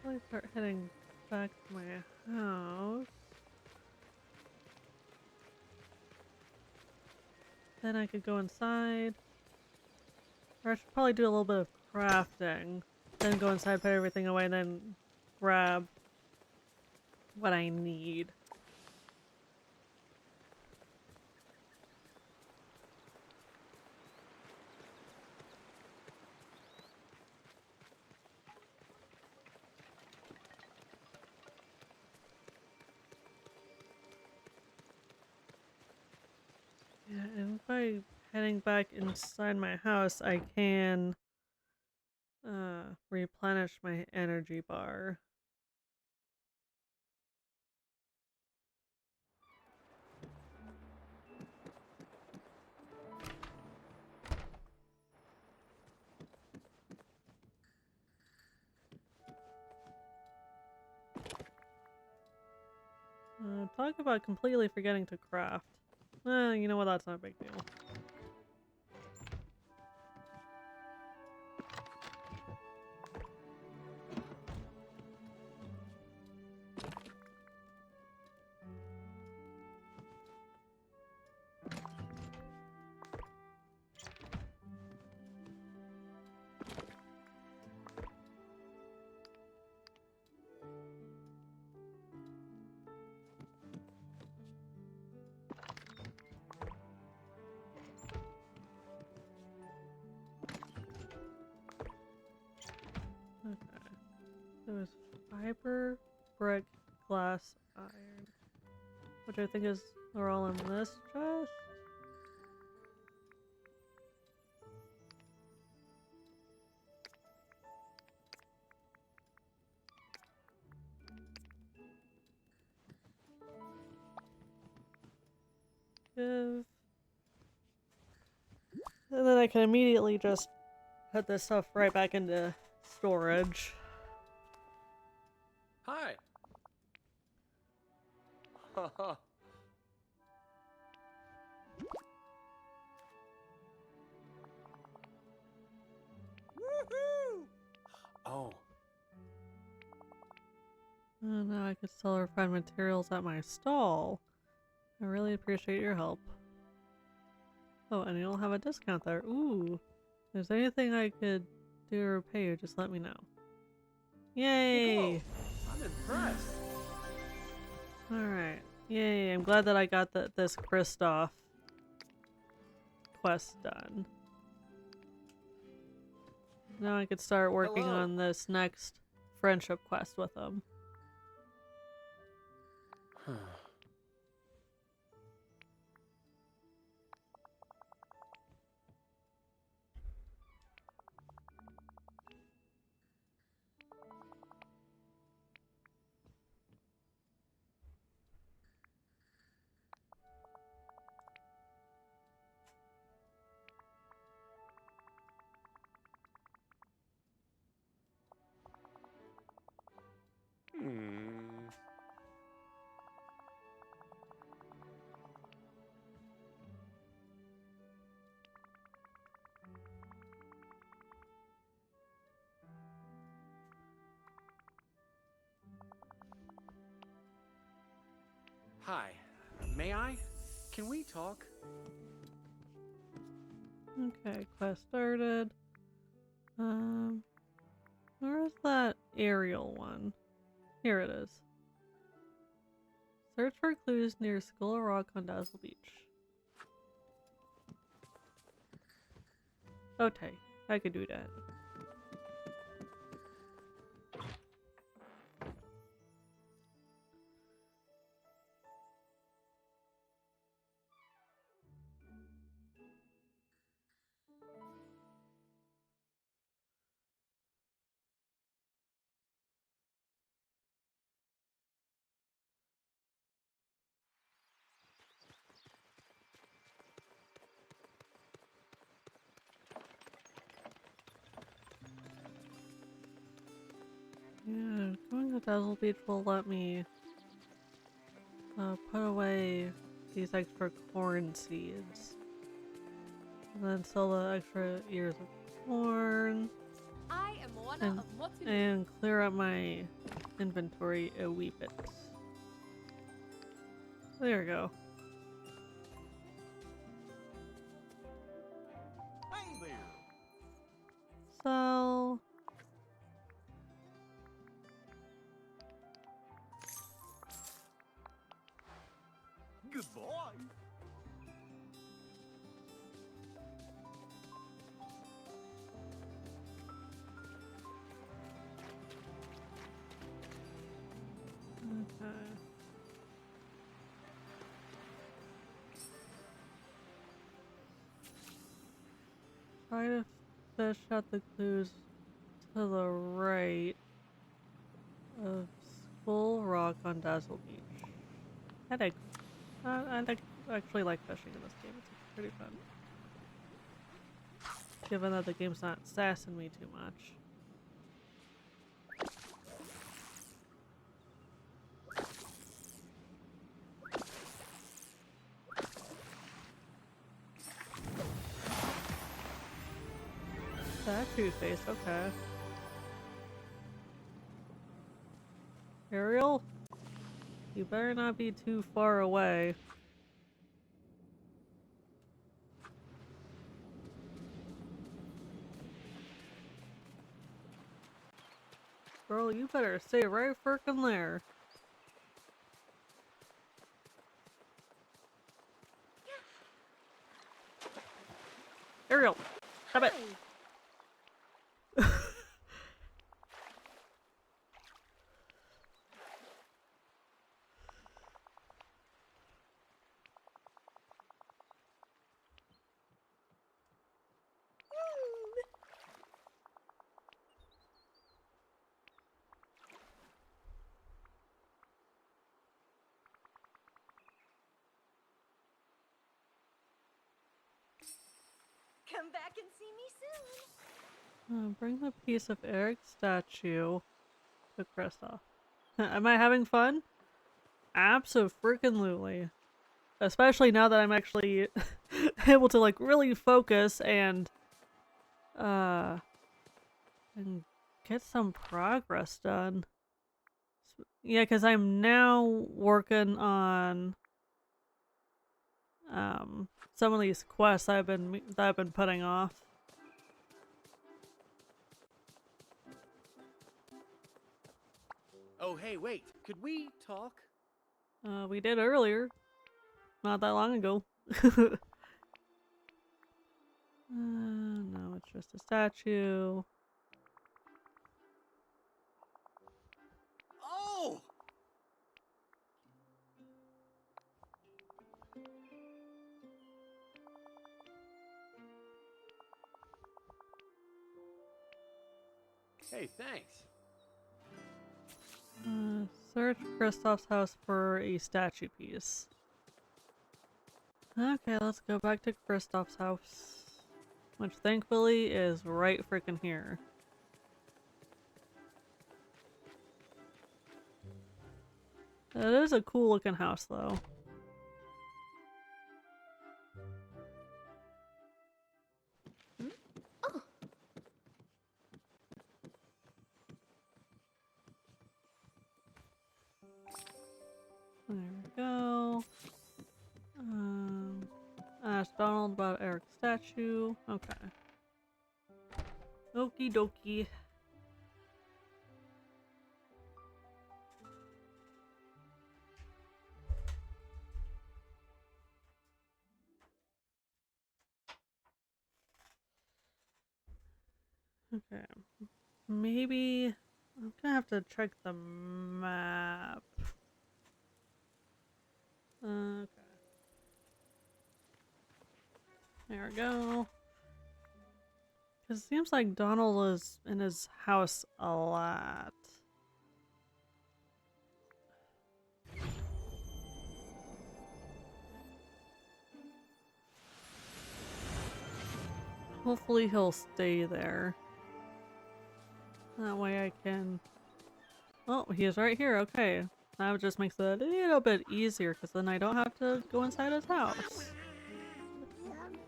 Probably start heading back to my house. Then I could go inside. Or I should probably do a little bit of crafting. Then go inside, put everything away, and then grab what I need. heading back inside my house, I can replenish my energy bar. Talk about completely forgetting to craft. You know what? That's not a big deal. Okay. There was fiber, brick, glass, iron. Which I think are all in this chest. Give. And then I can immediately just put this stuff right back into storage. Hi. Haha. Woohoo! Oh. Oh, now I can sell refined materials at my stall. I really appreciate your help. Oh, and you'll have a discount there. Ooh. If there's anything I could do to repay you, just let me know. Yay! Whoa, I'm impressed. Alright. Yay, I'm glad that I got this Kristoff quest done. Now I could start working Hello. on this next friendship quest with him. Hi. May I? Can we talk? Okay, quest started. Where's that aerial one? Here it is. Search for clues near Skull Rock on Dazzle Beach. Okay, I could do that. Yeah, going to Dazzle Beach will let me put away these extra corn seeds. And then sell the extra ears of corn. I am one of what to do. And clear up my inventory a wee bit. There we go. Hey there. Sell. Goodbye. Okay. Try to fish out the clues to the right of Skull Rock on Dazzle Beach. I actually like fishing in this game. It's pretty fun. Given that the game's not sassing me too much. Statue face, okay. Ariel? You better not be too far away. Girl, you better stay right frickin' there. Ariel! Stop it! Come back and see me soon. Bring the piece of Eric's statue to Kristoff. Am I having fun? Abso-freaking-lutely. Especially now that I'm actually able to like really focus and get some progress done. Yeah, because I'm now working on some of these quests that I've been putting off. Oh, hey, wait. Could we talk? We did earlier. Not that long ago. No, it's just a statue. Oh! Hey, thanks. Search Kristoff's house for a statue piece. Okay, let's go back to Kristoff's house. Which thankfully is right freaking here. It is a cool looking house though. There we go. Ask Donald about Eric's statue. Okay. Okie dokie. Okay. Maybe I'm gonna have to check the map. Okay. There we go. Because it seems like Donald is in his house a lot. Hopefully he'll stay there. That way I can... Oh, he is right here. Okay. That just makes it a little bit easier because then I don't have to go inside his house.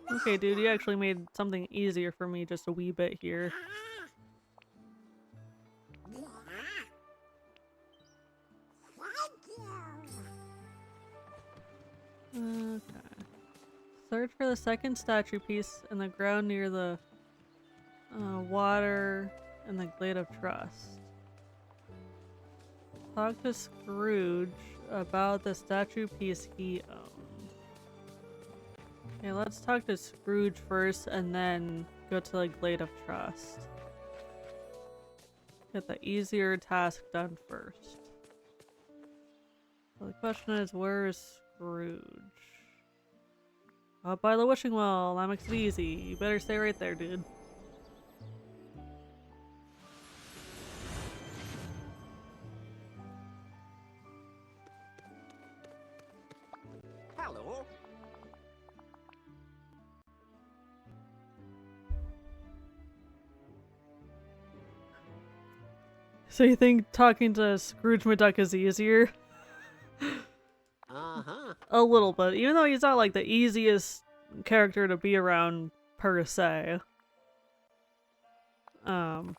Okay, dude, you actually made something easier for me just a wee bit here. Okay. Search for the second statue piece in the ground near the water and the Glade of Trust. Talk to Scrooge about the statue piece he owned. Okay, let's talk to Scrooge first and then go to the Glade of Trust. Get the easier task done first. So the question is, where is Scrooge? Up by the wishing well. That makes it easy. You better stay right there, dude. Hello. So you think talking to Scrooge McDuck is easier? Uh-huh. A little bit, even though he's not like the easiest character to be around per se. But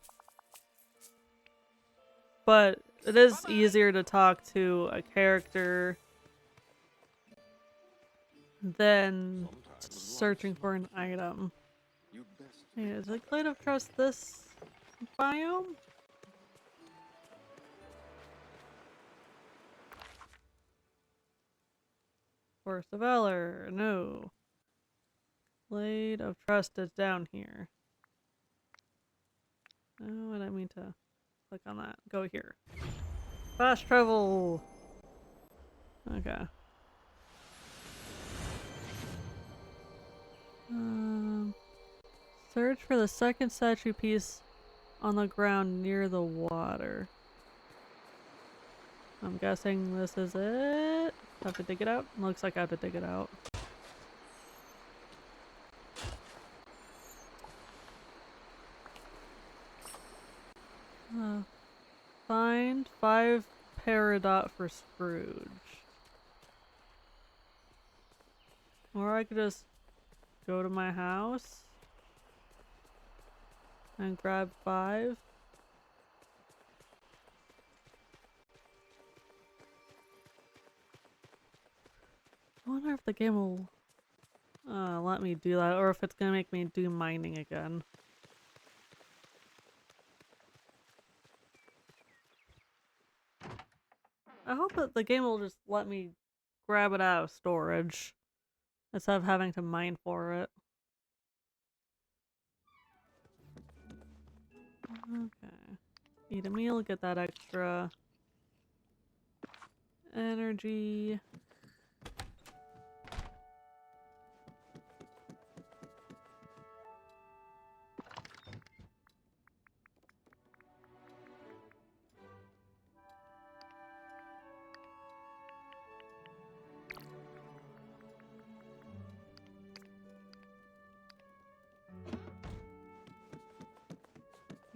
it is easier to talk to a character than searching for an item. Hey, is it Glade of Trust this biome? Forest of Valor, no. Blade of Trust is down here. Oh, I didn't mean to click on that. Go here. Fast travel! Okay. Search for the second statue piece on the ground near the water. I'm guessing this is it. Have to dig it out? Looks like I have to dig it out. Find 5 Peridot for Scrooge. Or I could just go to my house and grab 5. I wonder if the game will let me do that, or if it's gonna make me do mining again. I hope that the game will just let me grab it out of storage instead of having to mine for it. Okay. Eat a meal, get that extra energy.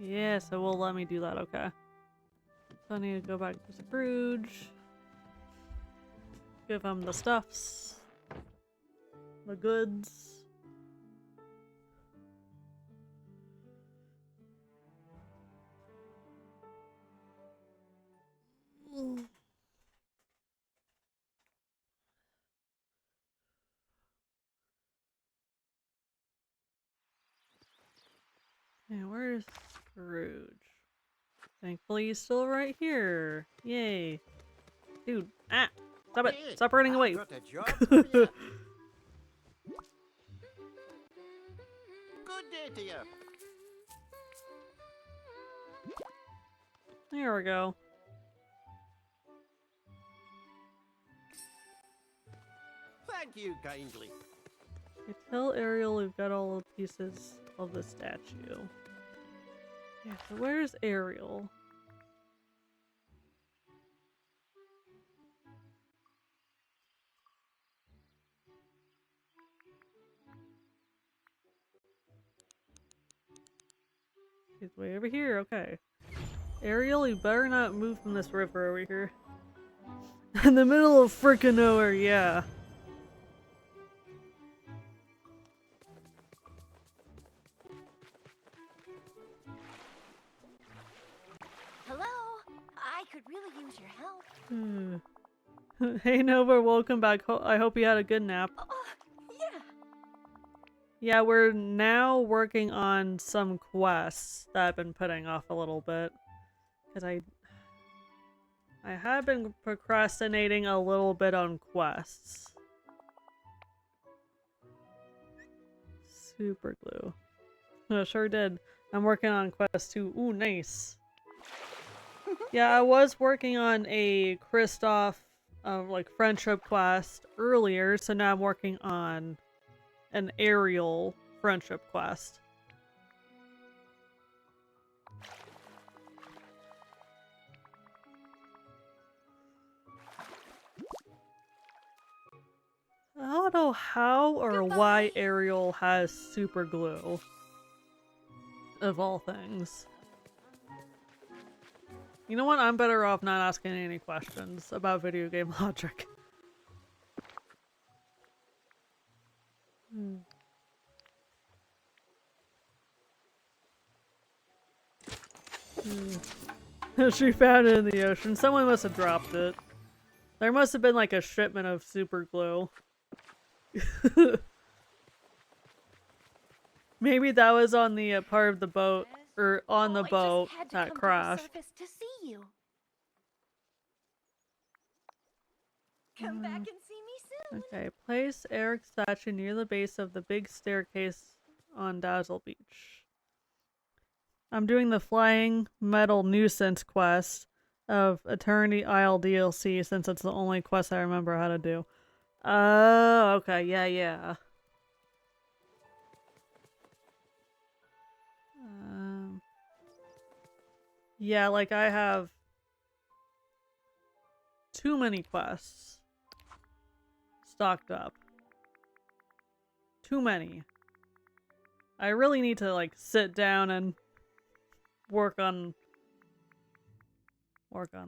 Yeah, so it will let me do that, okay. So I need to go back to Scrooge. Give him the stuffs. The goods. Yeah, where's Scrooge? Thankfully he's still right here. Yay. Dude, stop it. Hey, Stop running away. Got a job for you. Good day to you. There we go. Thank you kindly. Okay, tell Ariel we've got all the pieces of the statue. Yeah, so where's Ariel? She's way over here, okay. Ariel, you better not move from this river over here. In the middle of frickin' nowhere, yeah. Hello? I could really use your help. Hey Nova, welcome back. I hope you had a good nap. Yeah. Yeah, we're now working on some quests that I've been putting off a little bit. Because I have been procrastinating a little bit on quests. Super glue. No, sure did. I'm working on quest 2. Ooh, nice. Yeah, I was working on a Kristoff like friendship quest earlier, so now I'm working on an Ariel friendship quest. I don't know how or why Ariel has super glue. Of all things. You know what? I'm better off not asking any questions about video game logic. She found it in the ocean. Someone must have dropped it. There must have been like a shipment of super glue. Maybe that was on the part of the boat, or on the boat that crashed. To see you. Come back and see me soon. Okay, place Eric's statue near the base of the big staircase on Dazzle Beach. I'm doing the Flying Metal Nuisance quest of Eternity Isle DLC since it's the only quest I remember how to do. Oh, okay, yeah. Yeah, like I have too many quests stocked up. Too many. I really need to like sit down and work on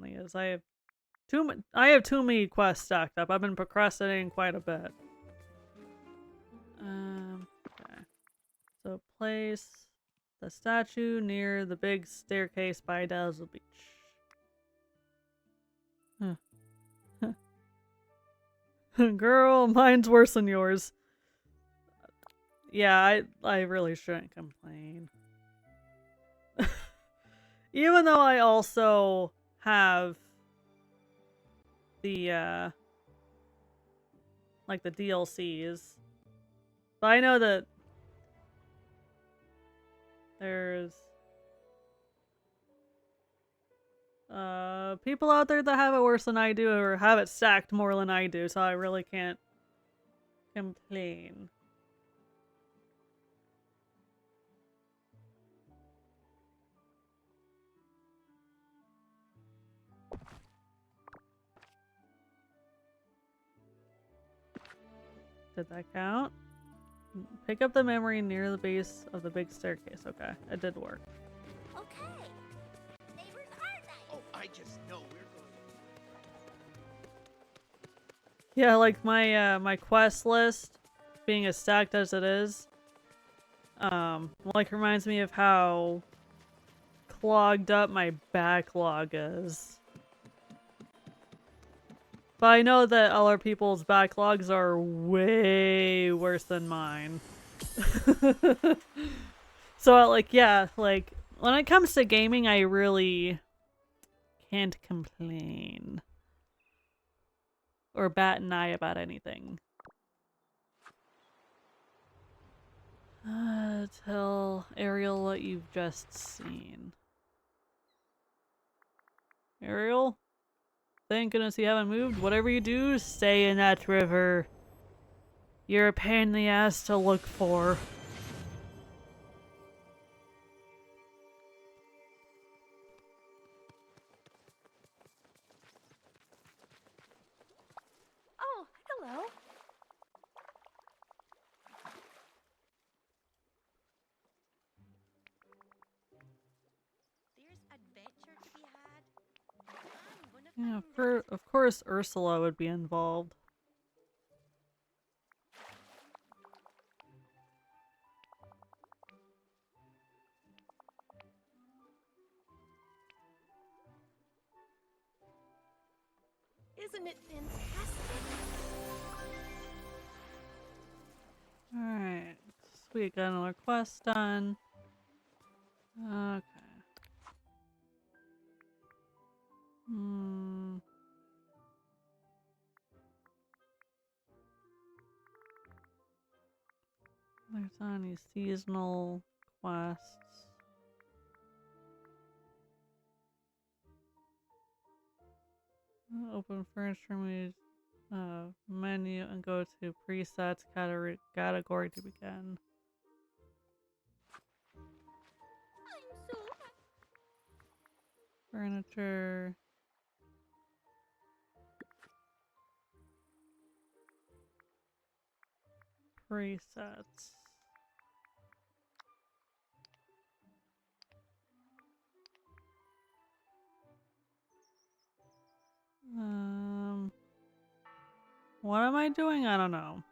these. I have too many quests stacked up. I've been procrastinating quite a bit. Okay. So place the statue near the big staircase by Dazzle Beach. Girl, mine's worse than yours. Yeah, I really shouldn't complain. Even though I also have the like the DLCs. But I know that there's people out there that have it worse than I do, or have it stacked more than I do, so I really can't complain. Did that count? Pick up the memory near the base of the big staircase. Okay, it did work. Okay. Neighbors are nice. Oh, I just know we're going. Yeah, like my my quest list being as stacked as it is, like reminds me of how clogged up my backlog is. But I know that other people's backlogs are way worse than mine. So like, yeah, like when it comes to gaming, I really can't complain or bat an eye about anything. Tell Ariel what you've just seen. Ariel? Thank goodness you haven't moved. Whatever you do, stay in that river. You're a pain in the ass to look for. Oh, hello. There's adventure to be had. I'm gonna Yeah, find of course Ursula would be involved. Isn't it fantastic? Alright. Sweet, got another quest done. Okay. There's not any seasonal quests. Open furniture moves. Menu and go to presets category to begin. I'm so happy. Furniture. Presets. What am I doing? I don't know.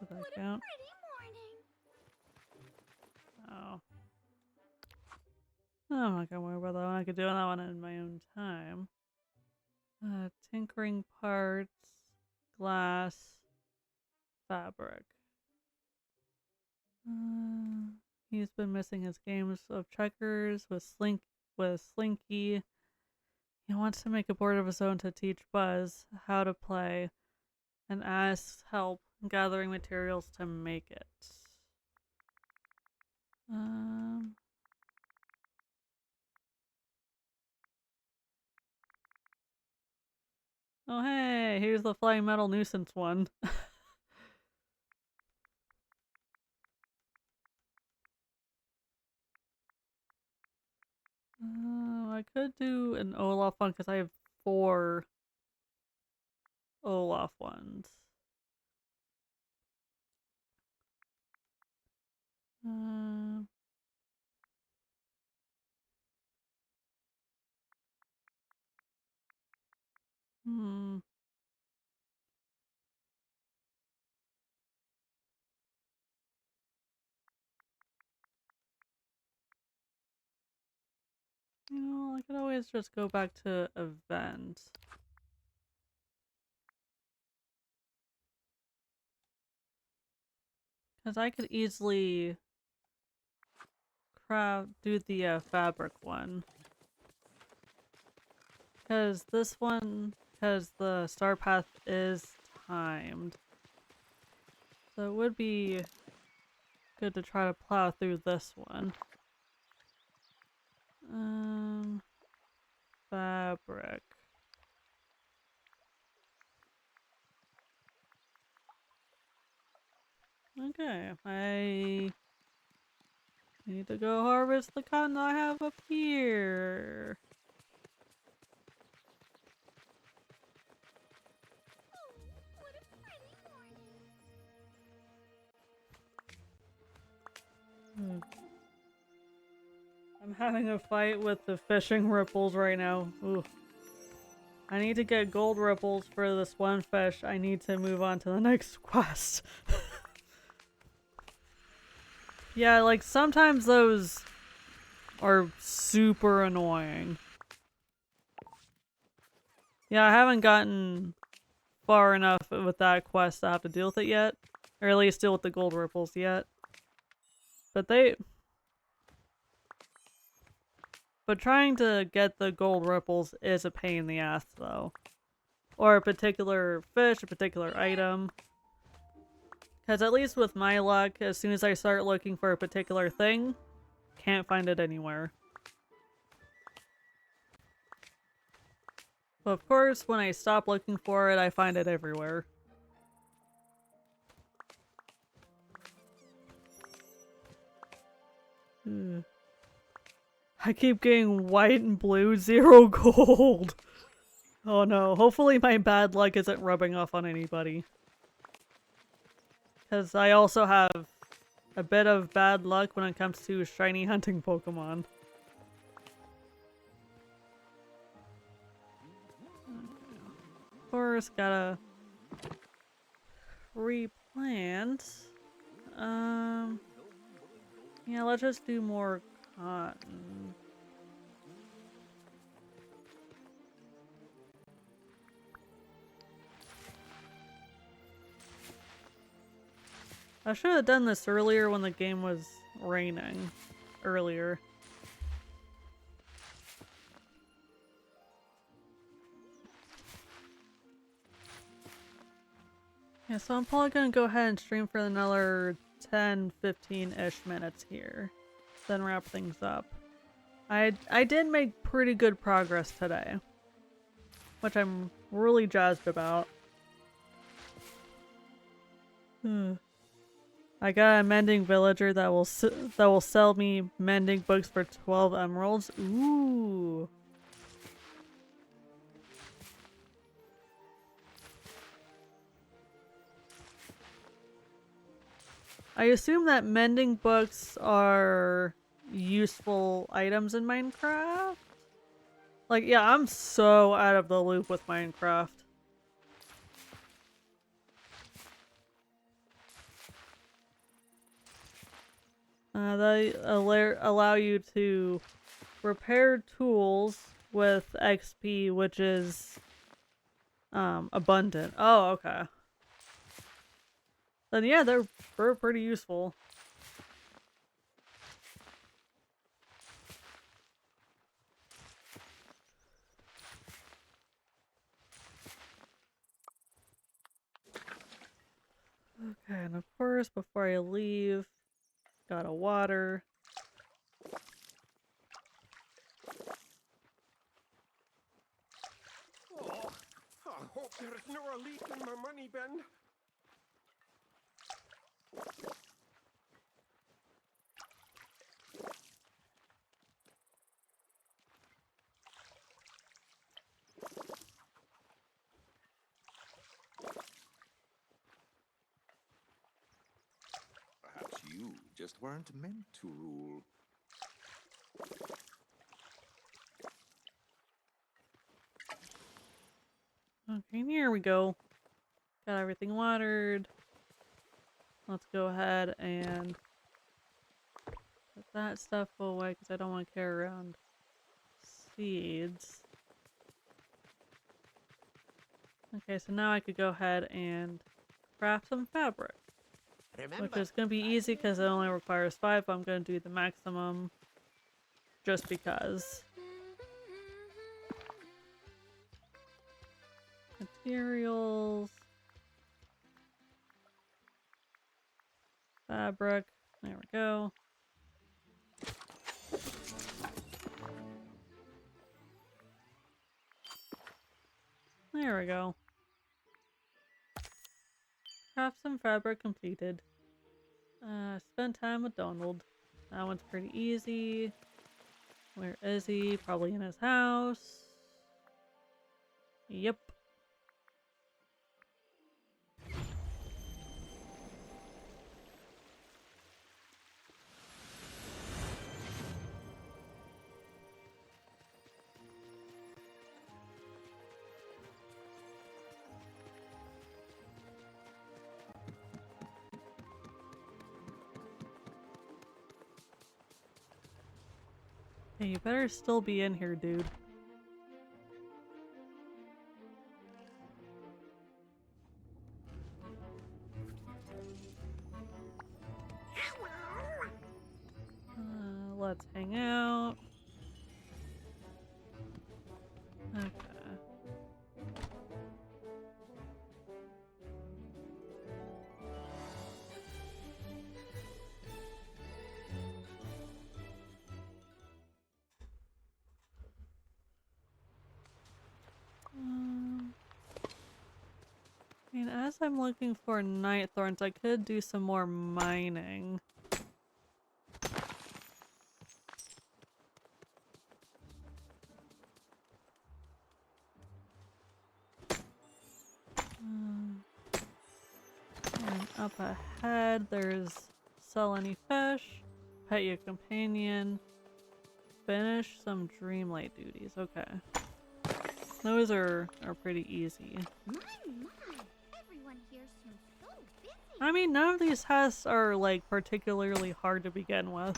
Did that What a count? pretty morning. Oh. I'm not gonna worry about that one. I could do that one in my own time. Tinkering parts, glass, fabric. He's been missing his games of checkers with Slinky. He wants to make a board of his own to teach Buzz how to play and asks help gathering materials to make it. Oh hey, here's the flying metal nuisance one. I could do an Olaf one because I have 4 Olaf ones. Hmm. You know, I could always just go back to event. Because I could easily do the fabric one. Because this one, because the Starpath is timed. So it would be good to try to plow through this one. Fabric. Okay, I need to go harvest the cotton I have up here. Oh, what a pretty morning. I'm having a fight with the fishing ripples right now. Ooh. I need to get gold ripples for this one fish. I need to move on to the next quest. Yeah, like sometimes those are super annoying. Yeah, I haven't gotten far enough with that quest to have to deal with it yet. Or at least deal with the gold ripples yet. But trying to get the gold ripples is a pain in the ass though. Or a particular fish, a particular item. Because at least with my luck, as soon as I start looking for a particular thing, can't find it anywhere. But of course, when I stop looking for it, I find it everywhere. I keep getting white and blue, 0 gold. Oh no, hopefully my bad luck isn't rubbing off on anybody. Because I also have a bit of bad luck when it comes to shiny hunting Pokemon. Of course, gotta replant. Yeah, let's just do more cotton. I should have done this earlier when the game was raining. Earlier. Yeah, so I'm probably gonna go ahead and stream for another 10-15-ish minutes here. Then wrap things up. I did make pretty good progress today, which I'm really jazzed about. I got a mending villager that will sell me mending books for 12 emeralds. Ooh. I assume that mending books are useful items in Minecraft? Like, yeah, I'm so out of the loop with Minecraft. They allow you to repair tools with XP, which is abundant. Oh, okay. Then yeah, they're pretty useful. Okay, and of course, before I leave, gotta water. Oh, I hope there's no leak in my money bin. Perhaps you just weren't meant to rule. Okay, here we go. Got everything watered. Let's go ahead and put that stuff away because I don't want to carry around seeds. Okay, so now I could go ahead and craft some fabric. Which is going to be easy because it only requires 5, but I'm going to do the maximum just because. Materials. Fabric. There we go. There we go. Craft some fabric completed. Spend time with Donald. That one's pretty easy. Where is he? Probably in his house. Yep. Hey, you better still be in here, dude. Let's hang out. Okay. I mean, as I'm looking for night thorns, I could do some more mining. And up ahead, there's sell any fish, pet your companion, finish some Dreamlight duties. Okay. Those are pretty easy. My, everyone here seems so busy. I mean, none of these tasks are, like, particularly hard to begin with.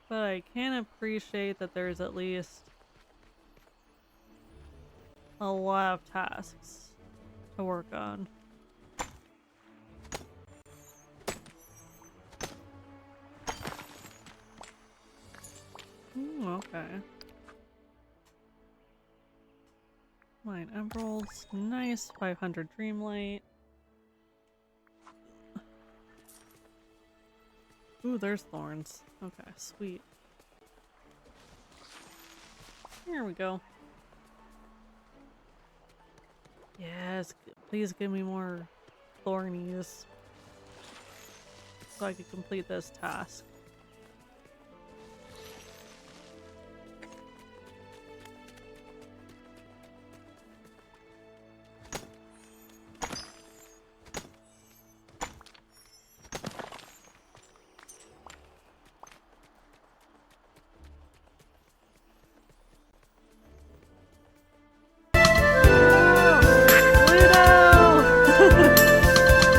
But I can appreciate that there's at least a lot of tasks to work on. Ooh, okay. Mine emeralds. Nice. 500 Dreamlight. Ooh, there's thorns. Okay, sweet. Here we go. Yes, please give me more thornies so I can complete this task.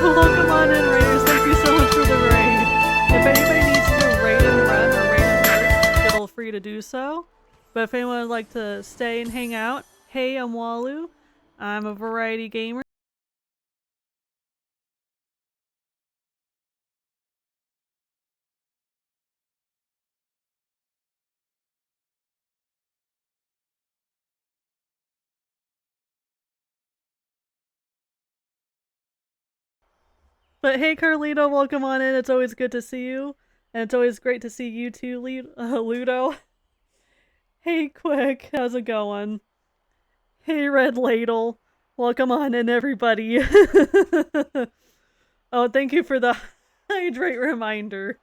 Welcome on in, Raiders. Thank you so much for the raid. If anybody needs to raid and run or raid and merge, feel free to do so. But if anyone would like to stay and hang out, hey, I'm Walu. I'm a variety gamer. But hey, Carlito, welcome on in. It's always good to see you. And it's always great to see you too, Ludo. Hey, Quick, how's it going? Hey, Red Ladle. Welcome on in, everybody. Oh, thank you for the hydrate reminder.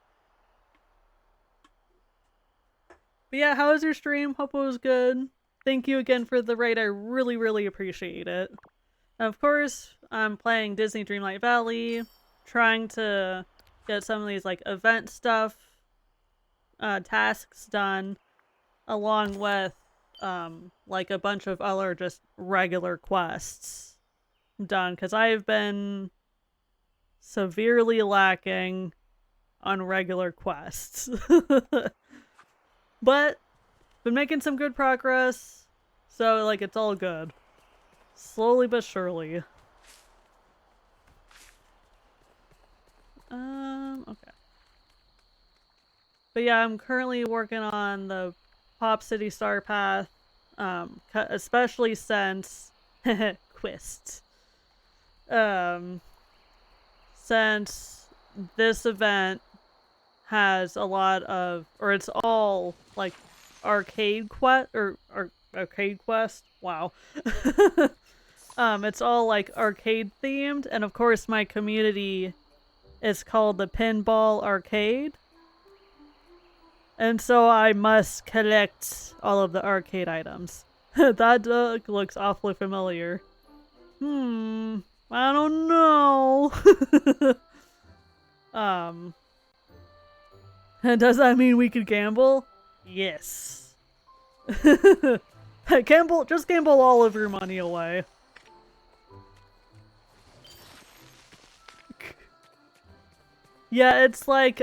But yeah, how was your stream? Hope it was good. Thank you again for the raid. I really, really appreciate it. And of course, I'm playing Disney Dreamlight Valley, trying to get some of these like event stuff, tasks done, along with like a bunch of other just regular quests done, because I've been severely lacking on regular quests. But been making some good progress, so like it's all good. Slowly but surely. Okay. But yeah, I'm currently working on the Pop City Starpath, especially since quests. Since this event has a lot of, or it's all like arcade quest or arcade quest. Wow. It's all like arcade themed, and of course my community is called the Pinball Arcade. And so I must collect all of the arcade items. That duck looks awfully familiar. I don't know. Does that mean we could gamble? Yes. Gamble, just gamble all of your money away. Yeah, it's like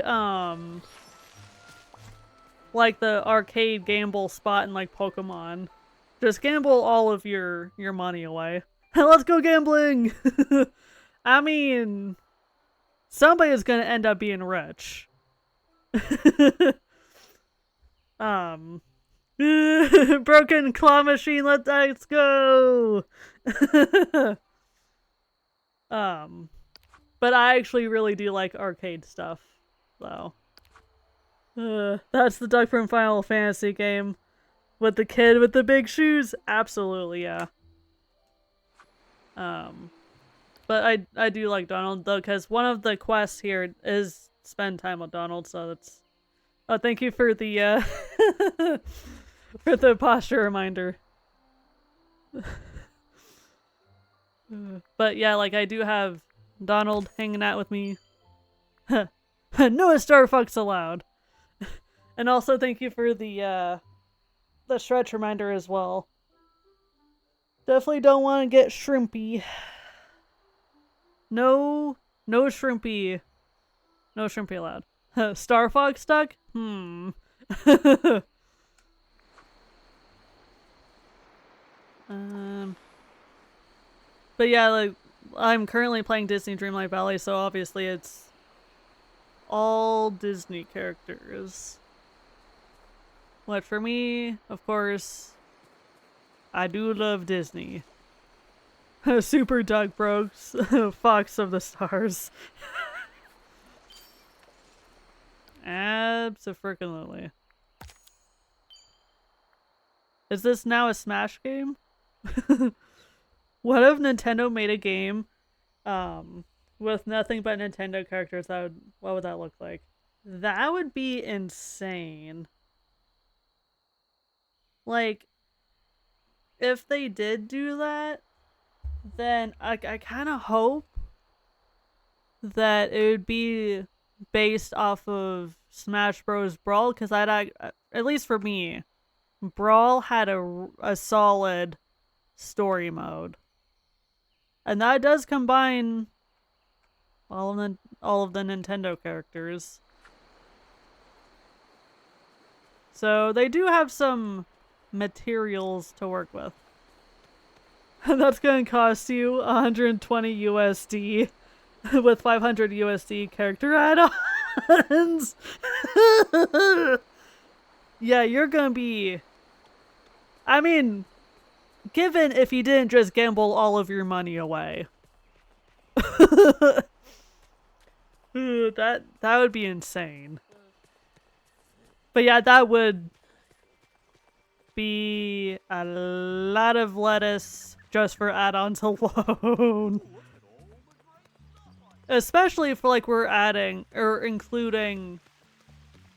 the arcade gamble spot in like Pokemon. Just gamble all of your money away. Let's go gambling! I mean, somebody's gonna end up being rich. Broken claw machine, let's go! But I actually really do like arcade stuff, though. That's the duck from Final Fantasy game. With the kid with the big shoes? Absolutely, yeah. But I do like Donald, though, because one of the quests here is spend time with Donald, so that's... Oh, thank you for the, for the posture reminder. But yeah, like, I do have Donald hanging out with me. No Star Fox allowed. And also thank you for the stretch reminder as well. Definitely don't want to get shrimpy. No shrimpy. No shrimpy allowed. Star Fox stuck? But yeah, like, I'm currently playing Disney Dreamlight Valley, so obviously it's all Disney characters. What for me, of course, I do love Disney. Super Doug Brooks, Fox of the Stars. Abso-freaking-lutely. Is this now a Smash game? What if Nintendo made a game with nothing but Nintendo characters? What would that look like? That would be insane. Like, if they did do that, then I kind of hope that it would be based off of Smash Bros. Brawl, because at least for me, Brawl had a solid story mode. And that does combine all of the Nintendo characters. So they do have some materials to work with. That's going to cost you 120 USD with 500 USD character add-ons. Yeah, you're going to be... I mean, given if you didn't just gamble all of your money away. That would be insane. But yeah, that would be a lot of lettuce just for add-ons alone. Especially if like we're adding or including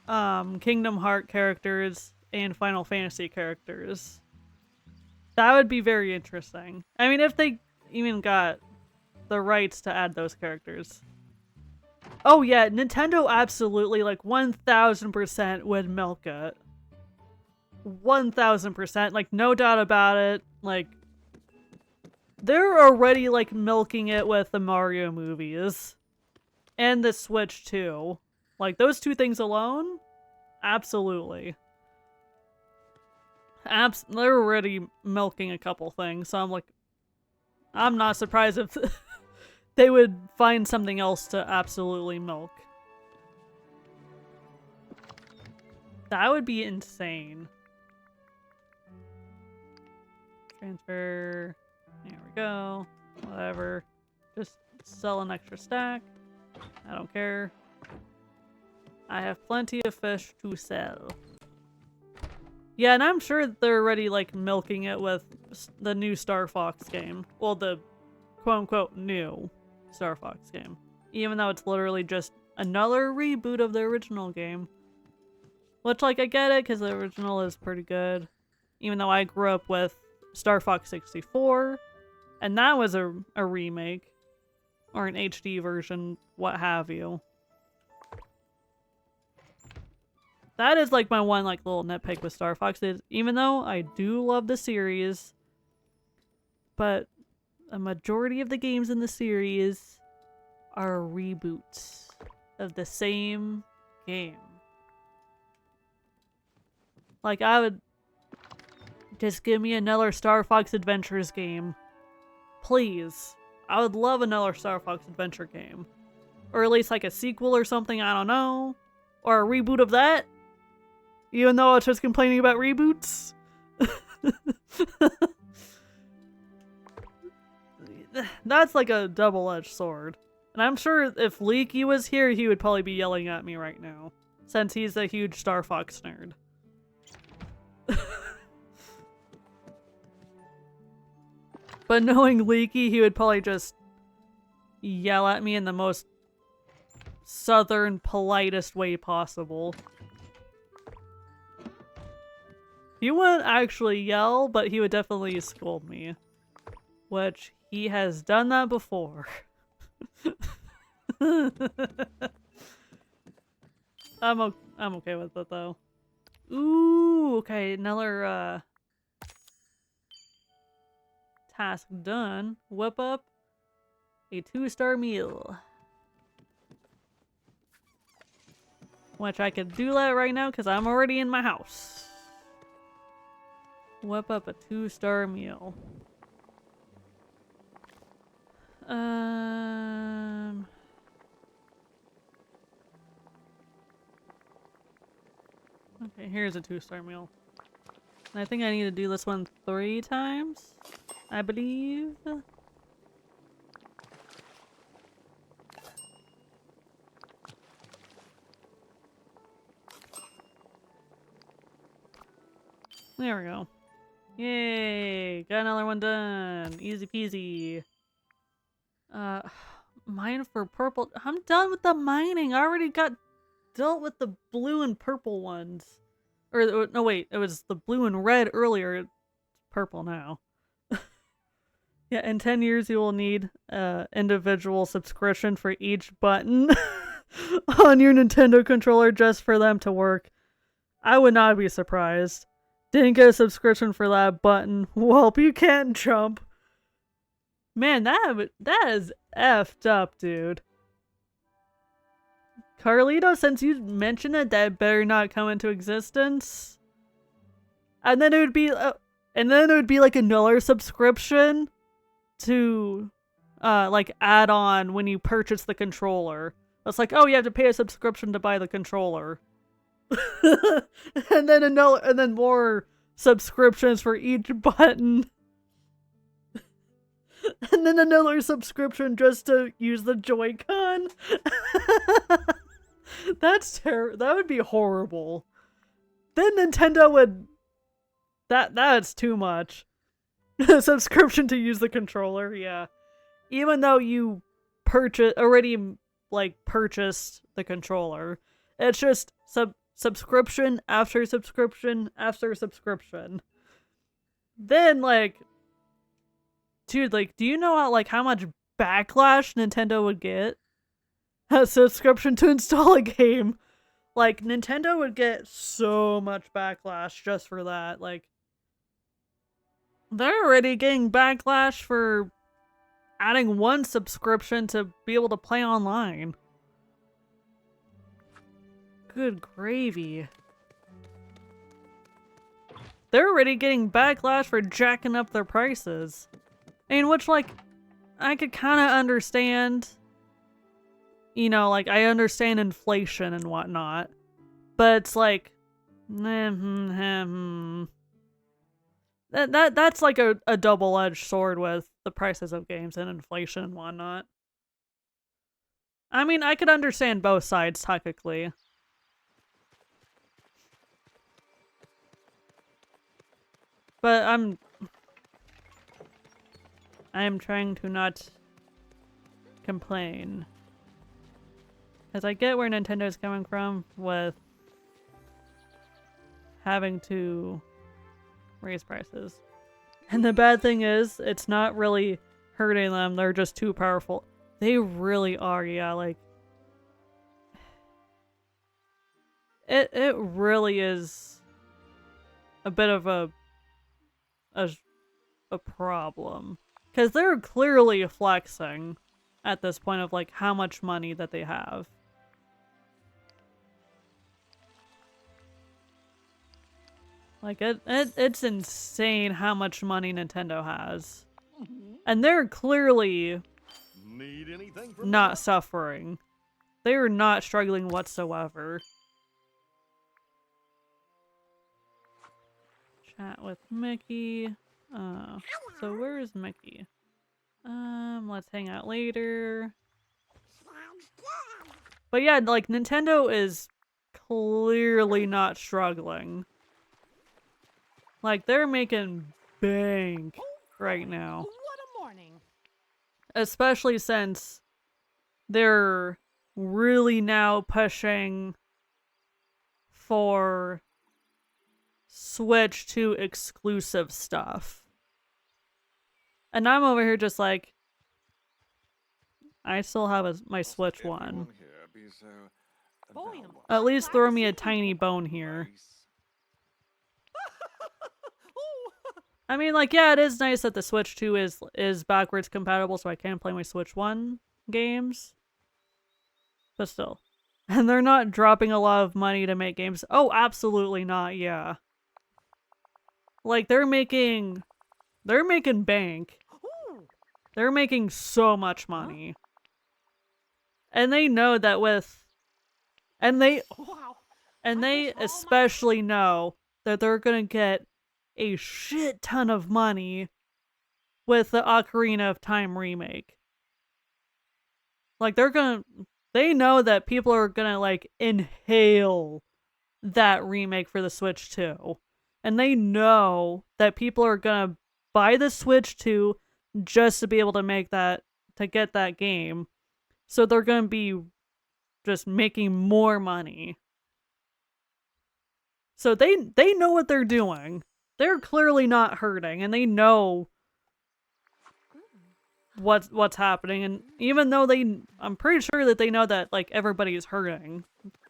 Kingdom Hearts characters and Final Fantasy characters. That would be very interesting. I mean, if they even got the rights to add those characters. Oh yeah, Nintendo absolutely, like 1000% would milk it. 1000%, like no doubt about it. Like, they're already like milking it with the Mario movies. And the Switch too. Like, those two things alone? Absolutely. They're already milking a couple things, so I'm like, I'm not surprised if they would find something else to absolutely milk. That would be insane. Transfer. There we go. Whatever. Just sell an extra stack. I don't care. I have plenty of fish to sell. Yeah, and I'm sure they're already like milking it with the new Star Fox game. Well, the quote-unquote new Star Fox game. Even though it's literally just another reboot of the original game. Which, like, I get it, because the original is pretty good. Even though I grew up with Star Fox 64. And that was a remake. Or an HD version, what have you. That is like my one like little nitpick with Star Fox is even though I do love the series, but a majority of the games in the series are reboots of the same game. Like, I would just give me another Star Fox Adventures game. Please. I would love another Star Fox Adventure game. Or at least like a sequel or something, I don't know. Or a reboot of that. Even though I was just complaining about reboots. That's like a double-edged sword. And I'm sure if Leaky was here, he would probably be yelling at me right now. Since he's a huge Star Fox nerd. But knowing Leaky, he would probably just yell at me in the most southern, politest way possible. He wouldn't actually yell, but he would definitely scold me. Which, he has done that before. I'm okay with it, though. Ooh, okay, another, task done. Whip up a 2-star meal. Which I could do that right now, because I'm already in my house. Whip up a 2-star meal. Okay, here's a 2-star meal. I think I need to do this one 3 times, I believe. There we go. Yay! Got another one done. Easy peasy. Mine for purple. I'm done with the mining. I already got dealt with the blue and purple ones. Or no, wait. It was the blue and red earlier. It's purple now. Yeah, in 10 years you will need individual subscription for each button on your Nintendo controller just for them to work. I would not be surprised. Didn't get a subscription for that button. Welp, you can't jump. Man, that is effed up, dude. Carlito, since you mentioned it, that better not come into existence. And then it would be, like another subscription to, like add on when you purchase the controller. It's like, oh, you have to pay a subscription to buy the controller. and then more subscriptions for each button. And then another subscription just to use the Joy-Con. That's terrible. That would be horrible. Then Nintendo would... That's too much. Subscription to use the controller, yeah. Even though you already purchased the controller. It's just subscription after subscription after subscription. Then, like... Dude, like, do you know how much backlash Nintendo would get? A subscription to install a game. Like, Nintendo would get so much backlash just for that. Like, they're already getting backlash for adding one subscription to be able to play online. Good gravy. They're already getting backlash for jacking up their prices. In which, like, I could kind of understand. You know, like, I understand inflation and whatnot. But it's like... That's like a double-edged sword with the prices of games and inflation and whatnot. I mean, I could understand both sides, technically. But I am trying to not complain. Because I get where Nintendo's coming from with having to raise prices. And the bad thing is, it's not really hurting them, they're just too powerful. They really are, yeah, like... It really is a bit of a problem. Because they're clearly flexing at this point of, like, how much money that they have. Like, it's insane how much money Nintendo has. And they're clearly not suffering. They're not struggling whatsoever. Chat with Mickey. So where is Mickey? Let's hang out later. But yeah, like, Nintendo is clearly not struggling. Like, they're making bank right now. What a morning. Especially since they're really now pushing for Switch 2 exclusive stuff. And I'm over here just like, I still have my Switch 1. At least throw me a tiny bone here. I mean, like, yeah, it is nice that the Switch 2 is backwards compatible, so I can play my Switch 1 games. But still. And they're not dropping a lot of money to make games. Oh, absolutely not, yeah. Like, they're making bank. They're making so much money. And they know that and they especially know that they're gonna get a shit ton of money with the Ocarina of Time remake. Like, they know that people are gonna, like, inhale that remake for the Switch 2. And they know that people are gonna buy the Switch 2 just to be able to get that game. So they're gonna be just making more money. So they know what they're doing. They're clearly not hurting, and they know what's happening. And even though I'm pretty sure that they know that, like, everybody is hurting,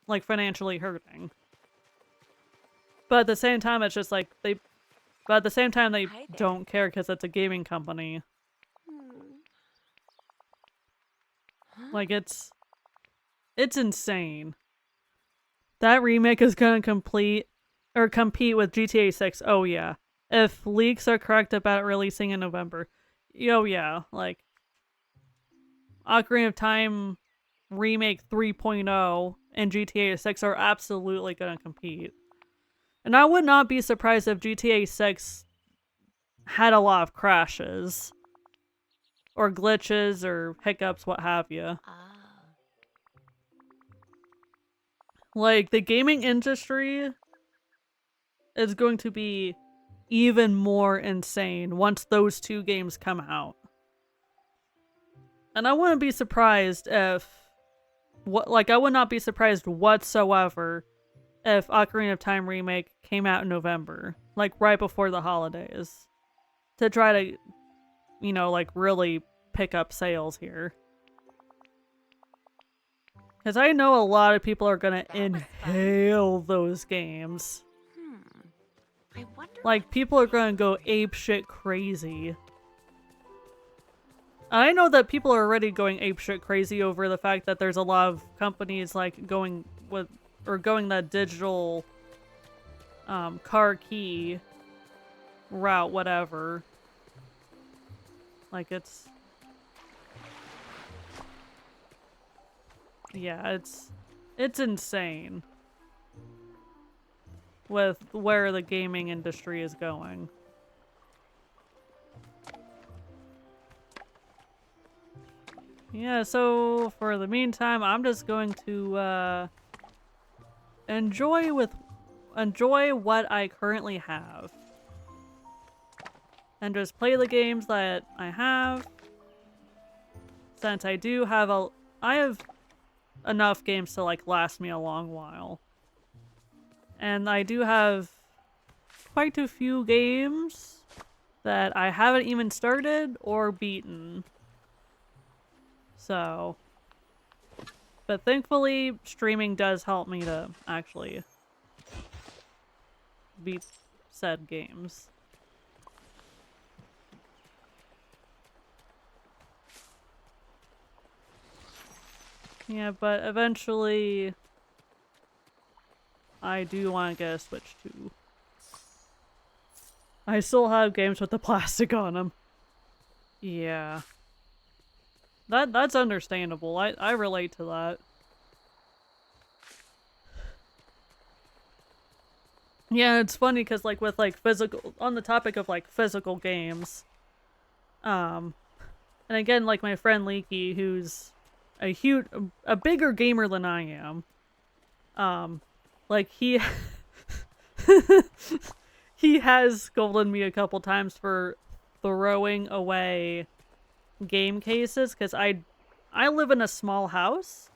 like, financially hurting. But at the same time, it's just like they don't care because it's a gaming company. Like, it's insane. That remake is gonna compete with GTA 6. Oh yeah. If leaks are correct about releasing in November. Oh yeah, like Ocarina of Time Remake 3.0 and GTA 6 are absolutely gonna compete. And I would not be surprised if GTA 6 had a lot of crashes. Or glitches, or hiccups, what have you. Like, the gaming industry is going to be even more insane once those two games come out. And I wouldn't be surprised I would not be surprised whatsoever if Ocarina of Time Remake came out in November. Like, right before the holidays. To try to, like, really pick up sales here. Because I know a lot of people are gonna inhale those games. I wonder. Like, people are gonna go apeshit crazy. I know that people are already going apeshit crazy over the fact that there's a lot of companies, like, going that digital car key route, whatever. Like, it's insane with where the gaming industry is going. Yeah, so for the meantime, I'm just going to enjoy what I currently have. And just play the games that I have. Since I have enough games to, like, last me a long while. And I do have quite a few games that I haven't even started or beaten. So, but thankfully, streaming does help me to actually beat said games. Yeah, but eventually I do want to get a Switch too. I still have games with the plastic on them. Yeah. That's understandable. I relate to that. Yeah, it's funny because, like, with, like, on the topic of, like, physical games, and again, like, my friend Leaky, who's a bigger gamer than I am, like, he he has scolded me a couple times for throwing away game cases, because I live in a small house,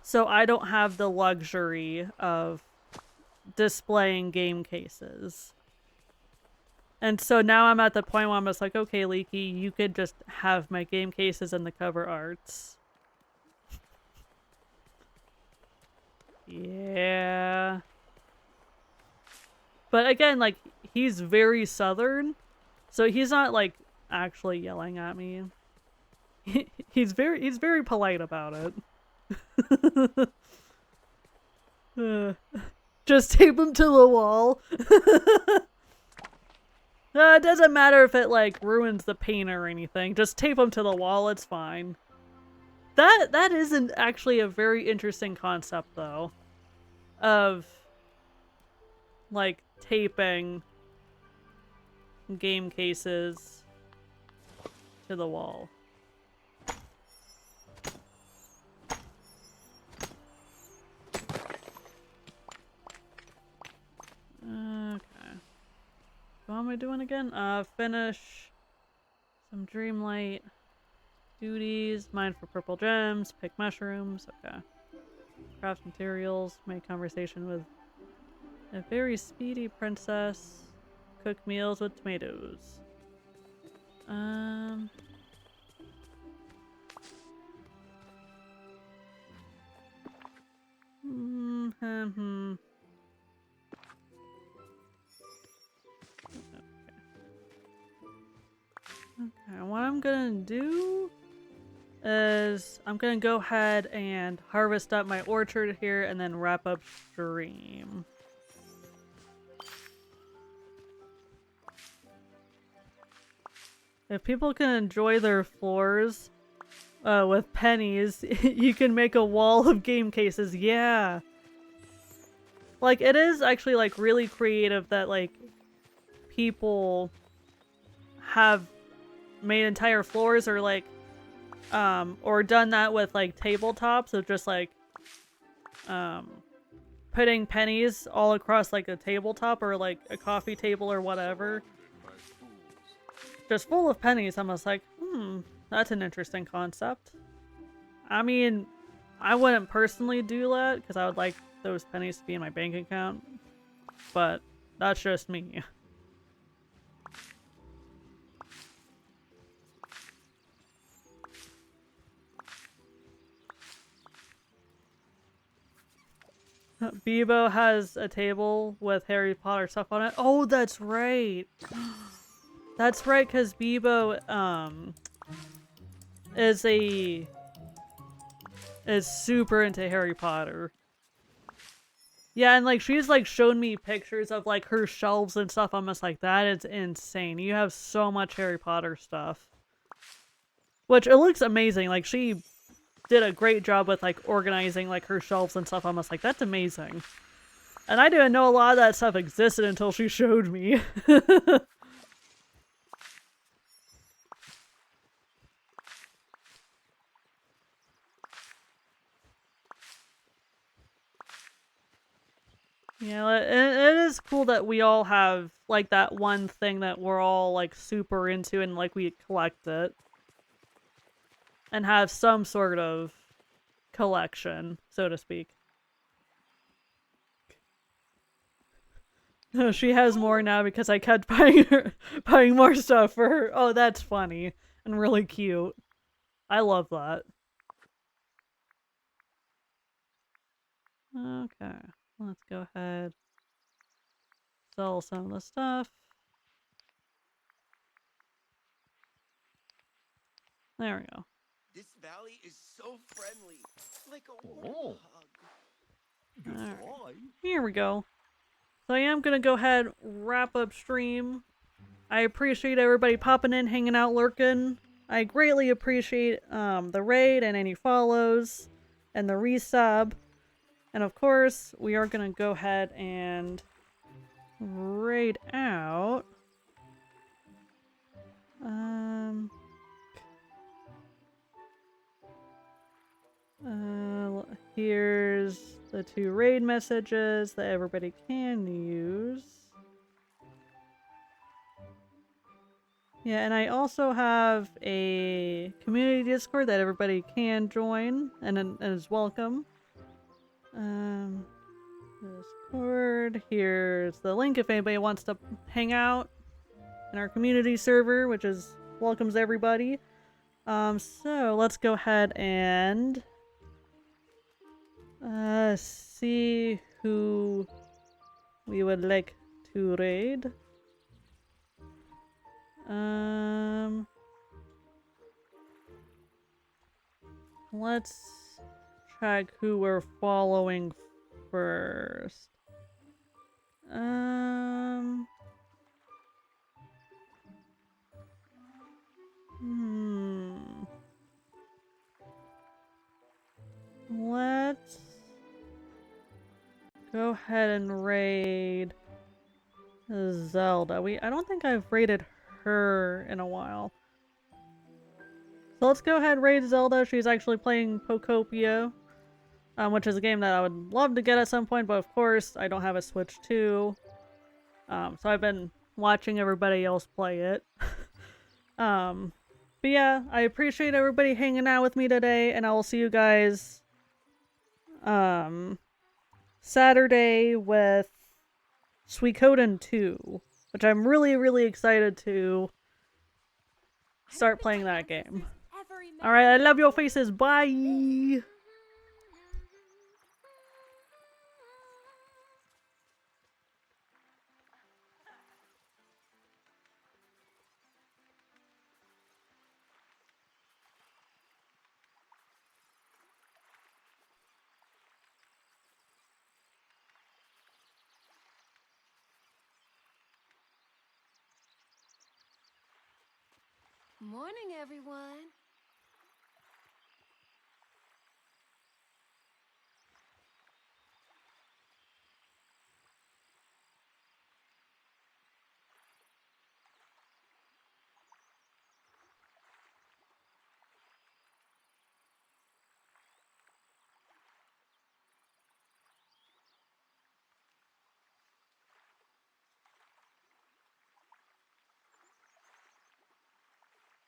so I don't have the luxury of displaying game cases. And so now I'm at the point where I'm just like, okay, Leaky, you could just have my game cases and the cover arts. Yeah. But again, like, he's very southern, so he's not, like, actually yelling at me. He's very polite about it. Just tape him to the wall. It doesn't matter if it, like, ruins the paint or anything. Just tape him to the wall, it's fine. That isn't actually a very interesting concept, though. Of, like, taping game cases to the wall. Okay. What am I doing again? Finish some Dreamlight duties, mine for purple gems, pick mushrooms, okay. Craft materials, make conversation with a very speedy princess, cook meals with tomatoes. Okay, what I'm gonna do is I'm gonna go ahead and harvest up my orchard here and then wrap up stream. If people can enjoy their floors with pennies, you can make a wall of game cases. Yeah. Like, it is actually, like, really creative that, like, people have made entire floors or, like, or done that with, like, tabletops of just, like, putting pennies all across, like, a tabletop or, like, a coffee table or whatever. Just full of pennies. I'm just like, that's an interesting concept. I mean, I wouldn't personally do that because I would like those pennies to be in my bank account, but that's just me. Bebo has a table with Harry Potter stuff on it. Oh, that's right. That's right, because Bebo is super into Harry Potter. Yeah, and like she's like shown me pictures of like her shelves and stuff. I'm just like, that is insane. You have so much Harry Potter stuff. Which it looks amazing. Like she did a great job with like organizing like her shelves and stuff. I'm just like, that's amazing. And I didn't know a lot of that stuff existed until she showed me. Yeah, it is cool that we all have, like, that one thing that we're all, like, super into and, like, we collect it. And have some sort of collection, so to speak. No, she has more now because I kept buying more stuff for her. Oh, that's funny. And really cute. I love that. Okay. Let's go ahead. Sell some of the stuff. There we go. This valley is so friendly. Like a Oh. hug. Alright. Here we go. So I am gonna go ahead, wrap up stream. I appreciate everybody popping in, hanging out, lurking. I greatly appreciate the raid and any follows and the resub. And of course, we are gonna go ahead and raid out. Here's the 2 raid messages that everybody can use. Yeah, and I also have a community Discord that everybody can join and is welcome. Discord. Here's the link if anybody wants to hang out in our community server, which is welcomes everybody. So let's go ahead and see who we would like to raid. Let's check who we're following first. Let's go ahead and raid Zelda. I don't think I've rated her in a while. So let's go ahead and raid Zelda. She's actually playing Pokopia, which is a game that I would love to get at some point, but of course I don't have a Switch 2. So I've been watching everybody else play it. But yeah, I appreciate everybody hanging out with me today, and I will see you guys Saturday with Suikoden 2, which I'm really, really excited to start playing that game. Alright, I love your faces. Bye! Morning, everyone.